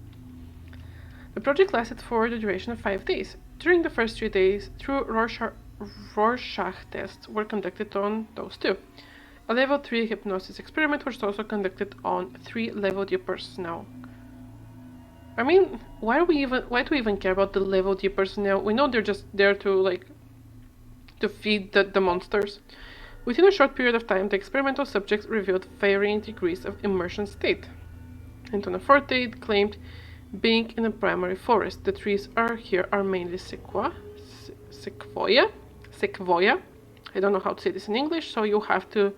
The project lasted for the duration of 5 days. During the first 3 days, through Rorschach tests were conducted on those two. A level 3 hypnosis experiment was also conducted on 3 level D personnel. I mean, why do we even care about the level D personnel? We know they're just there to, like, to feed the monsters. Within a short period of time, the experimental subjects revealed varying degrees of immersion state. And on the 4th day, it claimed being in a primary forest. The trees here are mainly sequoia. I don't know how to say this in English, so you have to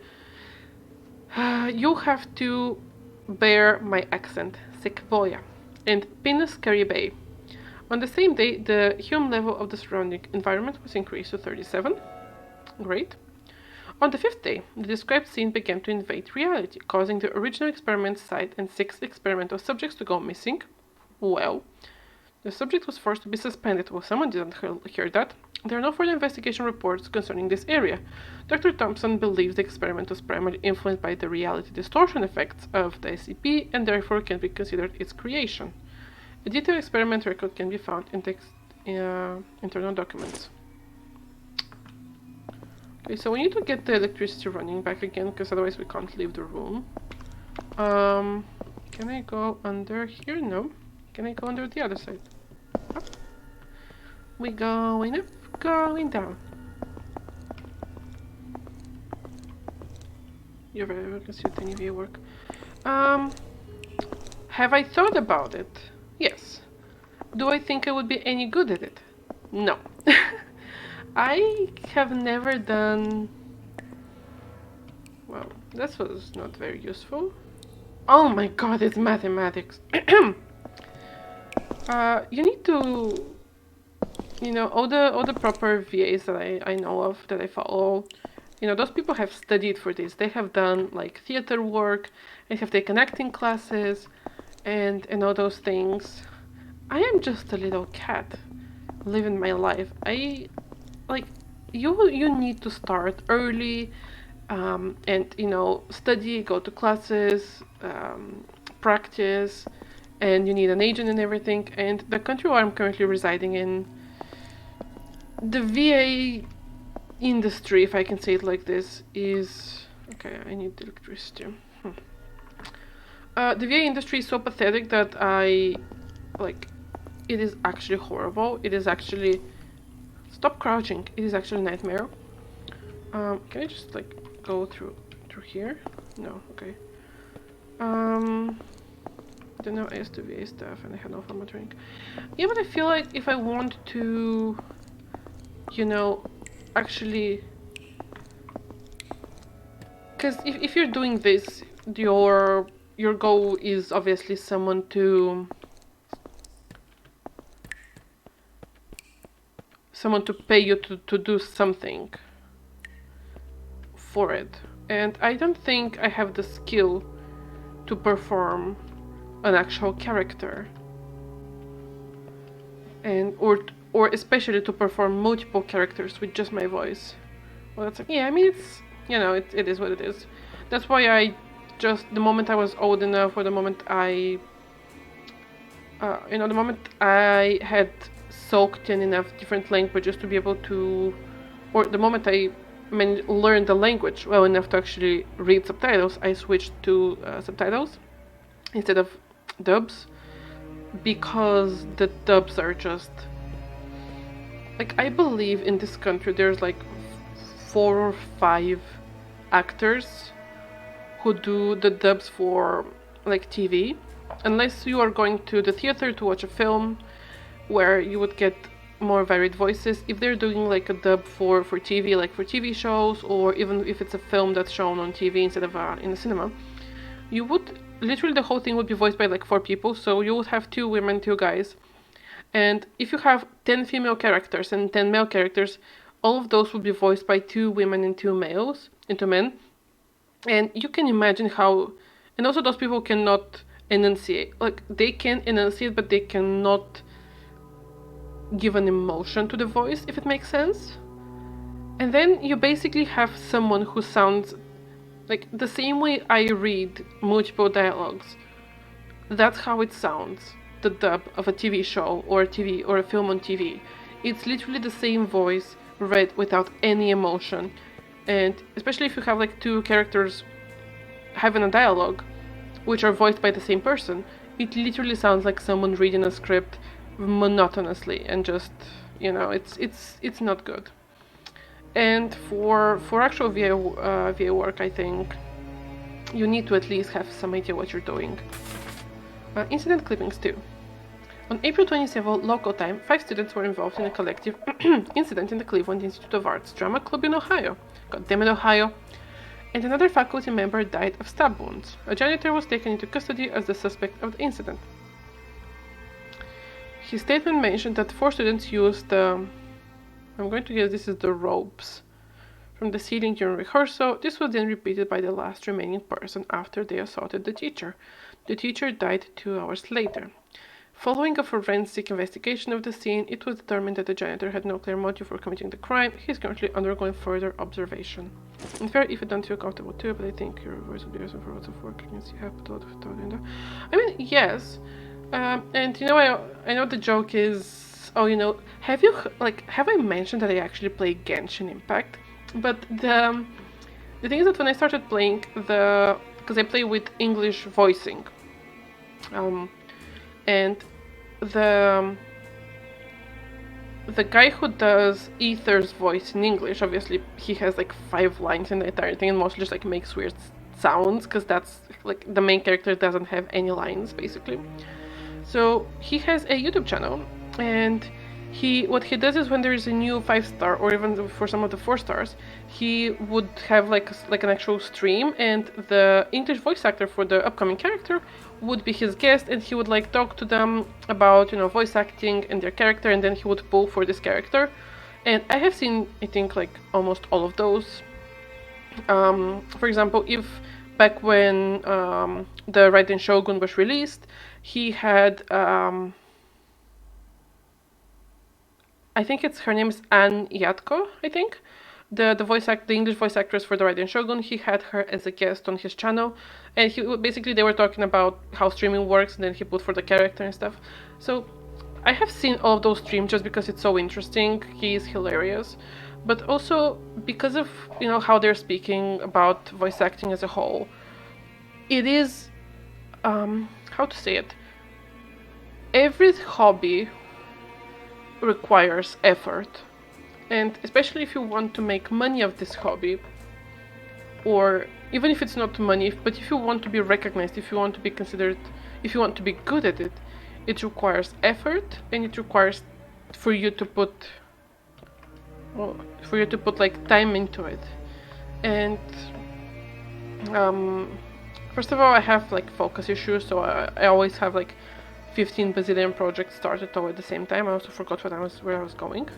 bear my accent. Sequoia. And Pinus Caribae. On the same day, the hum level of the surrounding environment was increased to 37. Great. On the 5th day, the described scene began to invade reality, causing the original experiment site and 6 experimental subjects to go missing. Well, the subject was forced to be suspended. Well, someone didn't hear that. There are no further investigation reports concerning this area. Dr. Thompson believes the experiment was primarily influenced by the reality distortion effects of the SCP and therefore can be considered its creation. A detailed experiment record can be found in internal documents. Okay, so we need to get the electricity running back again, because otherwise we can't leave the room. Can I go under here? No. Can I go under the other side? Up. We going up, going down. You're very welcome to any VA work. Have I thought about it? Yes. Do I think I would be any good at it? No. I have never done... Well, this was not very useful. Oh my god, it's mathematics. You need to... You know, all the proper VAs that I know of, that I follow, you know, those people have studied for this. They have done, like, theater work, they have taken acting classes, and all those things. I am just a little cat living my life. You need to start early, and, you know, study, go to classes, practice, and you need an agent and everything. And the country where I'm currently residing in, the VA industry, if I can say it like this, is... Okay, I need electricity. The VA industry is so pathetic that it is actually horrible. It is actually... Stop crouching. It is actually a nightmare. Can I just, like, go through here? No, okay. Don't know, I used to VA stuff and I had no fun monitoring. Yeah, but I feel like if I want to, you know, actually... Because if you're doing this, your goal is obviously someone to pay you to do something for it. And I don't think I have the skill to perform an actual character, and or especially to perform multiple characters with just my voice. Well, that's like, yeah, I mean, it's, you know, it is what it is. That's why I just, the moment I was old enough, or the moment I the moment I had soaked in enough different languages to be able to, or the moment I learned the language well enough to actually read subtitles, I switched to subtitles instead of dubs, because the dubs are just, like, I believe in this country there's like 4 or 5 actors who do the dubs for, like, TV, unless you are going to the theater to watch a film where you would get more varied voices. If they're doing like a dub for TV, like for TV shows, or even if it's a film that's shown on TV instead of in the cinema, you would literally, the whole thing would be voiced by like 4 people. So you would have 2 women, 2 guys, and if you have 10 female characters and 10 male characters, all of those would be voiced by 2 women and 2 men. And you can imagine how, and also those people cannot enunciate. Like, they can enunciate, but they cannot give an emotion to the voice, if it makes sense. And then you basically have someone who sounds like the same way I read multiple dialogues. That's how it sounds, the dub of a TV show or a film on TV. It's literally the same voice read without any emotion. And especially if you have like 2 characters having a dialogue, which are voiced by the same person, it literally sounds like someone reading a script monotonously, and just, you know, it's not good. And for actual VA work, I think you need to at least have some idea what you're doing. Incident clippings too. On April 27 local time, 5 students were involved in a collective incident in the Cleveland Institute of Arts Drama Club in Ohio. Goddammit, Ohio. And another faculty member died of stab wounds. A janitor was taken into custody as the suspect of the incident. His statement mentioned that 4 students used I'm going to guess this is the ropes from the ceiling during rehearsal. This was then repeated by the last remaining person after they assaulted the teacher. The teacher died 2 hours later. Following a forensic investigation of the scene, it was determined that the janitor had no clear motive for committing the crime. He is currently undergoing further observation. In fair, if you don't feel comfortable too, but I think your voice will be useful for lots of work. You have a lot of thought in that. I mean, yes. And you know, I know the joke is, oh, you know, have I mentioned that I actually play Genshin Impact? But the thing is that when I started playing because I play with English voicing, and the guy who does Ether's voice in English, obviously he has like 5 lines in the entire thing, and mostly just like makes weird sounds, because that's like the main character doesn't have any lines basically. So he has a YouTube channel, and what he does is when there is a new 5-star, or even for some of the 4 stars, he would have like an actual stream, and the English voice actor for the upcoming character would be his guest, and he would like talk to them about, you know, voice acting and their character, and then he would pull for this character. And I have seen, I think, like almost all of those. For example, if back when the Raiden Shogun was released, he had I think her name is Anne Yatko, I think. The English voice actress for the Raiden Shogun, he had her as a guest on his channel, and they were talking about how streaming works, and then he put for the character and stuff. So I have seen all of those streams just because it's so interesting. He is hilarious, but also because of, you know, how they're speaking about voice acting as a whole. It is how to say it, every hobby requires effort, and especially if you want to make money of this hobby, or even if it's not money, but if you want to be recognized, if you want to be considered, if you want to be good at it, it requires effort, and it requires for you to put like time into it. And first of all, I have like focus issues, so I always have like 15 bazillion projects started all at the same time. I also forgot where I was going.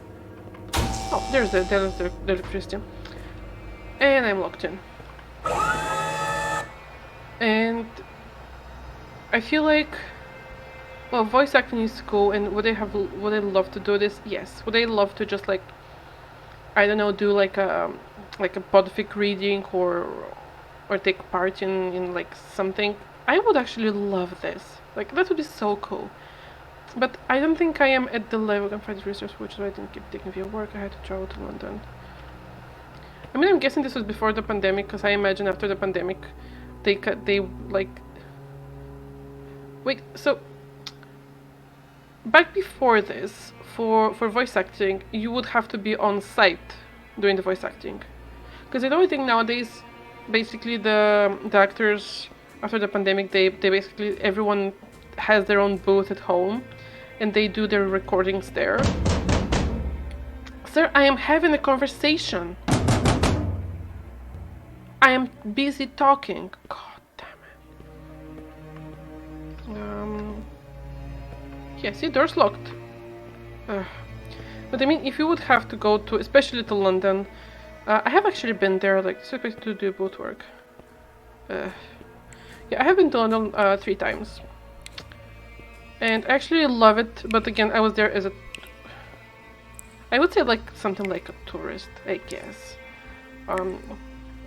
Oh, there's the electricity. And I'm locked in. And I feel like, well, voice acting is cool, and would I love to do this? Yes. Would I love to just like, I don't know, do like a podfic reading or take part in like something? I would actually love this. Like, that would be so cool. But I don't think I am at the level of find research, which is why I didn't keep taking via work. I had to travel to London. I mean, I'm guessing this was before the pandemic, because I imagine after the pandemic, they like... Wait, so... Back before this, for voice acting, you would have to be on site doing the voice acting. Because I don't think nowadays, basically the actors, after the pandemic, they basically, everyone has their own booth at home, and they do their recordings there. Sir, I am having a conversation. I am busy talking. God damn it. Yeah, see, door's locked. But I mean, if you would have to go to, especially to London, I have actually been there, like, supposed to do boot work. Yeah, I have been to London 3 times. And I actually love it, but again, I was there as a... I would say like something like a tourist, I guess.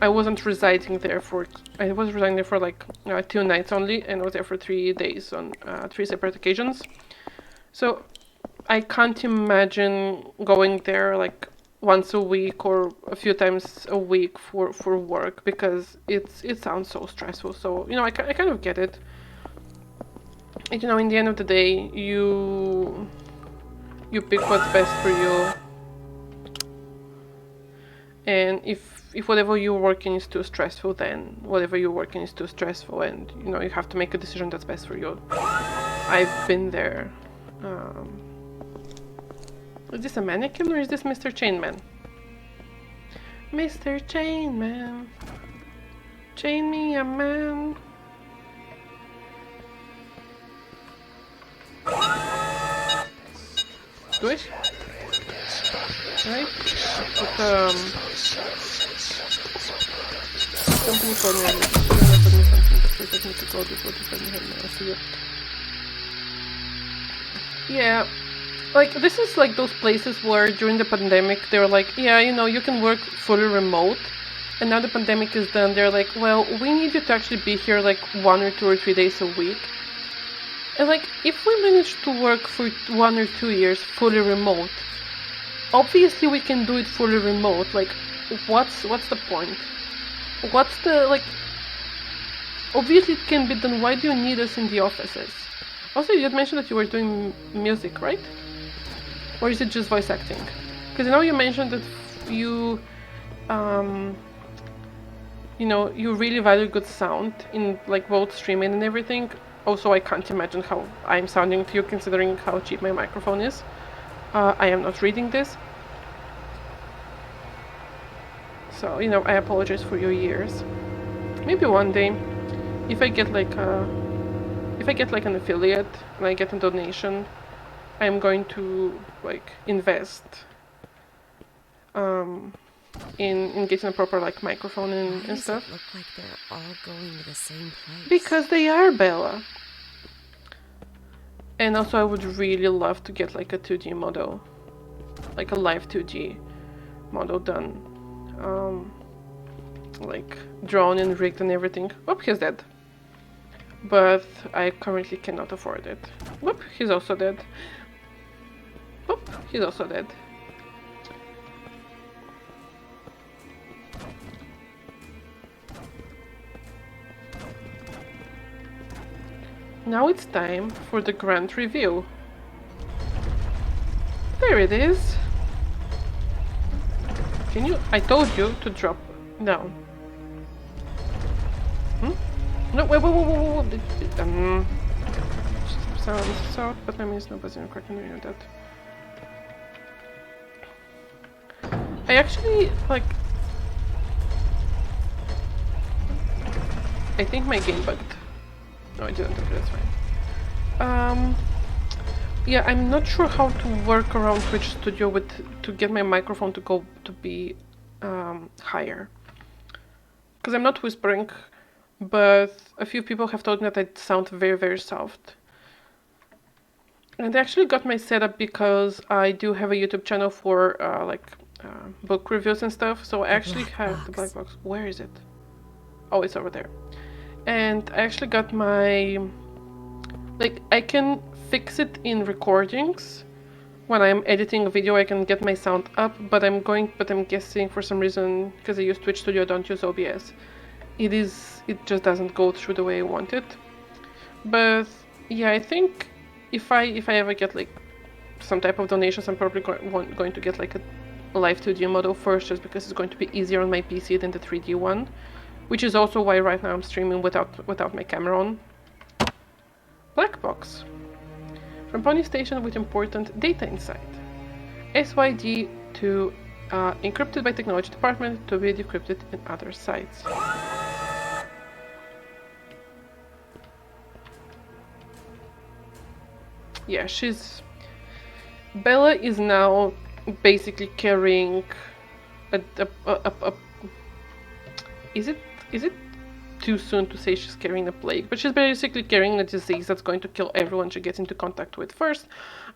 I wasn't residing there for... I was residing there for like 2 nights only, and I was there for 3 days on 3 separate occasions. So I can't imagine going there like once a week or a few times a week for work, because it sounds so stressful. So, you know, I kind of get it. And, you know, in the end of the day, you pick what's best for you. And if whatever you're working is too stressful, then whatever you're working is too stressful, and, you know, you have to make a decision that's best for you. I've been there. Is this a mannequin or is this Mr. Chainman? Mr. Chainman, chain me a man. Do it. Right? But, company for me, yeah, like, this is like those places where during the pandemic they were like, yeah, you know, you can work fully remote, and now the pandemic is done, they're like, well, we need you to actually be here like 1 or 2 or 3 days a week. And like, if we manage to work for 1 or 2 years fully remote, obviously we can do it fully remote. Like, what's the point? What's the, like, obviously it can be done. Why do you need us in the offices? Also, you had mentioned that you were doing music, right? Or is it just voice acting? Because I know you mentioned that you know, you really value good sound in like both streaming and everything. Also, I can't imagine how I'm sounding to you considering how cheap my microphone is. I am not reading this. So, you know, I apologize for your ears. Maybe one day, if I get like an affiliate and I get a donation, I'm going to like invest in getting a proper like microphone and stuff. It look like they're all going to the same place? Because they are, Bella. And also, I would really love to get like a 2D model, like a live 2D model done, like drawn and rigged and everything. Whoop, he's dead. But I currently cannot afford it. Whoop, he's also dead. Whoop, he's also dead. Now it's time for the grand reveal. There it is. Can you... I told you to drop down. No, wait. Sounds out, but that means nobody's in quite doing that. I actually, like... I think my game bugged. No, I didn't. Okay, that's fine. Yeah, I'm not sure how to work around Twitch Studio to get my microphone to go to be higher. Because I'm not whispering, but a few people have told me that I sound very, very soft. And I actually got my setup because I do have a YouTube channel for book reviews and stuff. So I actually have the black box. Where is it? Oh, it's over there. And I actually got my, like, I can fix it in recordings. When I'm editing a video, I can get my sound up, but I'm guessing for some reason, because I use Twitch Studio, I don't use OBS. It just doesn't go through the way I want it. But yeah, I think if I ever get like some type of donations, I'm probably going to get like a live 2D model first, just because it's going to be easier on my PC than the 3D one. Which is also why right now I'm streaming without my camera on. Black box. From Pony Station with important data inside. SYD to encrypted by technology department to be decrypted in other sites. Yeah, Bella is now basically carrying is it too soon to say she's carrying a plague? But she's basically carrying a disease that's going to kill everyone she gets into contact with first,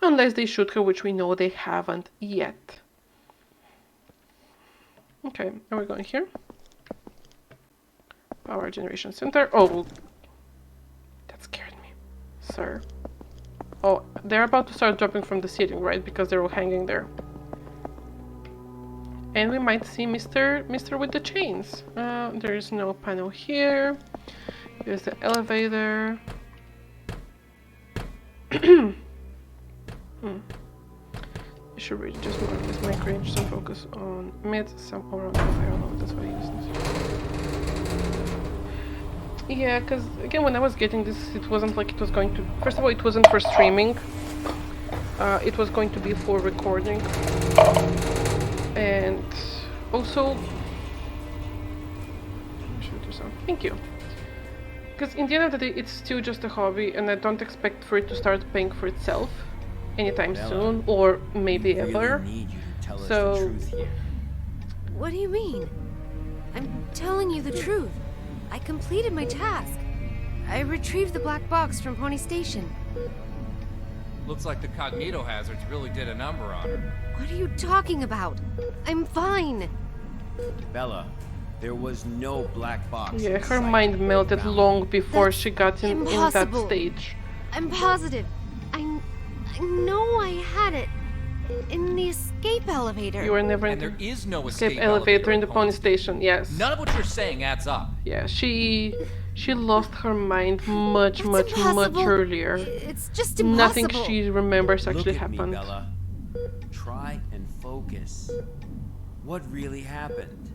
unless they shoot her, which we know they haven't yet. Okay, are we going here? Power generation center. Oh, that scared me, sir. Oh, they're about to start dropping from the ceiling, right? Because they're all hanging there. And we might see Mr. with the chains. There is no panel here. There's the elevator. I should really just move this mic range, some focus on mid, some around the firewall. That's what I used. Yeah, because again, when I was getting this, it wasn't like it was going to. First of all, it wasn't for streaming. It was going to be for recording. And also, thank you. Because in the end of the day, it's still just a hobby, and I don't expect for it to start paying for itself anytime soon, or maybe ever. So, what do you mean? I'm telling you the truth. I completed my task. I retrieved the black box from Pony Station. Looks like the cognito hazards really did a number on her. What are you talking about? I'm fine. Bella, there was no black box. Yeah, her mind melted long before she got in that stage. I'm positive. I know I had it in the escape elevator. You were never in there is no escape elevator in the Pony Station. Yes. None of what you're saying adds up. Yeah, she lost her mind much earlier. It's just impossible. Nothing she remembers actually happened. Me, Bella. Try and focus. What really happened?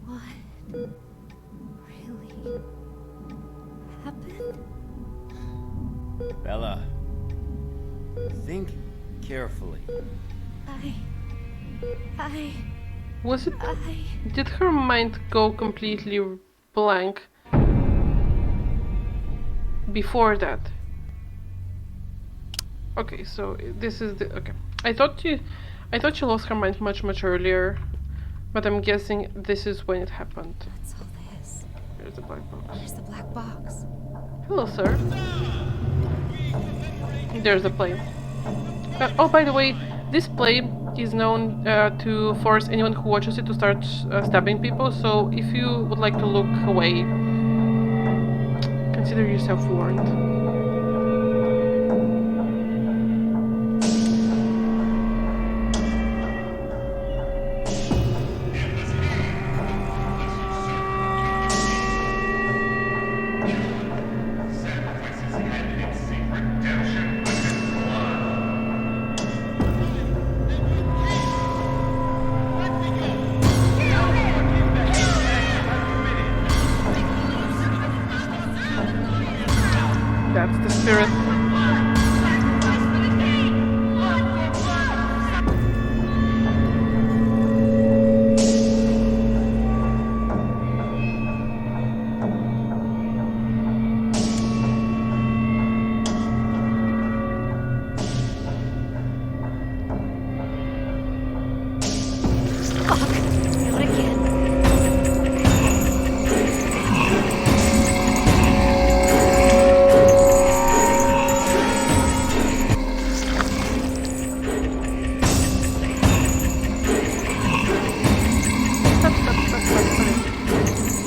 What really happened? Bella, think carefully. Was it? Did her mind go completely blank before that? Okay, so this is the okay. I thought she lost her mind much earlier, but I'm guessing this is when it happened. That's all this. There's the black box. There's the black box. Hello, sir. There's the plane. Oh, by the way, this play is known to force anyone who watches it to start stabbing people, so if you would like to look away, consider yourself warned. That's the spirit.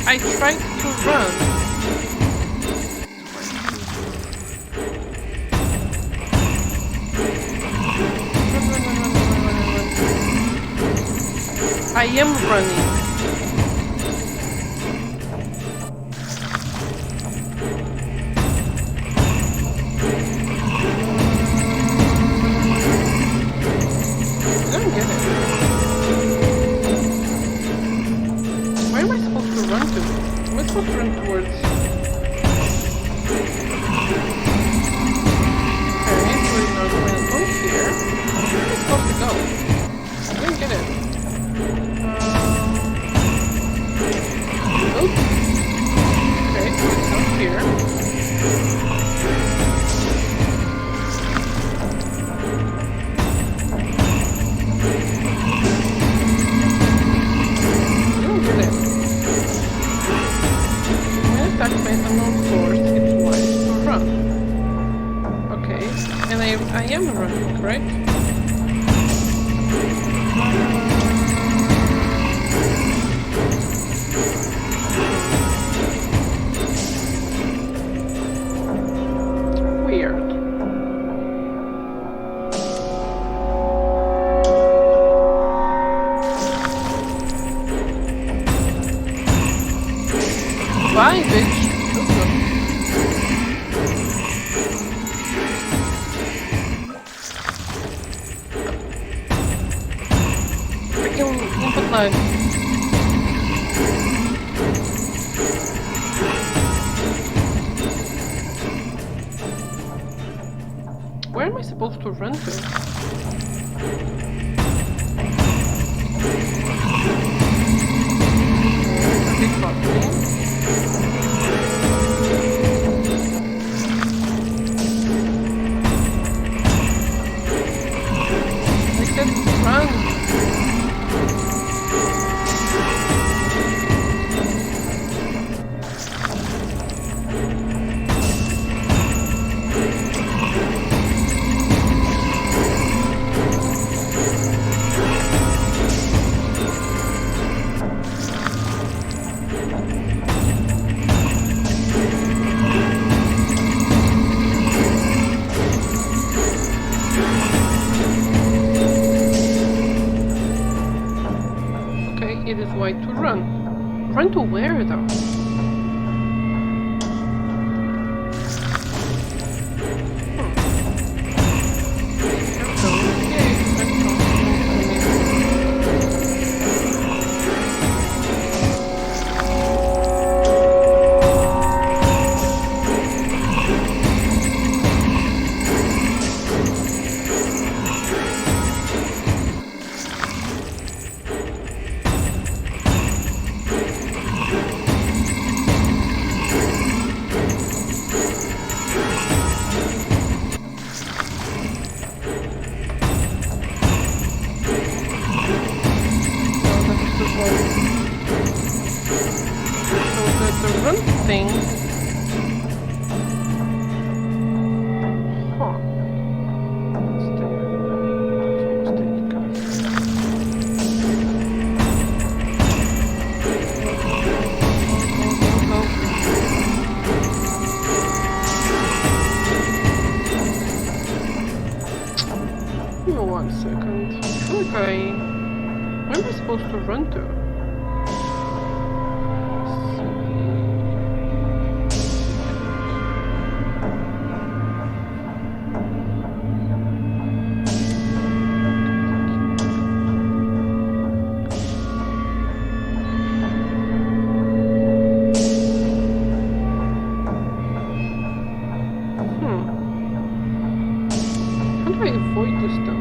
I tried to run. I am running. I don't get it. Where am I supposed to run to? Am I supposed to run towards? Okay, so now when I'm going here, where am I supposed to go? I don't get it. am running, right? Weird. Bye, bitch. Freaking input lag. Where am I supposed to run to? A big property. Run! It is right to run. Run to where though? Where am I supposed to run to? How do I avoid this though?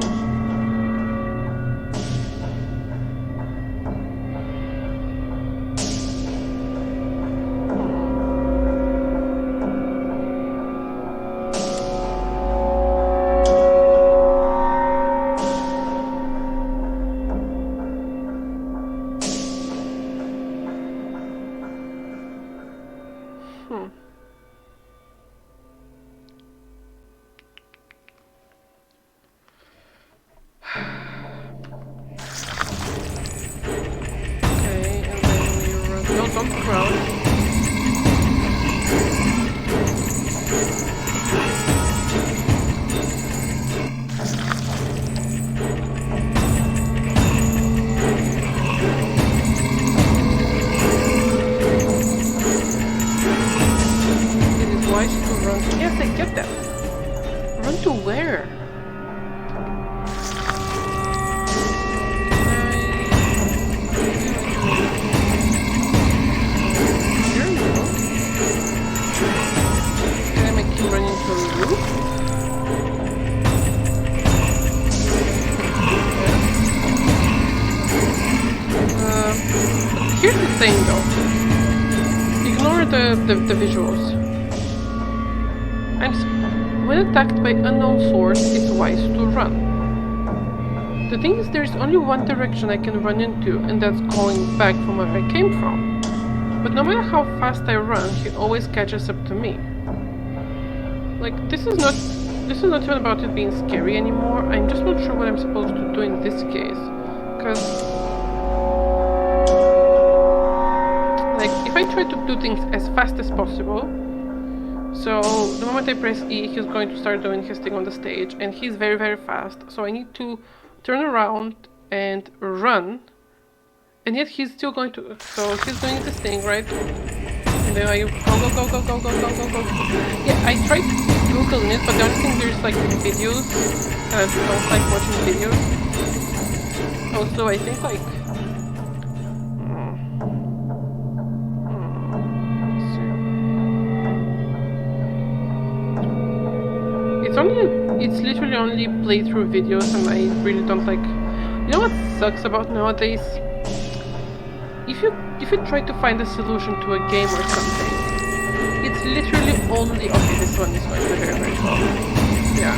Here's the thing though. Ignore the visuals. When attacked by unknown source, it's wise to run. The thing is, there's only one direction I can run into, and that's going back from where I came from. But no matter how fast I run, he always catches up to me. Like, this is not this is not even about it being scary anymore. I'm just not sure what I'm supposed to do in this case. Because, like, if I try to do things as fast as possible, so the moment I press E, he's going to start doing his thing on the stage, and he's very, very fast. So I need to turn around and run, and yet he's still going to. So he's doing this thing, right? And then I go. Yeah, I tried Googling it, but the only thing there's like videos, and I don't like watching videos. Also, I think like. It's literally only playthrough videos, and I really don't like. You know what sucks about nowadays? If you try to find a solution to a game or something, it's literally only this one is going very very slow. Yeah,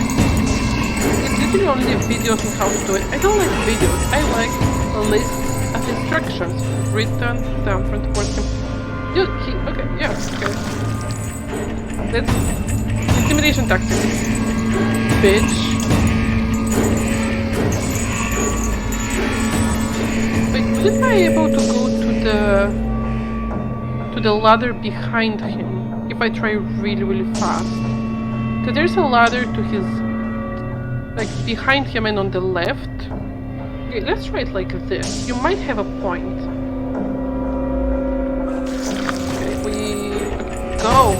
it's literally only videos on how to do it. I don't like videos. I like a list of instructions written down from the board. Okay, yeah, okay. That's intimidation tactics. Bitch. Wait, was I able to go to the ladder behind him if I try really really fast? Because there's a ladder to his, like, behind him and on the left. Okay, let's try it like this. You might have a point. Okay, we go.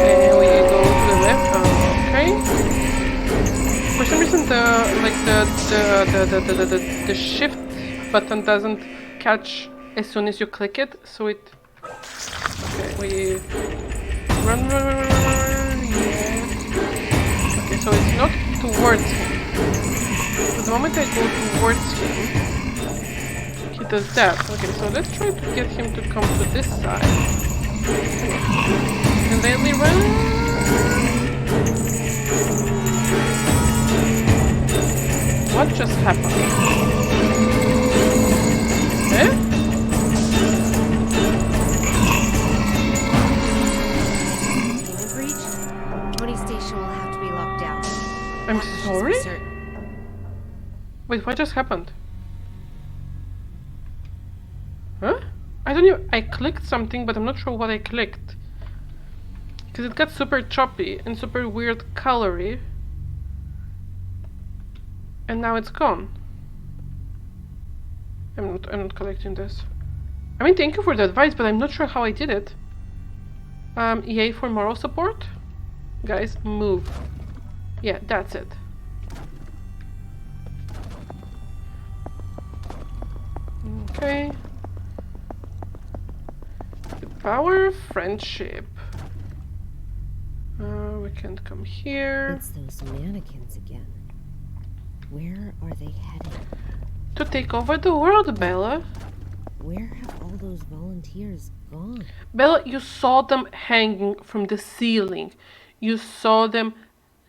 And we go to the left. Okay. For some reason, the shift button doesn't catch as soon as you click it, so it. Okay, we run. Yeah. Okay, so it's not towards him. So the moment I go towards him, he does that. Okay, so let's try to get him to come to this side, and then we run. What just happened? Eh? Breach? Pony Station will have to be locked down. I'm sorry? Wait, what just happened? Huh? I don't know. I clicked something, but I'm not sure what I clicked. Because it got super choppy and super weird colory. And now it's gone. I'm not collecting this. I mean, thank you for the advice, but I'm not sure how I did it. EA for moral support? Guys, move. Yeah, that's it. Okay. The power of friendship. We can't come here. It's those mannequins again. Where are they headed? To take over the world, Bella. Where have all those volunteers gone? Bella, you saw them hanging from the ceiling. You saw them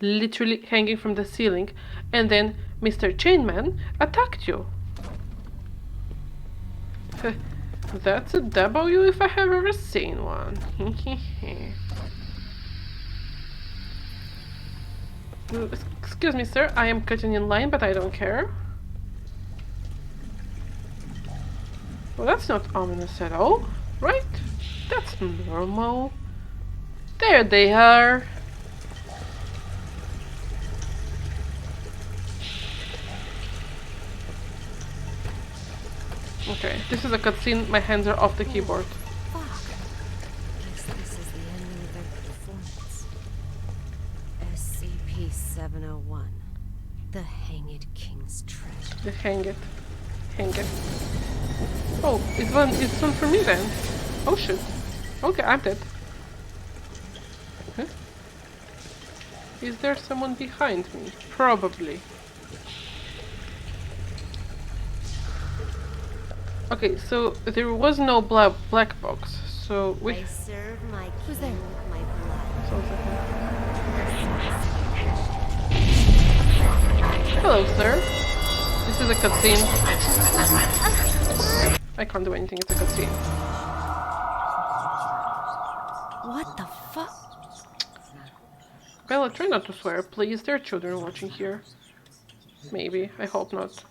literally hanging from the ceiling. And then Mr. Chainman attacked you. That's a W if I have ever seen one. Excuse me, sir. I am cutting in line, but I don't care. Well, that's not ominous at all, right? That's normal. There they are. Okay, this is a cutscene. My hands are off the keyboard. Fuck. Guess this is the ending of their performance. SCP-701. The Hanged King's Treasure. The hang it. Hang it. Oh, it's one for me then. Oh shit. Okay, I'm dead. Huh? Is there someone behind me? Probably. Okay, so there was no black box, so we... I serve my king with my blood. Hello, sir. This is a cutscene. I can't do anything, it's a cutscene. What the fuck? Bella, try not to swear, please. There are children watching here. Maybe. I hope not.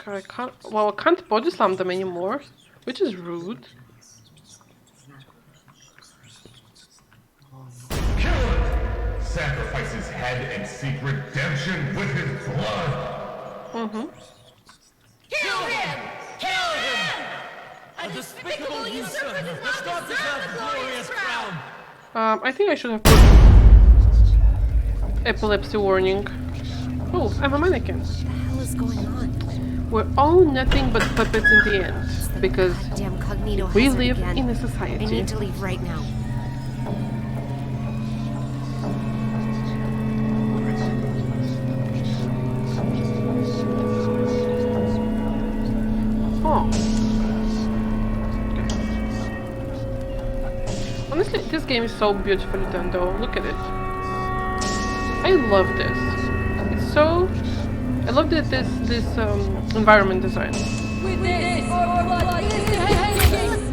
Okay, I can't. Well, I can't body slam them anymore, which is rude. Kill him! Sacrifice his head and seek redemption with his blood! Mm-hmm. Kill him! Kill him! A despicable usurper does not deserve the glorious crown! I think I should have put epilepsy warning. Oh, I'm a mannequin. What the hell is going on? We're all nothing but puppets in the end, because Damn cognito we hazard live again. in a society. I need to leave right now. Oh. Honestly, this game is so beautifully done though. Look at it. I love this. It's so... I love this environment design.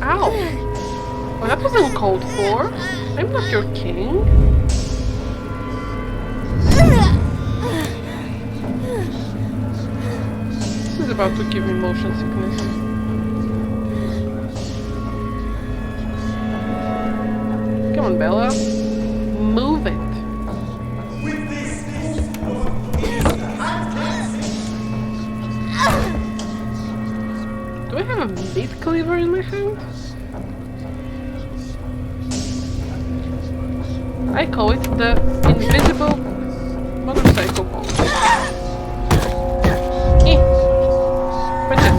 Ow! Oh, that wasn't called for. I'm not your king. This is about to give me motion sickness. Come on, Bella. Move it. Do I have a meat cleaver in my hand? I call it the invisible motorcycle pole. Punch it.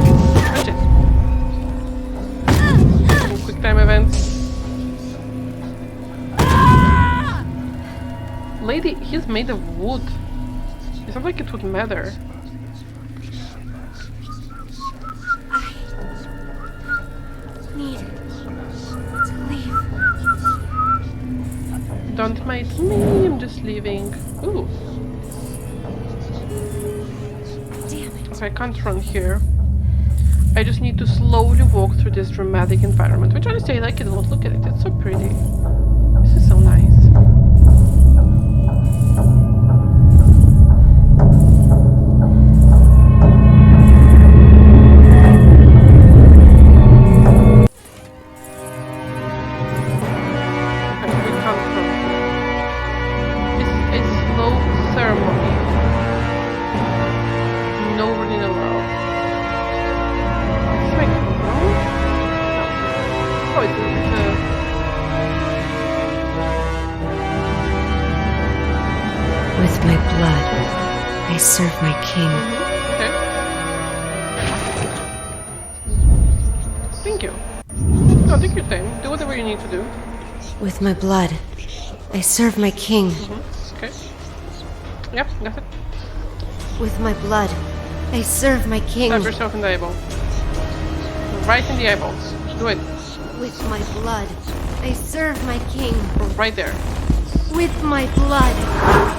Punch it. Quick time events. Lady, he's made of wood. It's not like it would matter. Need to leave. Don't mind me, I'm just leaving. Ooh. Damn it. So I can't run here. I just need to slowly walk through this dramatic environment, which honestly I like it a lot. Look at it, it's so pretty. This is so nice. With my blood, I serve my king. Okay. Thank you. No, take your time. Do whatever you need to do. With my blood, I serve my king. Okay. Yep, that's it. With my blood, I serve my king. Stab yourself in the eyeball. Right in the eyeballs. Do it. With my blood, I serve my king. Right there. With my blood,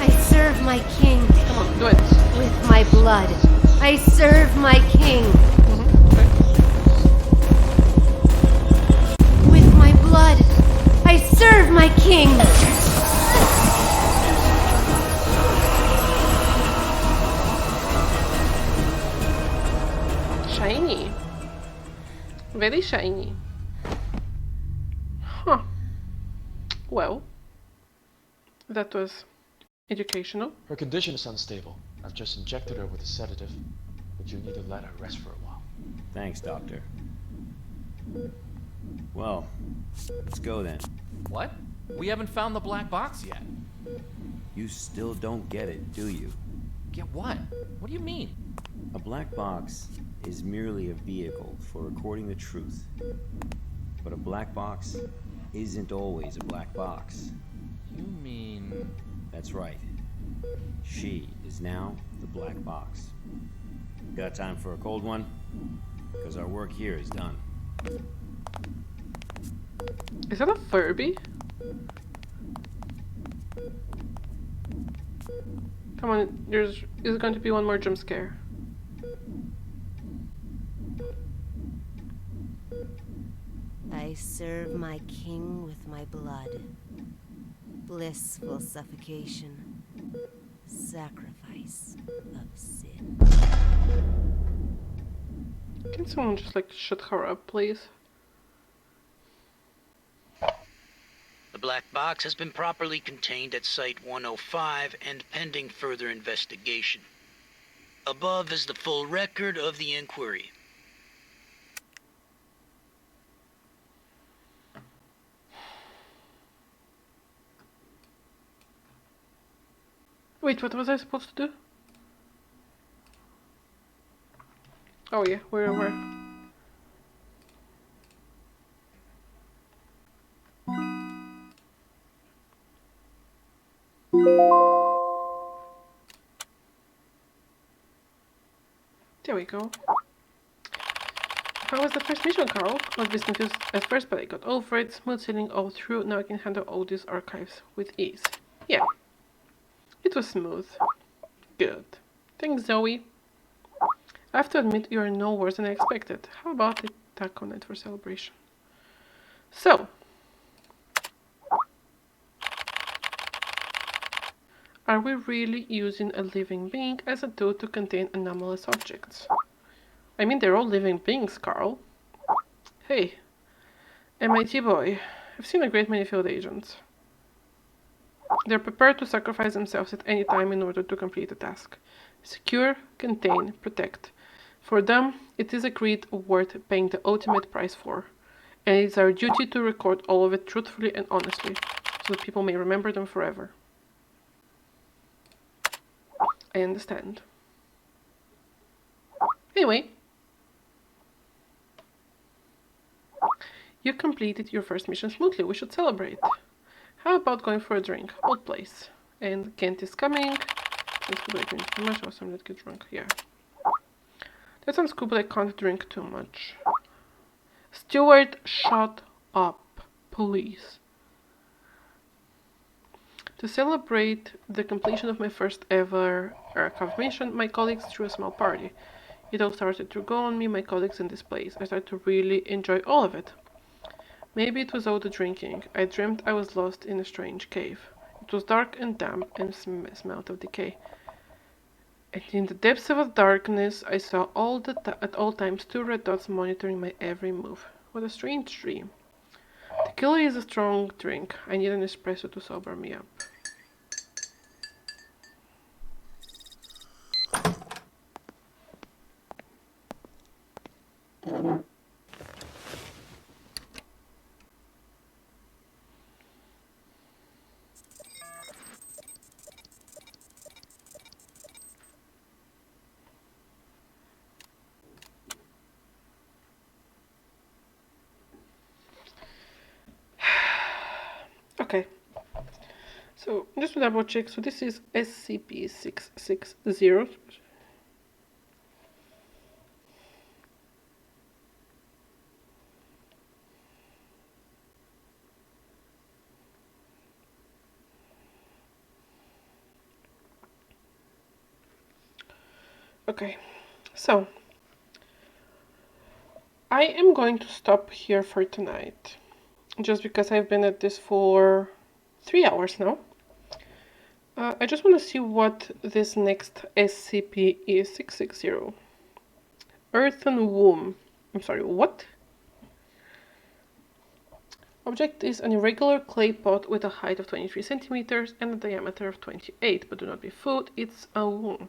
I serve my king. Come on, do it. With my blood, I serve my king. Okay. With my blood, I serve my king. Shiny. Very shiny. Huh. Well, that was educational. Her condition is unstable. I've just injected her with a sedative, but you need to let her rest for a while. Thanks, Doctor. Well, let's go then. What? We haven't found the black box yet. You still don't get it, do you? Get what? What do you mean? A black box is merely a vehicle for recording the truth. But a black box isn't always a black box. You mean... That's right. She is now the black box. Got time for a cold one? Because our work here is done. Is that a Furby? Come on, there's going to be one more jump scare. I serve my king with my blood. Blissful suffocation. Sacrifice of sin. Can someone just like shut her up, please? The black box has been properly contained at Site 105 and pending further investigation. Above is the full record of the inquiry. Wait, what was I supposed to do? Oh yeah, where? There we go. How was the first mission, Carl? I was a bit confused at first, but I got over it. Smooth sailing all through. Now I can handle all these archives with ease. Yeah. It was smooth. Good. Thanks, Zoe. I have to admit, you are no worse than I expected. How about a taco night for celebration? So. Are we really using a living being as a tool to contain anomalous objects? I mean, they're all living beings, Carl. Hey, MIT boy, I've seen a great many field agents. They're prepared to sacrifice themselves at any time in order to complete a task. Secure, contain, protect. For them, it is a creed worth paying the ultimate price for. And it's our duty to record all of it truthfully and honestly, so that people may remember them forever. I understand. Anyway. You completed your first mission smoothly. We should celebrate. How about going for a drink? Old place. And Kent is coming. Let's go drink too much. Awesome, let's get drunk. Yeah. That sounds cool, but I can't drink too much. Stewart, shut up. Please. To celebrate the completion of my first ever archive mission, my colleagues threw a small party. It all started to grow on me, my colleagues in this place. I started to really enjoy all of it. Maybe it was all the drinking. I dreamt I was lost in a strange cave. It was dark and damp and smelled of decay. And in the depths of the darkness, I saw at all times 2 red dots monitoring my every move. What a strange dream. Tequila is a strong drink. I need an espresso to sober me up. Okay, so just to double check, so this is SCP-660. Okay, so I am going to stop here for tonight, just because I've been at this for 3 hours now. I just want to see what this next SCP is. 660. Earthen Womb. I'm sorry, what? Object is an irregular clay pot with a height of 23 centimeters and a diameter of 28, but do not be food, it's a womb.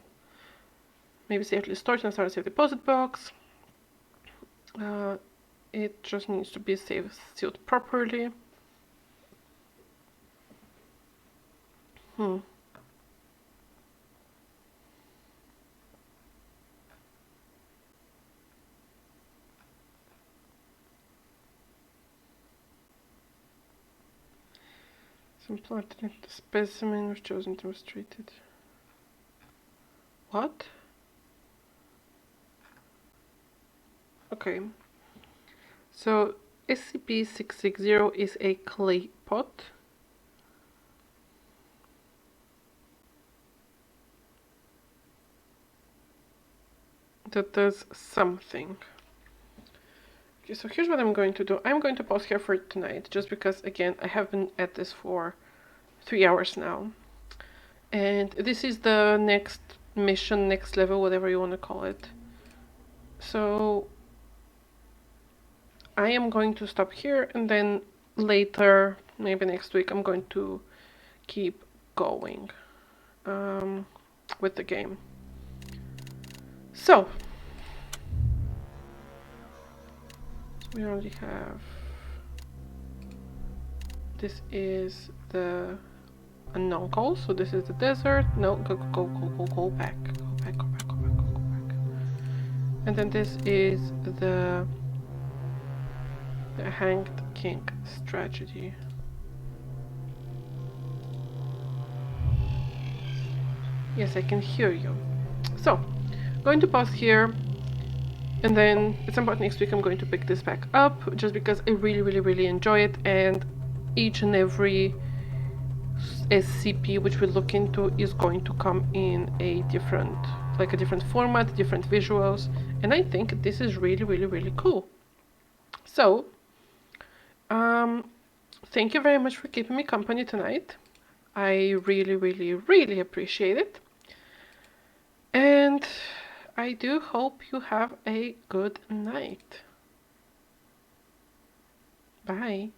Maybe safely stored in a safe deposit box. It just needs to be sealed properly. Some planted specimen was chosen to was treated. What? Okay. So SCP-660 is a clay pot. That does something. Okay, so here's what I'm going to do. I'm going to pause here for tonight, just because, again, I have been at this for 3 hours now. And this is the next mission, next level, whatever you want to call it. So I am going to stop here, and then later, maybe next week, I'm going to keep going with the game. So we already have, this is the unknown call, so this is the desert. No, go back. Go back. And then this is the Hanged King strategy. Yes, I can hear you. So, going to pause here, and then at some point next week I'm going to pick this back up, just because I really enjoy it, and each and every SCP which we look into is going to come in a different, like a different format, different visuals, and I think this is really cool. So, thank you very much for keeping me company tonight. I really appreciate it. And I do hope you have a good night. Bye.